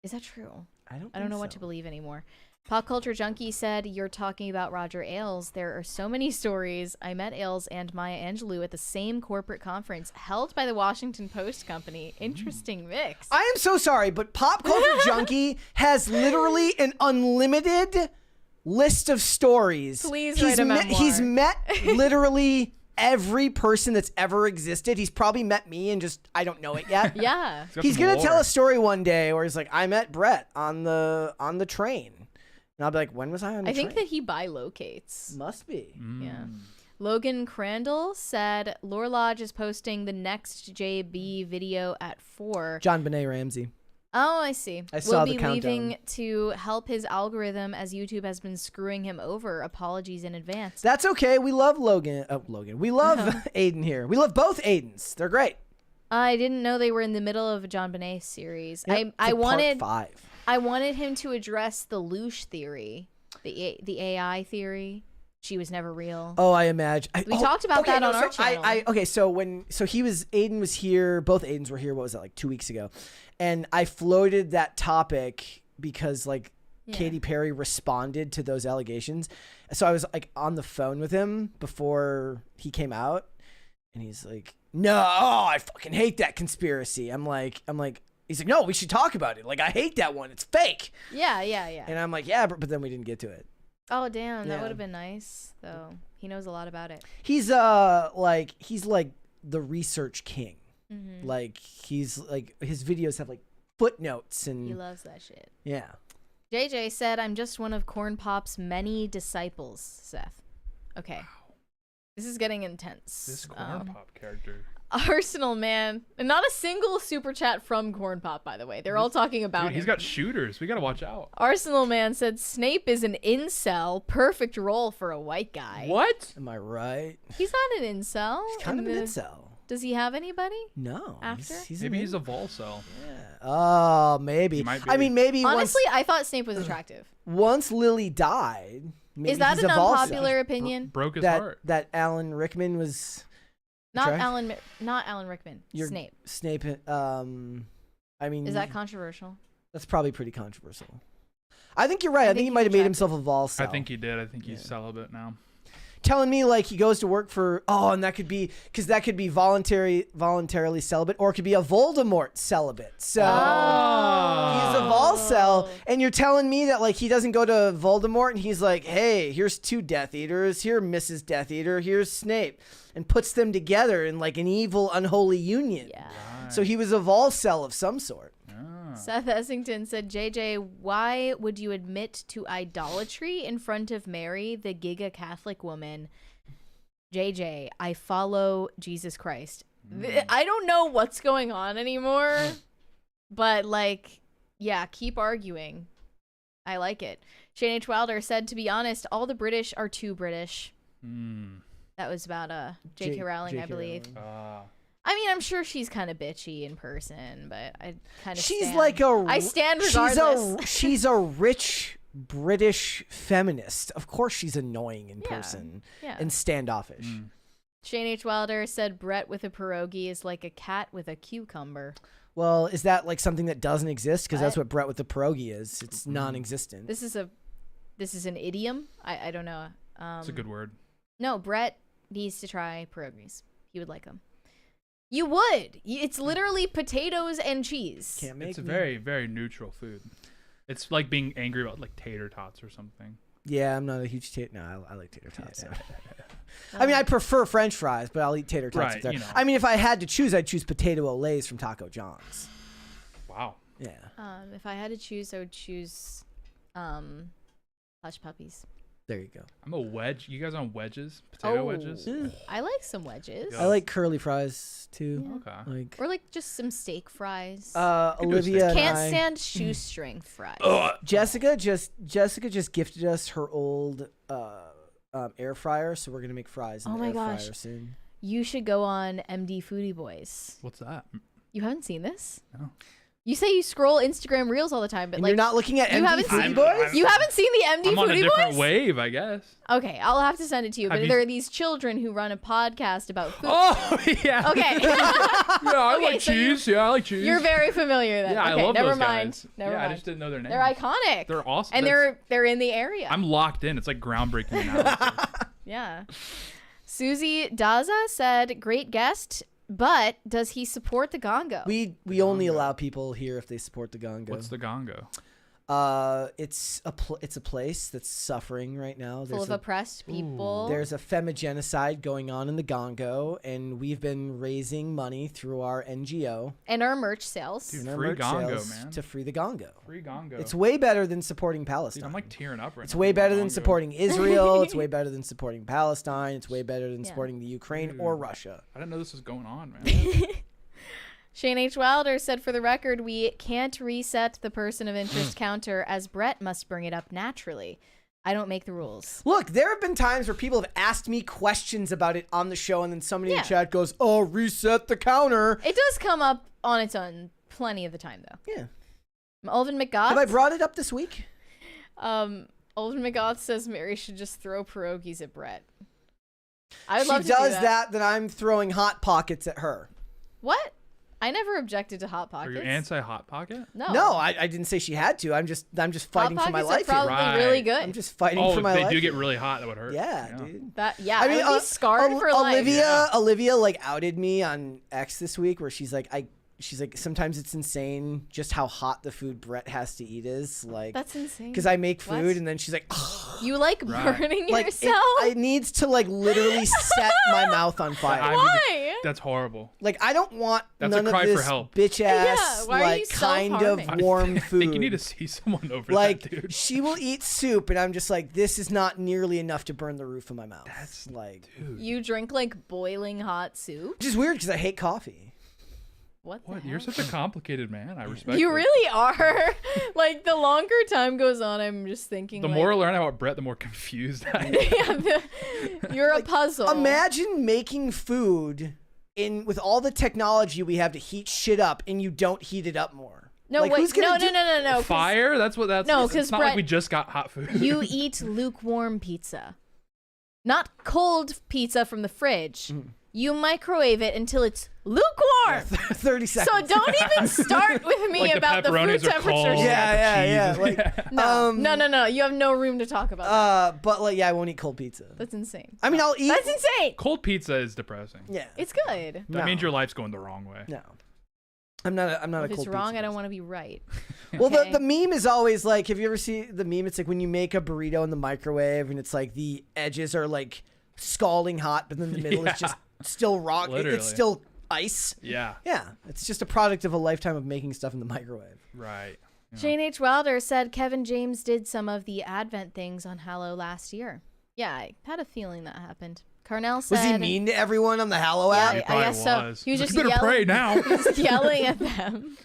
B: Is that true?
A: I don't
B: know what to believe anymore. Pop Culture Junkie said, you're talking about Roger Ailes. There are so many stories. I met Ailes and Maya Angelou at the same corporate conference held by the Washington Post Company. Interesting mix.
A: I am so sorry, but Pop Culture Junkie has literally an unlimited list of stories.
B: Please write a memoir.
A: He's met literally every person that's ever existed. He's probably met me and just I don't know it yet.
B: Yeah.
A: He's gonna tell a story one day where he's like, I met Brett on the train. And I'll be like, when was I on the train?
B: I think that he bilocates.
A: Must be.
B: Yeah. Logan Crandall said, Lore Lodge is posting the next JB video at 4.
A: John Benet Ramsey.
B: Oh, I see.
A: I saw the
B: Will be
A: countdown.
B: leaving to help his algorithm as YouTube has been screwing him over. Apologies in advance.
A: That's okay. We love Logan. We love Aiden here. We love both Aidens. They're great.
B: I didn't know they were in the middle of a John Benet series.
A: Yep, it's
B: I
A: like
B: wanted
A: part 5.
B: I wanted him to address the Loosh theory, the AI theory. She was never real.
A: Oh, I imagine.
B: We talked about that on our channel.
A: Aiden was here. Both Aidens were here. What was that, like 2 weeks ago? And I floated that topic because like Katy Perry responded to those allegations. So I was like on the phone with him before he came out, and he's like, "No, I fucking hate that conspiracy." I'm like. He's like, no, we should talk about it. Like, I hate that one. It's fake.
B: Yeah.
A: And I'm like, yeah, but then we didn't get to it.
B: Oh, damn. That
A: Yeah.
B: would have been nice, though. He knows a lot about it.
A: He's like the research king.
B: Mm-hmm.
A: Like he's like his videos have like footnotes and
B: He loves that shit.
A: yeah.
B: JJ said, I'm just one of Corn Pop's many disciples, Seth. Okay. Wow. This is getting intense.
C: This Corn Pop character.
B: Arsenal man. And not a single super chat from Corn Pop, by the way. They're all talking about him.
C: He's got shooters. We got to watch out.
B: Arsenal man said, Snape is an incel. Perfect role for a white guy.
C: What?
A: Am I right?
B: He's not an incel.
A: He's kind of an incel.
B: Does he have anybody?
A: No.
B: After?
C: Maybe he's a Volcel.
A: Yeah. Oh, maybe. I mean, maybe.
B: Honestly, I thought Snape was attractive.
A: Once Lily died, maybe
B: is that
A: he's
B: an
A: a Volcel.
B: unpopular opinion?
C: Broke his heart.
A: That Alan Rickman was.
B: Not Alan Rickman. Snape.
A: Snape. I mean.
B: Is that controversial?
A: That's probably pretty controversial. I think you're right. I think he might have made himself a Volcel.
C: I think he did. I think he's celibate now.
A: Telling me like he goes to work for and that could be because that could be voluntarily celibate, or it could be a Voldemort celibate. So he's a Volcel, and you're telling me that like he doesn't go to Voldemort and he's like, hey, here's 2 Death Eaters, here Mrs. Death Eater, here's Snape, and puts them together in like an evil unholy union.
B: Yeah.
C: Right.
A: So he was a Volcel of some sort.
B: Seth Essington said, JJ, why would you admit to idolatry in front of Mary, the Giga Catholic woman? JJ, I follow Jesus Christ. I don't know what's going on anymore, but like, yeah, keep arguing. I like it. Shane H. Wilder said, to be honest, all the British are too British. That was about J.K. Rowling, I believe. I mean, I'm sure she's kind of bitchy in person, but I kind of I stand regardless.
A: She's a rich British feminist. Of course she's annoying in person and standoffish.
B: Shane H. Wilder said Brett with a pierogi is like a cat with a cucumber.
A: Well, is that like something that doesn't exist? Because that's what Brett with the pierogi is. It's non-existent.
B: This is an idiom. I don't know.
C: It's a good word.
B: No, Brett needs to try pierogies. He would like them. You would. It's literally potatoes and cheese.
A: Can't make
C: It's a very, very neutral food. It's like being angry about like tater tots or something.
A: Yeah, I'm not a huge tater. No, I like tater tots. I mean, I prefer French fries, but I'll eat tater tots.
C: Right, you know.
A: I mean, if I had to choose, I'd choose potato Olays from Taco John's.
C: Wow.
A: Yeah.
B: If I had to choose, I would choose Hush Puppies.
A: There you go.
C: I'm a wedge. You guys on wedges? Potato wedges?
B: I like some wedges.
A: I like curly fries too.
C: Yeah. Okay.
A: Like
B: or like just some steak fries.
A: Olivia
B: can't stand shoestring fries.
A: Jessica just gifted us her old air fryer, so we're gonna make fries in the air fryer soon.
B: You should go on MD Foodie Boys.
C: What's that?
B: You haven't seen this?
C: No.
B: You say you scroll Instagram Reels all the time, but
A: and
B: like
A: you're not looking at MD Foodie Boys?
B: You haven't seen the MD Foodie Boys?
C: I'm on a different wave, I guess.
B: Okay, I'll have to send it to you. But there are these children who run a podcast about food.
C: Oh, yeah.
B: Okay.
C: I like cheese. I like cheese.
B: You're very familiar then.
C: Yeah,
B: okay,
C: I love
B: never
C: those
B: mind.
C: guys.
B: Never mind.
C: I just didn't know their names.
B: They're iconic.
C: They're awesome.
B: And they're in the area.
C: I'm locked in. It's like groundbreaking analysis.
B: Yeah. Susie Daza said, great guest. But does he support the Gongo?
A: We only allow people here if they support the Gongo.
C: What's the Gongo?
A: It's a place that's suffering right now.
B: Full of oppressed people.
A: There's a femigenocide going on in the Gongo, and we've been raising money through our NGO
B: and our merch sales.
C: Dude, free Gongo, man.
A: To free the Gongo.
C: Free Gongo.
A: It's way better than supporting Palestine.
C: Dude, I'm like tearing up right now.
A: It's way better than supporting Israel. It's way better than supporting Palestine. It's way better than supporting the Ukraine or Russia.
C: I didn't know this was going on, man.
B: Shane H. Wilder said, for the record, we can't reset the person of interest counter as Brett must bring it up naturally. I don't make the rules.
A: Look, there have been times where people have asked me questions about it on the show, and then somebody in chat goes, oh, reset the counter.
B: It does come up on its own plenty of the time, though.
A: Yeah.
B: Ulvin McGoth.
A: Have I brought it up this week?
B: Ulvin McGoth says Mary should just throw pierogies at Brett. I would love to do
A: She does that, then I'm throwing Hot Pockets at her.
B: What? I never objected to Hot Pockets.
C: Are you anti-Hot Pocket?
B: No,
A: I didn't say she had to. I'm just fighting for my life.
B: Hot Pockets are probably really good.
A: I'm just fighting for my life.
C: If they do get really hot, that would hurt.
A: Yeah, dude.
B: I mean, be scarred for life.
A: Olivia like outed me on X this week, where she's like, she's like, sometimes it's insane just how hot the food Brett has to eat is. Like,
B: That's insane.
A: because I make food
B: What?
A: and then she's like,
B: You like burning
A: like
B: yourself?
A: it needs to like literally set my mouth on fire.
B: Why?
C: That's horrible.
A: Like, I don't want
C: That's
A: none
C: a cry
A: of
C: for
A: this
C: help.
A: bitch ass
B: why are you
A: like kind of
B: self-harming?
A: warm food.
C: I think you need to see someone over
A: Like,
C: that, dude.
A: she will eat soup and I'm just like, this is not nearly enough to burn the roof of my mouth.
C: That's
A: like,
C: dude.
B: You drink like boiling hot soup?
A: which is weird because I hate coffee.
B: What the
C: What?
B: hell?
C: You're such a complicated man. I respect
B: You
C: it.
B: really are. Like, the longer time goes on, I'm just thinking
C: The
B: like,
C: more I learn about Brett, the more confused I am.
B: you're a puzzle.
A: Imagine making food with all the technology we have to heat shit up and you don't heat it up more.
B: No,
A: Like,
B: wait,
A: who's gonna
B: no. 'cause
C: Fire? That's what that's.
B: No,
C: it's
B: 'cause
C: not
B: Brett-
C: like we just got hot food.
B: You eat lukewarm pizza, not cold pizza from the fridge. You microwave it until it's lukewarm.
A: 30 seconds.
B: So don't even start with me
C: Like the
B: about the food
C: pepperonis are
B: temperature.
C: cold.
B: shit.
A: Yeah.
C: the cheese is-
A: Like,
B: No. You have no room to talk about that.
A: But like, yeah, I won't eat cold pizza.
B: That's insane.
A: I mean, I'll eat.
B: That's insane.
C: Cold pizza is depressing.
A: Yeah.
B: It's good.
C: That
A: No.
C: means your life's going the wrong way.
A: No. I'm not a
B: If
A: cold
B: it's wrong,
A: pizza
B: I don't
A: person.
B: want to be right.
A: Well,
B: Okay.
A: the meme is always like, have you ever seen the meme? It's like when you make a burrito in the microwave and it's like the edges are like scalding hot, but then the middle is just still raw.
C: Literally.
A: It's still ice.
C: Yeah.
A: Yeah. It's just a product of a lifetime of making stuff in the microwave.
C: Right.
B: Jane H. Wilder said Kevin James did some of the Advent things on Hallow last year. Yeah, I had a feeling that happened. Carnell said...
A: Was he mean to everyone on the Hallow
B: Yeah,
A: app?
C: He
B: I
C: probably
B: guess so.
C: was.
B: He was just
C: better
B: yelling,
C: pray now.
B: just yelling at them.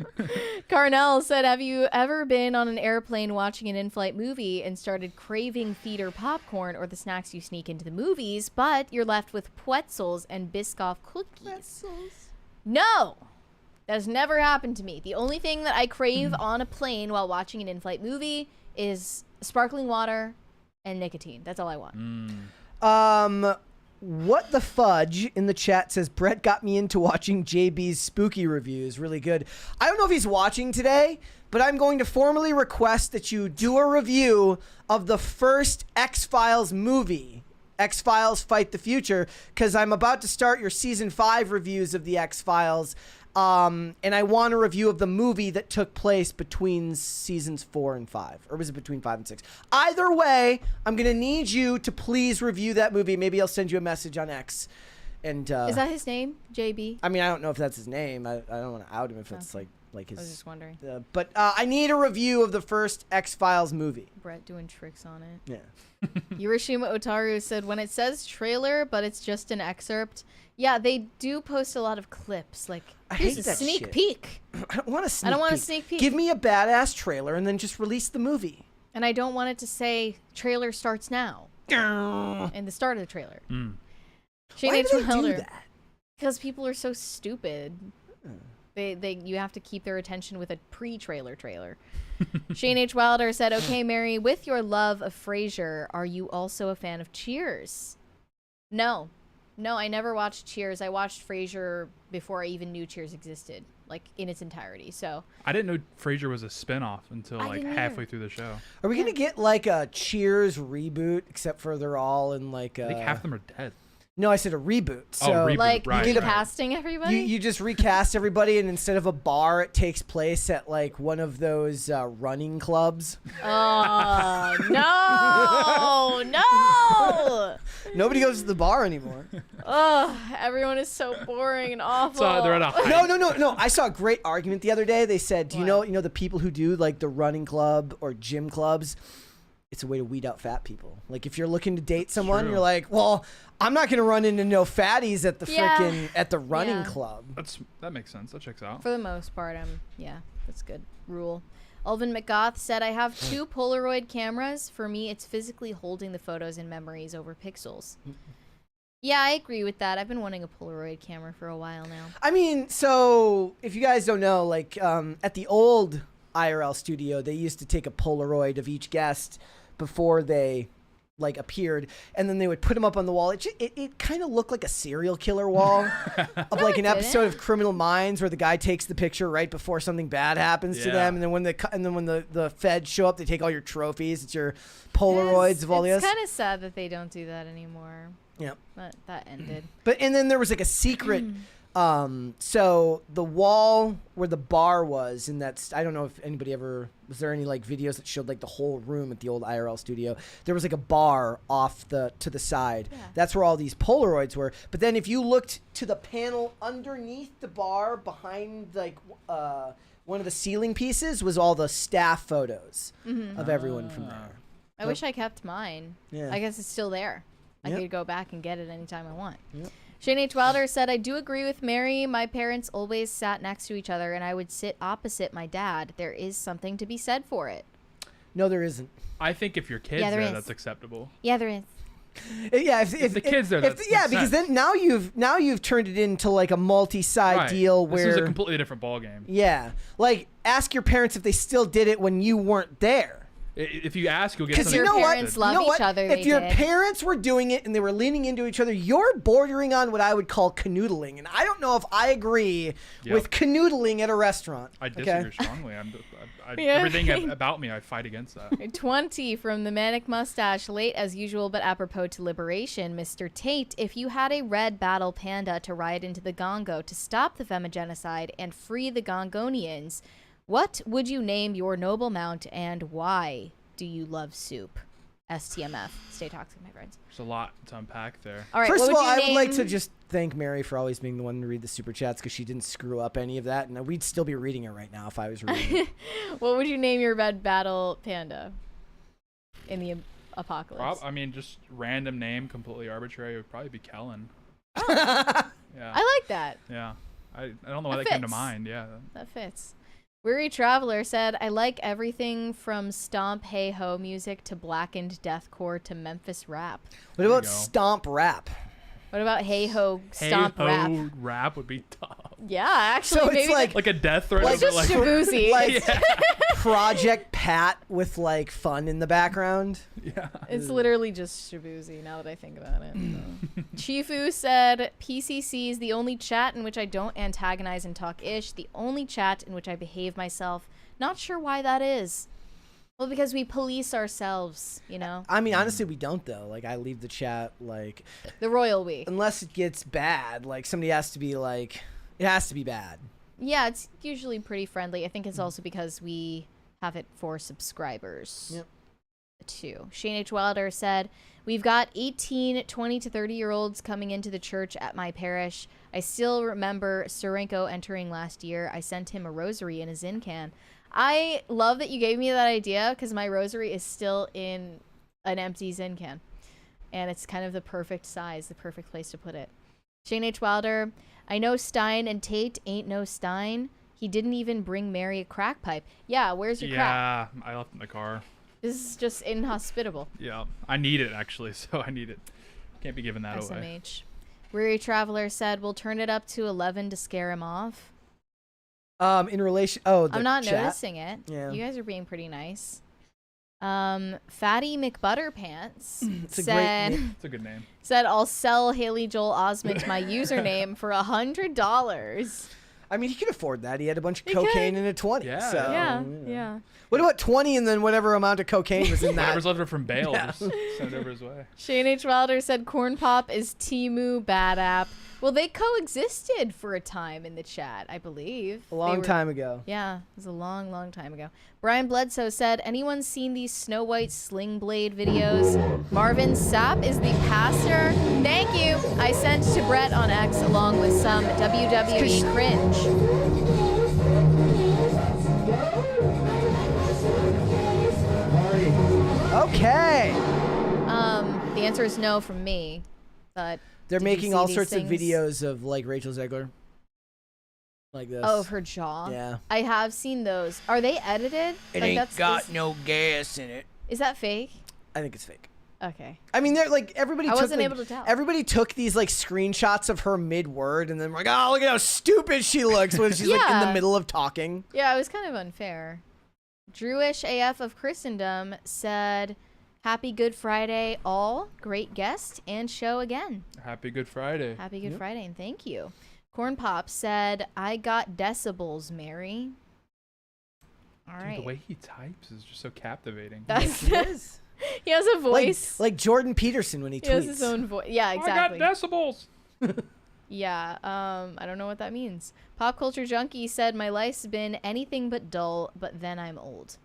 B: Carnell said, have you ever been on an airplane watching an in-flight movie and started craving feeder popcorn or the snacks you sneak into the movies, but you're left with pretzels and Biscoff cookies? No! That has never happened to me. The only thing that I crave on a plane while watching an in-flight movie is sparkling water and nicotine. That's all I want.
A: What the fudge in the chat says Brett got me into watching JB's spooky reviews. Really good. I don't know if he's watching today, but I'm going to formally request that you do a review of the first X-Files movie, X-Files Fight the Future, because I'm about to start your season 5 reviews of the X-Files. And I want a review of the movie that took place between seasons 4 and 5. Or was it between 5 and 6? Either way, I'm going to need you to please review that movie. Maybe I'll send you a message on X. And
B: Is that his name? JB?
A: I mean, I don't know if that's his name. I don't want to out him if it's like his...
B: I was just wondering.
A: But I need a review of the first X-Files movie.
B: Brett doing tricks on it.
A: Yeah.
B: Urashima Otaru said, when it says trailer, but it's just an excerpt. Yeah, they do post a lot of clips. Like,
A: I
B: here's
A: hate
B: a
A: that
B: sneak
A: shit.
B: peek.
A: I don't want a sneak
B: I don't want a
A: peek.
B: sneak peek.
A: Give me a badass trailer and then just release the movie.
B: And I don't want it to say trailer starts now in the start of the trailer. Shane
A: Why
B: H.
A: do they do
B: Wilder.
A: that?
B: Because people are so stupid. You have to keep their attention with a pre-trailer trailer. Shane H. Wilder said, okay, Mary, with your love of Frasier, are you also a fan of Cheers? No, I never watched Cheers. I watched Frasier before I even knew Cheers existed, like in its entirety. So
C: I didn't know Frasier was a spin-off until
B: I
C: like
B: didn't
C: halfway
B: either.
C: through the show.
A: Are we gonna get like a Cheers reboot, except for they're all in like
C: I think half of them are dead.
A: No, I said a reboot. So
C: reboot,
B: like
C: right,
B: recasting everybody.
A: you just recast everybody, and instead of a bar, it takes place at like one of those running clubs.
B: Oh no!
A: Nobody goes to the bar anymore.
B: Oh, everyone is so boring and awful.
C: So they're at a high.
A: No. I saw a great argument the other day. They said, do you know the people who do like the running club or gym clubs? It's a way to weed out fat people. Like if you're looking to date someone,
C: True.
A: you're like, well, I'm not gonna run into no fatties at the
B: Yeah.
A: at the running
B: Yeah.
A: club.
C: That makes sense. That checks out.
B: For the most part, yeah, that's good rule. Alvin McGoth said, I have 2 Polaroid cameras. For me, it's physically holding the photos and memories over pixels. Yeah, I agree with that. I've been wanting a Polaroid camera for a while now.
A: I mean, so if you guys don't know, like at the old IRL studio, they used to take a Polaroid of each guest before they like appeared, and then they would put them up on the wall. It kind of looked like a serial killer wall of like an episode of Criminal Minds where the guy takes the picture right before something bad happens to them, and then when the feds show up, they take all your trophies. It's your Polaroids of all
B: It's
A: this.
B: kind of sad that they don't do that anymore.
A: Yeah.
B: But that ended.
A: And then there was like a secret So the wall where the bar was, and that's, I don't know if anybody ever, was there any like videos that showed like the whole room at the old IRL studio? There was like a bar off to the side. Yeah. That's where all these Polaroids were. But then if you looked to the panel underneath the bar behind like one of the ceiling pieces was all the staff photos of everyone from there.
B: I wish I kept mine. Yeah. I guess it's still there. I could go back and get it anytime I want. Yep. Shane H. Wilder said, I do agree with Mary. My parents always sat next to each other, and I would sit opposite my dad. There is something to be said for it.
A: No, there isn't.
C: I think if your kid's there, that's acceptable.
B: Yeah, there is.
A: Yeah, if the kids there, because then now you've turned it into like a multi-side deal where
C: this is a completely different ball game.
A: Yeah, like ask your parents if they still did it when you weren't there.
C: If you ask, you'll get something.
B: Because your parents love each other.
A: If your parents were doing it and they were leaning into each other, you're bordering on what I would call canoodling. And I don't know if I agree with canoodling at a restaurant.
C: I disagree strongly. Everything about me, I fight against that.
B: 20 from the Manic Mustache, late as usual, but apropos to liberation. Mr. Tate, if you had a red battle panda to ride into the Congo to stop the femigenocide and free the Gongonians, what would you name your noble mount, and why do you love soup? STMF. Stay toxic, my friends.
C: There's a lot to unpack there.
B: All right,
A: first of all, I would like to just thank Mary for always being the one to read the super chats because she didn't screw up any of that, and we'd still be reading it right now if I was reading it.
B: What would you name your red battle panda in the apocalypse?
C: I mean, just random name, completely arbitrary. It would probably be Kellen.
B: Oh. Yeah. I like that.
C: Yeah. I don't know why that came to mind. Yeah.
B: That fits. Weary Traveler said, I like everything from Stomp Hey Ho music to blackened deathcore to Memphis rap.
A: What about Stomp Rap?
B: What about Hey Ho Stomp Rap?
C: Hey Ho Rap would be tough.
B: Yeah, actually.
A: So
B: maybe
A: it's
C: like a death threat.
B: Like just Shabuzi.
A: Like Project Pat with like fun in the background.
B: Yeah. It's literally just Shabuzi now that I think about it. Chifu said, PCC is the only chat in which I don't antagonize and talk ish. The only chat in which I behave myself. Not sure why that is. Well, because we police ourselves, you know?
A: I mean, honestly, we don't, though. Like, I leave the chat, like...
B: The royal we.
A: Unless it gets bad. Like, somebody has to be, like... It has to be bad.
B: Yeah, it's usually pretty friendly. I think it's also because we have it for subscribers.
A: Yep.
B: Too. Shane H. Wilder said, we've got 18, 20 to 30-year-olds coming into the church at my parish. I still remember Surenko entering last year. I sent him a rosary in a Zin can. I love that you gave me that idea because my rosary is still in an empty Zin can. And it's kind of the perfect size, the perfect place to put it. Shane H. Wilder, I know Stein and Tate ain't no Stein. He didn't even bring Mary a crack pipe. Yeah, where's your crack?
C: Yeah, I left it in the car.
B: This is just inhospitable.
C: Yeah, I need it actually, so I need it. Can't be giving that away.
B: SMH. Weary Traveler said, we'll turn it up to 11 to scare him off.
A: In relation, I'm
B: not
A: chat?
B: noticing it.
A: Yeah.
B: You guys are being pretty nice. Fatty McButterpants
A: said,
C: it's a good name.
B: Said I'll sell Haley Joel Osment my username for $100.
A: I mean, he could afford that. He had a bunch of cocaine in a 20.
C: Yeah.
A: So,
B: yeah.
A: What about 20 and then whatever amount of cocaine was in that?
C: Whatever's left from bail, just send it over his way.
B: Shane H. Wilder said Corn Pop is Temu bad app. Well, they coexisted for a time in the chat, I believe.
A: A long time ago.
B: Yeah, it was a long, long time ago. Brian Bledsoe said, anyone seen these Snow White Sling Blade videos? Marvin Sapp is the pastor. Thank you. I sent to Brett on X along with some WWE cringe.
A: Okay.
B: The answer is no from me, but...
A: They're making all sorts of videos of like Rachel Zegler. Like this.
B: Oh, of her jaw?
A: Yeah.
B: I have seen those. Are they edited?
I: It ain't got no gas in it.
B: Is that fake?
A: I think it's fake.
B: Okay.
A: I mean, they're like everybody.
B: I wasn't able to tell.
A: Everybody took these like screenshots of her mid-word, and then we're like, oh, look at how stupid she looks when she's like in the middle of talking.
B: Yeah, it was kind of unfair. Drewish AF of Christendom said, happy Good Friday, all. Great guest and show again.
C: Happy Good Friday.
B: Happy Good Friday, and thank you. Corn Pop said, I got decibels, Mary. All right.
C: The way he types is just so captivating.
B: That's he has a voice.
A: Like Jordan Peterson when he tweets.
B: He has his own voice. Yeah, exactly.
C: I got decibels.
B: Yeah, I don't know what that means. Pop Culture Junkie said, my life's been anything but dull, but then I'm old.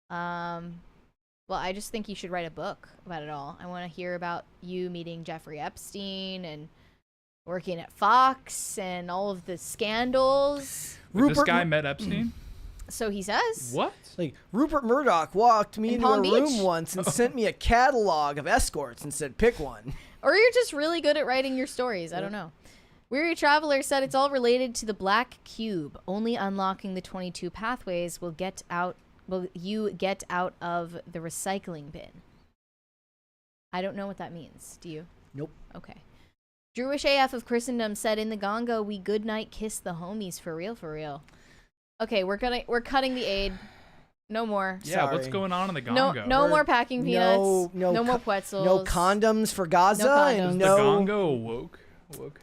B: Well, I just think you should write a book about it all. I want to hear about you meeting Jeffrey Epstein and working at Fox and all of the scandals.
C: This guy met Epstein?
B: So he says.
C: What?
A: Like, Rupert Murdoch walked me
B: In
A: into
B: Palm
A: a
B: Beach?
A: room once and sent me a catalog of escorts and said, pick one.
B: Or you're just really good at writing your stories. I don't know. Weary Traveler said it's all related to the black cube. Only unlocking the 22 pathways will you get out of the recycling bin. I don't know what that means. Do you?
A: Nope.
B: Okay. Jewish AF of Christendom said, in the Gongo, we goodnight kiss the homies for real, for real. Okay, we're cutting the aid. No more.
C: Yeah,
A: Sorry.
C: what's going on in the Gongo?
B: No more packing peanuts. No more pretzels.
A: No condoms for Gaza.
B: No condoms.
A: And
C: The
A: no.
C: Gongo woke.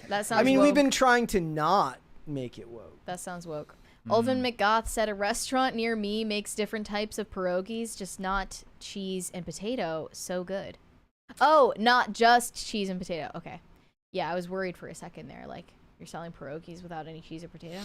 B: That sounds
A: I mean,
B: woke.
A: we've been trying to not make it woke.
B: That sounds woke. Ulvin McGoth said, a restaurant near me makes different types of pierogies, just not cheese and potato. So good. Oh, not just cheese and potato. Okay. Yeah, I was worried for a second there. Like, you're selling pierogies without any cheese or potato?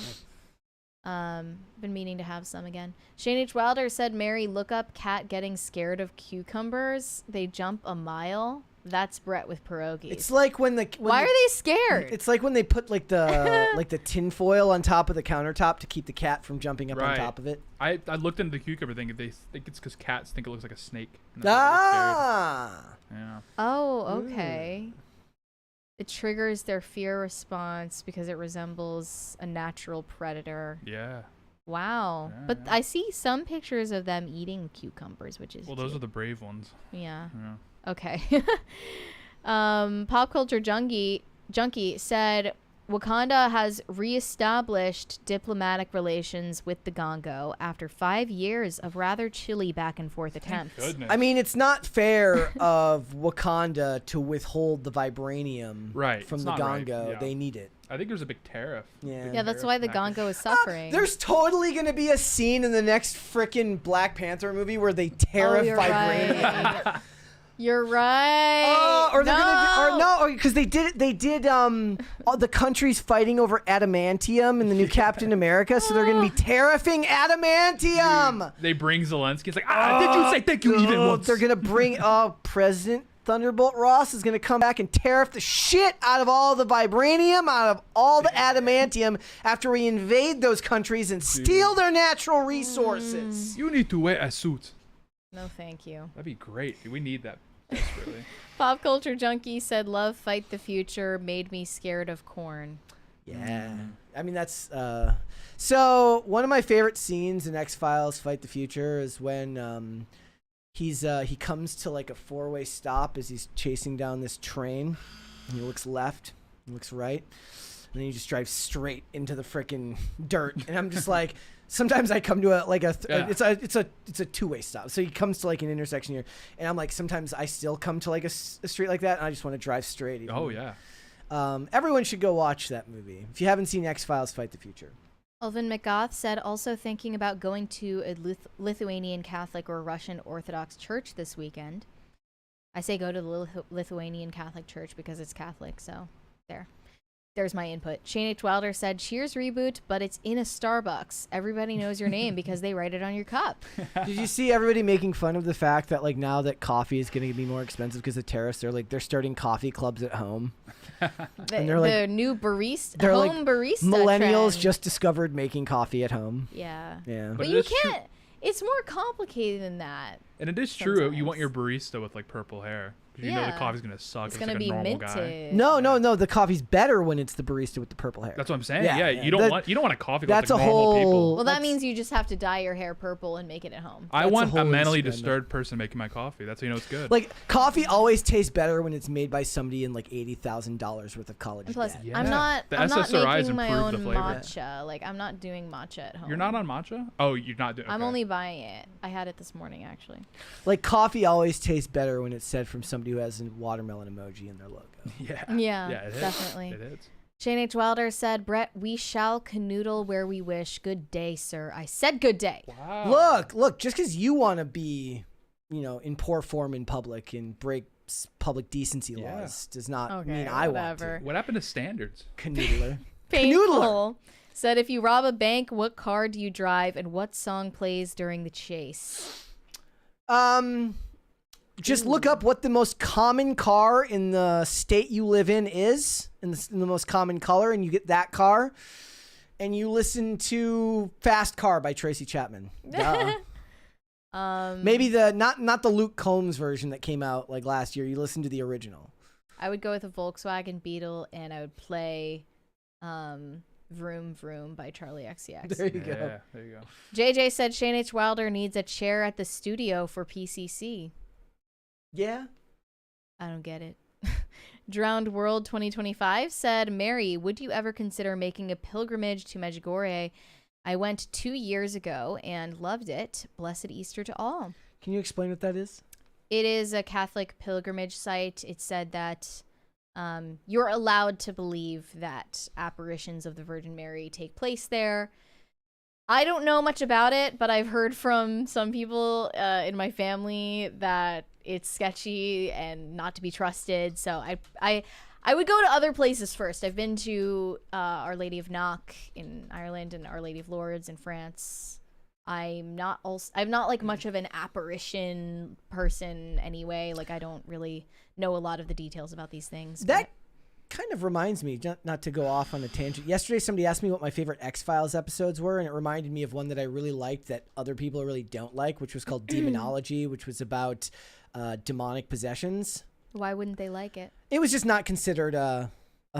B: Been meaning to have some again. Shane H. Wilder said, Mary, look up cat getting scared of cucumbers. They jump a mile. That's Brett with pierogies.
A: It's like when
B: Why are they scared?
A: It's like when they put like the like the tin foil on top of the countertop to keep the cat from jumping up on top of it.
C: I looked into the cucumber thing. They think it's because cats think it looks like a snake. And that's why they're scared. Yeah.
B: Oh, okay. It triggers their fear response because it resembles a natural predator.
C: Yeah.
B: Wow.
C: Yeah,
B: But
C: yeah.
B: I see some pictures of them eating cucumbers, which is
C: Well, those
B: cute.
C: are the brave ones.
B: Yeah.
C: Yeah.
B: Okay. Pop Culture Junkie said Wakanda has reestablished diplomatic relations with the Gongo after 5 years of rather chilly back and forth attempts.
C: Goodness.
A: I mean, it's not fair of Wakanda to withhold the vibranium from
C: It's
A: the
C: not right.
A: Gongo.
C: Yeah.
A: They need it.
C: I think there's a big tariff.
B: Yeah, that's why the Gongo is suffering.
A: There's totally going to be a scene in the next freaking Black Panther movie where they tariff
B: you're
A: vibranium.
B: right. You're right.
A: Or they're gonna because they did all the countries fighting over adamantium in the new Captain America, so they're gonna be tariffing adamantium.
C: They bring Zelensky. It's like, did you say thank you even once?
A: They're gonna bring President Thunderbolt Ross is gonna come back and tariff the shit out of all the vibranium, out of all the adamantium after we invade those countries and steal their natural resources.
C: You need to wear a suit.
B: No, thank you.
C: That'd be great. We need that desperately.
B: Pop Culture Junkie said, love, fight the future, made me scared of corn.
A: Yeah. I mean, that's so one of my favorite scenes in X-Files Fight the Future is when he comes to like a four-way stop as he's chasing down this train, and he looks left, he looks right, and then he just drives straight into the frickin' dirt. And I'm just like, sometimes I come to it's a two-way stop. So he comes to like an intersection here, and I'm like, sometimes I still come to like a street like that, and I just want to drive straight.
C: Oh yeah.
A: Everyone should go watch that movie if you haven't seen X-Files Fight the Future.
B: Elvin McGoth said, also thinking about going to a Lithuanian Catholic or Russian Orthodox church this weekend. I say go to the Lithuanian Catholic church because it's Catholic, so there's my input. Shane H. Wilder said, Cheers reboot, but it's in a Starbucks. Everybody knows your name because they write it on your cup.
A: Did you see everybody making fun of the fact that like now that coffee is going to be more expensive because of tariffs, they're starting coffee clubs at home. And they're like
B: the new barista,
A: they're
B: home
A: like
B: barista
A: millennials
B: trend.
A: just discovered making coffee at home.
B: Yeah.
A: But
B: you can't. It's more complicated than that.
C: And it is true. You want your barista with like purple hair. Because you know the
B: Yeah.
C: coffee's going to suck.
B: It's
C: if
B: gonna
C: like
B: be
C: a normal
B: minted.
C: guy.
A: No. The coffee's better when it's the barista with the purple hair.
C: That's what I'm saying. Yeah. You don't want a coffee with
A: that's
C: like
A: a
C: normal
A: whole-
C: people.
B: Well, that means you just have to dye your hair purple and make it at home.
C: I want a
A: whole
C: mentally
A: experiment.
C: disturbed person making my coffee. That's how you know it's good.
A: Like coffee always tastes better when it's made by somebody in like $80,000 worth of college
B: And plus,
A: debt.
B: I'm not
C: SSRIs
B: making my
C: improve
B: own
C: the flavor.
B: matcha. Like, I'm not doing matcha at home.
C: You're not on matcha? Oh, you're not doing.
B: I'm
C: okay.
B: only buying it. I had it this morning, actually.
A: Like coffee always tastes better when it's said from somebody who has a watermelon emoji in their logo.
B: Yeah,
C: it is.
B: definitely.
C: It is.
B: Shane H. Wilder said, Brett, we shall canoodle where we wish. Good day, sir. I said good day.
C: Wow.
A: Look, just because you want to be, in poor form in public and break public decency laws. Does not mean I want to.
C: What happened to standards?
A: Canoodler.
B: Painful. Said, if you rob a bank, what car do you drive and what song plays during the chase?
A: Just look up what the most common car in the state you live in is, in the most common color, and you get that car. And you listen to Fast Car by Tracy Chapman. Duh. Maybe not the Luke Combs version that came out like last year. You listen to the original.
B: I would go with a Volkswagen Beetle, and I would play Vroom Vroom by Charlie XCX.
A: There you go.
C: Yeah, there you go.
B: JJ said Shane H. Wilder needs a chair at the studio for PCC.
A: Yeah.
B: I don't get it. Drowned World 2025 said, Mary, would you ever consider making a pilgrimage to Medjugorje? I went 2 years ago and loved it. Blessed Easter to all.
A: Can you explain what that is?
B: It is a Catholic pilgrimage site. It said that you're allowed to believe that apparitions of the Virgin Mary take place there. I don't know much about it, but I've heard from some people in my family that it's sketchy and not to be trusted. So I would go to other places first. I've been to Our Lady of Knock in Ireland and Our Lady of Lourdes in France. I'm not like much of an apparition person anyway. Like, I don't really know a lot of the details about these things.
A: That kind of reminds me, not to go off on a tangent. Yesterday, somebody asked me what my favorite X-Files episodes were, and it reminded me of one that I really liked that other people really don't like, which was called Demonology, which was about demonic possessions.
B: Why wouldn't they like it?
A: It was just not considered a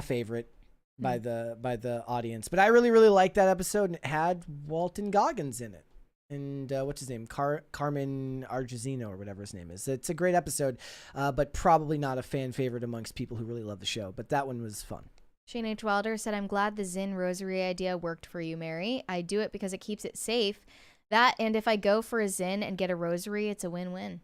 A: favorite by the audience, but I really, really liked that episode, and it had Walton Goggins in it. And what's his name? Carmen Argezino or whatever his name is. It's a great episode, but probably not a fan favorite amongst people who really love the show. But that one was fun.
B: Shane H. Wilder said, I'm glad the Zin rosary idea worked for you, Mary. I do it because it keeps it safe. That, and if I go for a Zin and get a rosary, it's a win-win.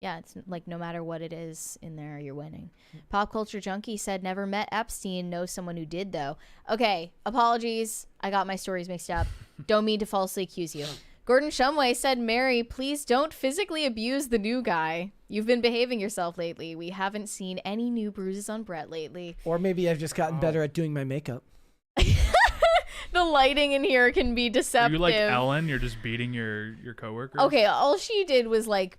B: Yeah, it's like no matter what it is in there, you're winning. Pop Culture Junkie said, never met Epstein, know someone who did, though. Okay, apologies. I got my stories mixed up. Don't mean to falsely accuse you. Gordon Shumway said, Mary, please don't physically abuse the new guy. You've been behaving yourself lately. We haven't seen any new bruises on Brett lately.
A: Or maybe I've just gotten better at doing my makeup.
B: The lighting in here can be deceptive.
C: Are you like Ellen? You're just beating your coworkers?
B: Okay, all she did was like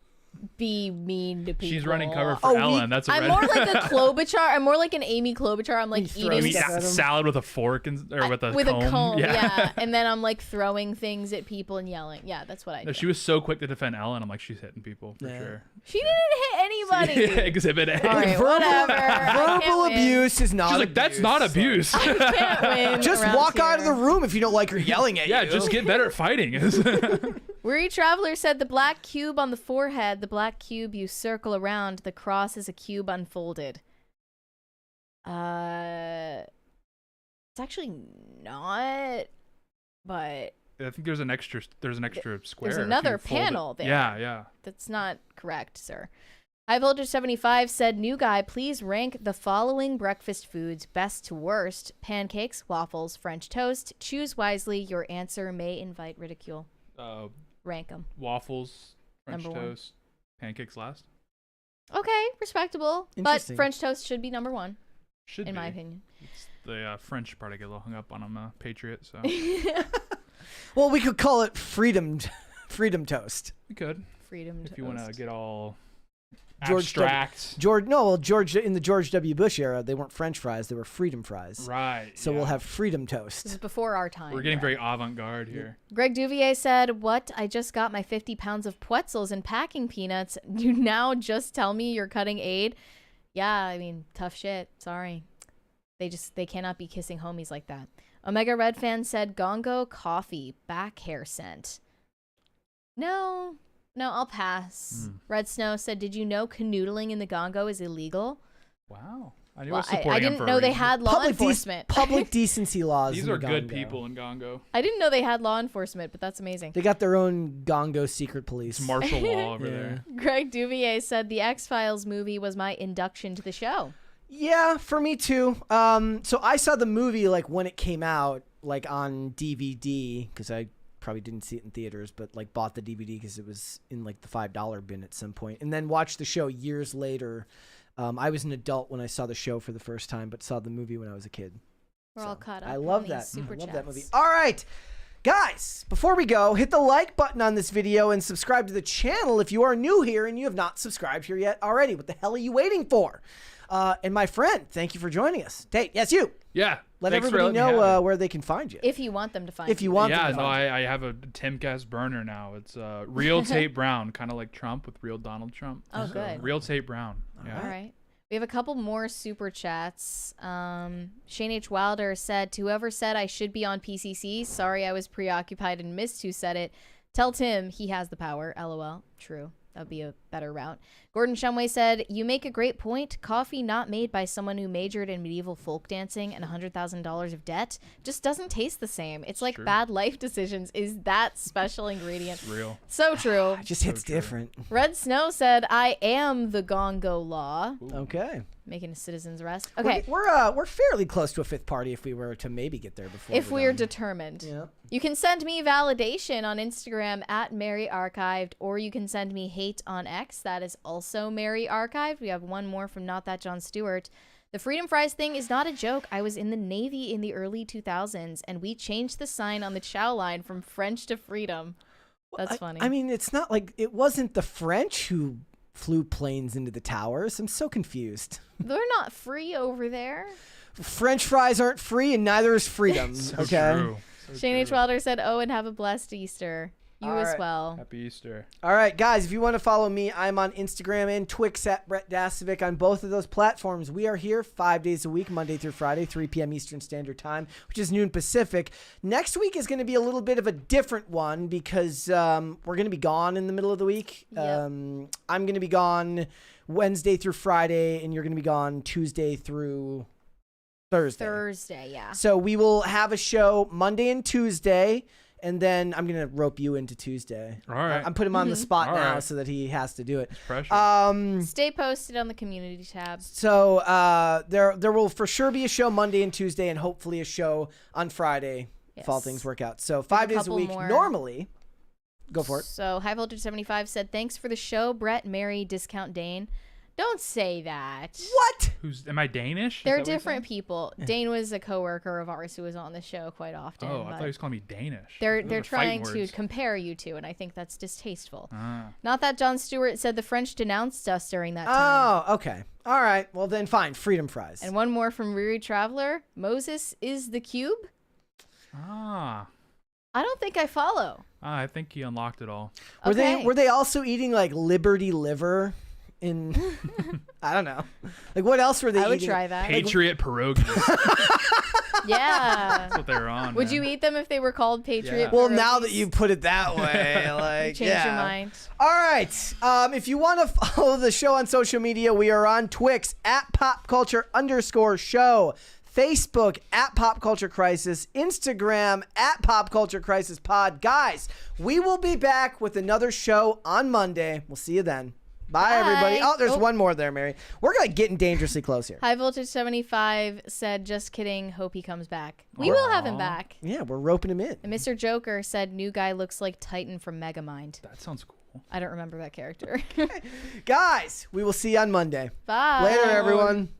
B: be mean to people.
C: She's running cover for Ellen. That's
B: I'm more like a Klobuchar. I'm more like an Amy Klobuchar. I'm like eating
C: salad with a fork or with a
B: comb. Yeah. And then I'm like throwing things at people and yelling. Yeah, that's what I do.
C: No, she was so quick to defend Ellen. I'm like, she's hitting people for sure.
B: She didn't hit anybody.
C: Exhibit A.
B: All right, whatever.
A: Verbal abuse is not.
C: She's like, that's not abuse.
B: I can't win.
A: Just walk out of the room if you don't like her yelling at you.
C: Yeah, just get better at fighting.
B: Weary Traveler said, the black cube on the forehead, the black cube you circle around, the cross is a cube unfolded. It's actually not, but
C: I think there's an extra square.
B: There's another panel there.
C: Yeah.
B: That's not correct, sir. High Voltage 75 said, new guy, please rank the following breakfast foods best to worst: pancakes, waffles, French toast. Choose wisely. Your answer may invite ridicule. Rank them.
C: Waffles, French
B: number
C: toast, pancakes last.
B: Okay, respectable. But French toast should be number one. In my opinion.
C: It's the French part I get a little hung up on. I'm a patriot, so.
A: Well, we could call it freedom toast.
C: We could.
B: Freedom toast.
C: If you want to get all
A: George in the George W. Bush era, they weren't French fries; they were freedom fries.
C: Right.
A: So we'll have freedom toast.
B: This is before our time.
C: We're getting very avant-garde here.
B: Greg Duvier said, "What? I just got my 50 pounds of Pretzels and packing peanuts. You now just tell me you're cutting aid? Yeah, I mean, tough shit. Sorry. They cannot be kissing homies like that." Omega Red Fan said, "Gongo coffee back hair scent." No, I'll pass. Red Snow said, did you know canoodling in the Gongo is illegal?
C: Wow. I
B: didn't know they had law enforcement.
A: Public decency laws.
C: These are good people in Gongo.
B: I didn't know they had law enforcement, but that's amazing.
A: They got their own Gongo secret police.
C: It's martial law over there.
B: Greg Duvier said, the X-Files movie was my induction to the show.
A: Yeah, for me too. So I saw the movie like when it came out, like on DVD, because I probably didn't see it in theaters, but like bought the DVD because it was in like the $5 bin at some point, and then watched the show years later. I was an adult when I saw the show for the first time, but saw the movie when I was a kid.
B: We're all caught up.
A: I love
B: on
A: that.
B: these Super
A: I love that movie.
B: chats.
A: All right. Guys, before we go, hit the like button on this video and subscribe to the channel if you are new here and you have not subscribed here yet already. What the hell are you waiting for? And my friend, thank you for joining us. Tate, yes, you.
C: Yeah.
A: Let
C: thanks for
A: everybody
C: letting me have
A: know
C: it.
A: where they can find you.
B: If you want them to find
A: If you want them
C: Yeah,
A: to
C: no,
A: find you.
C: I have a Timcast burner now. It's real Tate Brown, kind of like Trump with real Donald Trump.
B: Oh,
C: So,
B: good.
C: Real Tate Brown. Yeah.
B: All right. We have a couple more super chats. Shane H. Wilder said, to whoever said I should be on PCC, sorry I was preoccupied and missed who said it. Tell Tim he has the power. LOL. True. That would be a better route. Gordon Shumway said, you make a great point. Coffee not made by someone who majored in medieval folk dancing and $100,000 of debt just doesn't taste the same. It's like
C: true.
B: bad life decisions is that special ingredient.
C: It's real.
B: So true.
A: It just hits different.
B: Red Snow said, I am the Gongo Law.
A: Okay.
B: Making a citizen's arrest. Okay.
A: We're fairly close to a fifth party if we were to maybe get there before.
B: If we're
A: done.
B: determined.
A: Yeah.
B: You can send me validation on Instagram at Mary Archived, or you can send me hate on X. That is also Mary Archived. We have one more from Not That John Stewart. The Freedom Fries thing is not a joke. I was in the Navy in the early 2000s, and we changed the sign on the chow line from French to freedom. That's funny.
A: I mean, it's not like it wasn't the French who flew planes into the towers. I'm so confused.
B: They're not free over there.
A: French fries aren't free, and neither is freedom.
C: So
A: okay.
C: true. So
B: Shane H.
C: true.
B: Wilder said, oh, and have a blessed Easter. You
A: All
B: as
A: right.
B: well.
C: Happy Easter.
A: All right, guys, if you want to follow me, I'm on Instagram and Twix at Brett Dasovic on both of those platforms. We are here 5 days a week, Monday through Friday, 3 p.m. Eastern Standard Time, which is noon Pacific. Next week is going to be a little bit of a different one because we're going to be gone in the middle of the week.
B: Yep.
A: I'm going to be gone Wednesday through Friday, and you're going to be gone Tuesday through Thursday.
B: Yeah.
A: So we will have a show Monday and Tuesday. And then I'm going to rope you into Tuesday.
C: All right.
A: I'm putting him on the spot
C: All
A: now
C: right.
A: so that he has to do it.
C: Pressure.
B: Stay posted on the community tab.
A: So there will for sure be a show Monday and Tuesday and hopefully a show on Friday if all
B: Yes.
A: things work out. So 5 days a
B: couple
A: week
B: more.
A: normally. Go for it.
B: So High Voltage 75 said, thanks for the show, Brett, Mary, Discount Dane. Don't say that.
A: What?
C: Am I Danish? Is
B: They're
C: that what you're
B: different
C: saying?
B: people. Dane was a coworker of ours who was on the show quite often.
C: Oh, I
B: but
C: thought he was calling me Danish.
B: They're
C: Those are
B: trying
C: fighting
B: to
C: words.
B: compare you two, and I think that's distasteful.
C: Ah.
B: Not that John Stewart said the French denounced us during that time.
A: Oh, okay. All right. Well, then fine. Freedom fries.
B: And one more from Riri Traveler. Moses is the cube?
C: Ah.
B: I don't think I follow.
C: I think he unlocked it all.
B: Okay.
A: Were they also eating like Liberty liver in I don't know. Like what else were they
B: I
A: eating?
B: would try that.
C: Patriot pierogies.
B: Yeah.
C: That's what they were on.
B: Would
C: man.
B: you eat them if they were called Patriot?
C: Yeah.
A: Well, now
B: pierogies?
A: that you put it that way, like
B: Change
A: yeah.
B: your mind.
A: All right. If you want to follow the show on social media, we are on Twix at popculture_show, Facebook at Pop Culture Crisis, Instagram at Pop Culture Crisis Pod. Guys, we will be back with another show on Monday. We'll see you then. Bye, everybody. Oh, there's one more there, Mary. We're like getting dangerously close here.
B: High Voltage 75 said, just kidding. Hope he comes back. We will have him back.
A: Yeah, we're roping him in.
B: And Mr. Joker said, new guy looks like Titan from Megamind.
C: That sounds cool.
B: I don't remember that character.
A: Guys, we will see you on Monday.
B: Bye.
A: Later, everyone.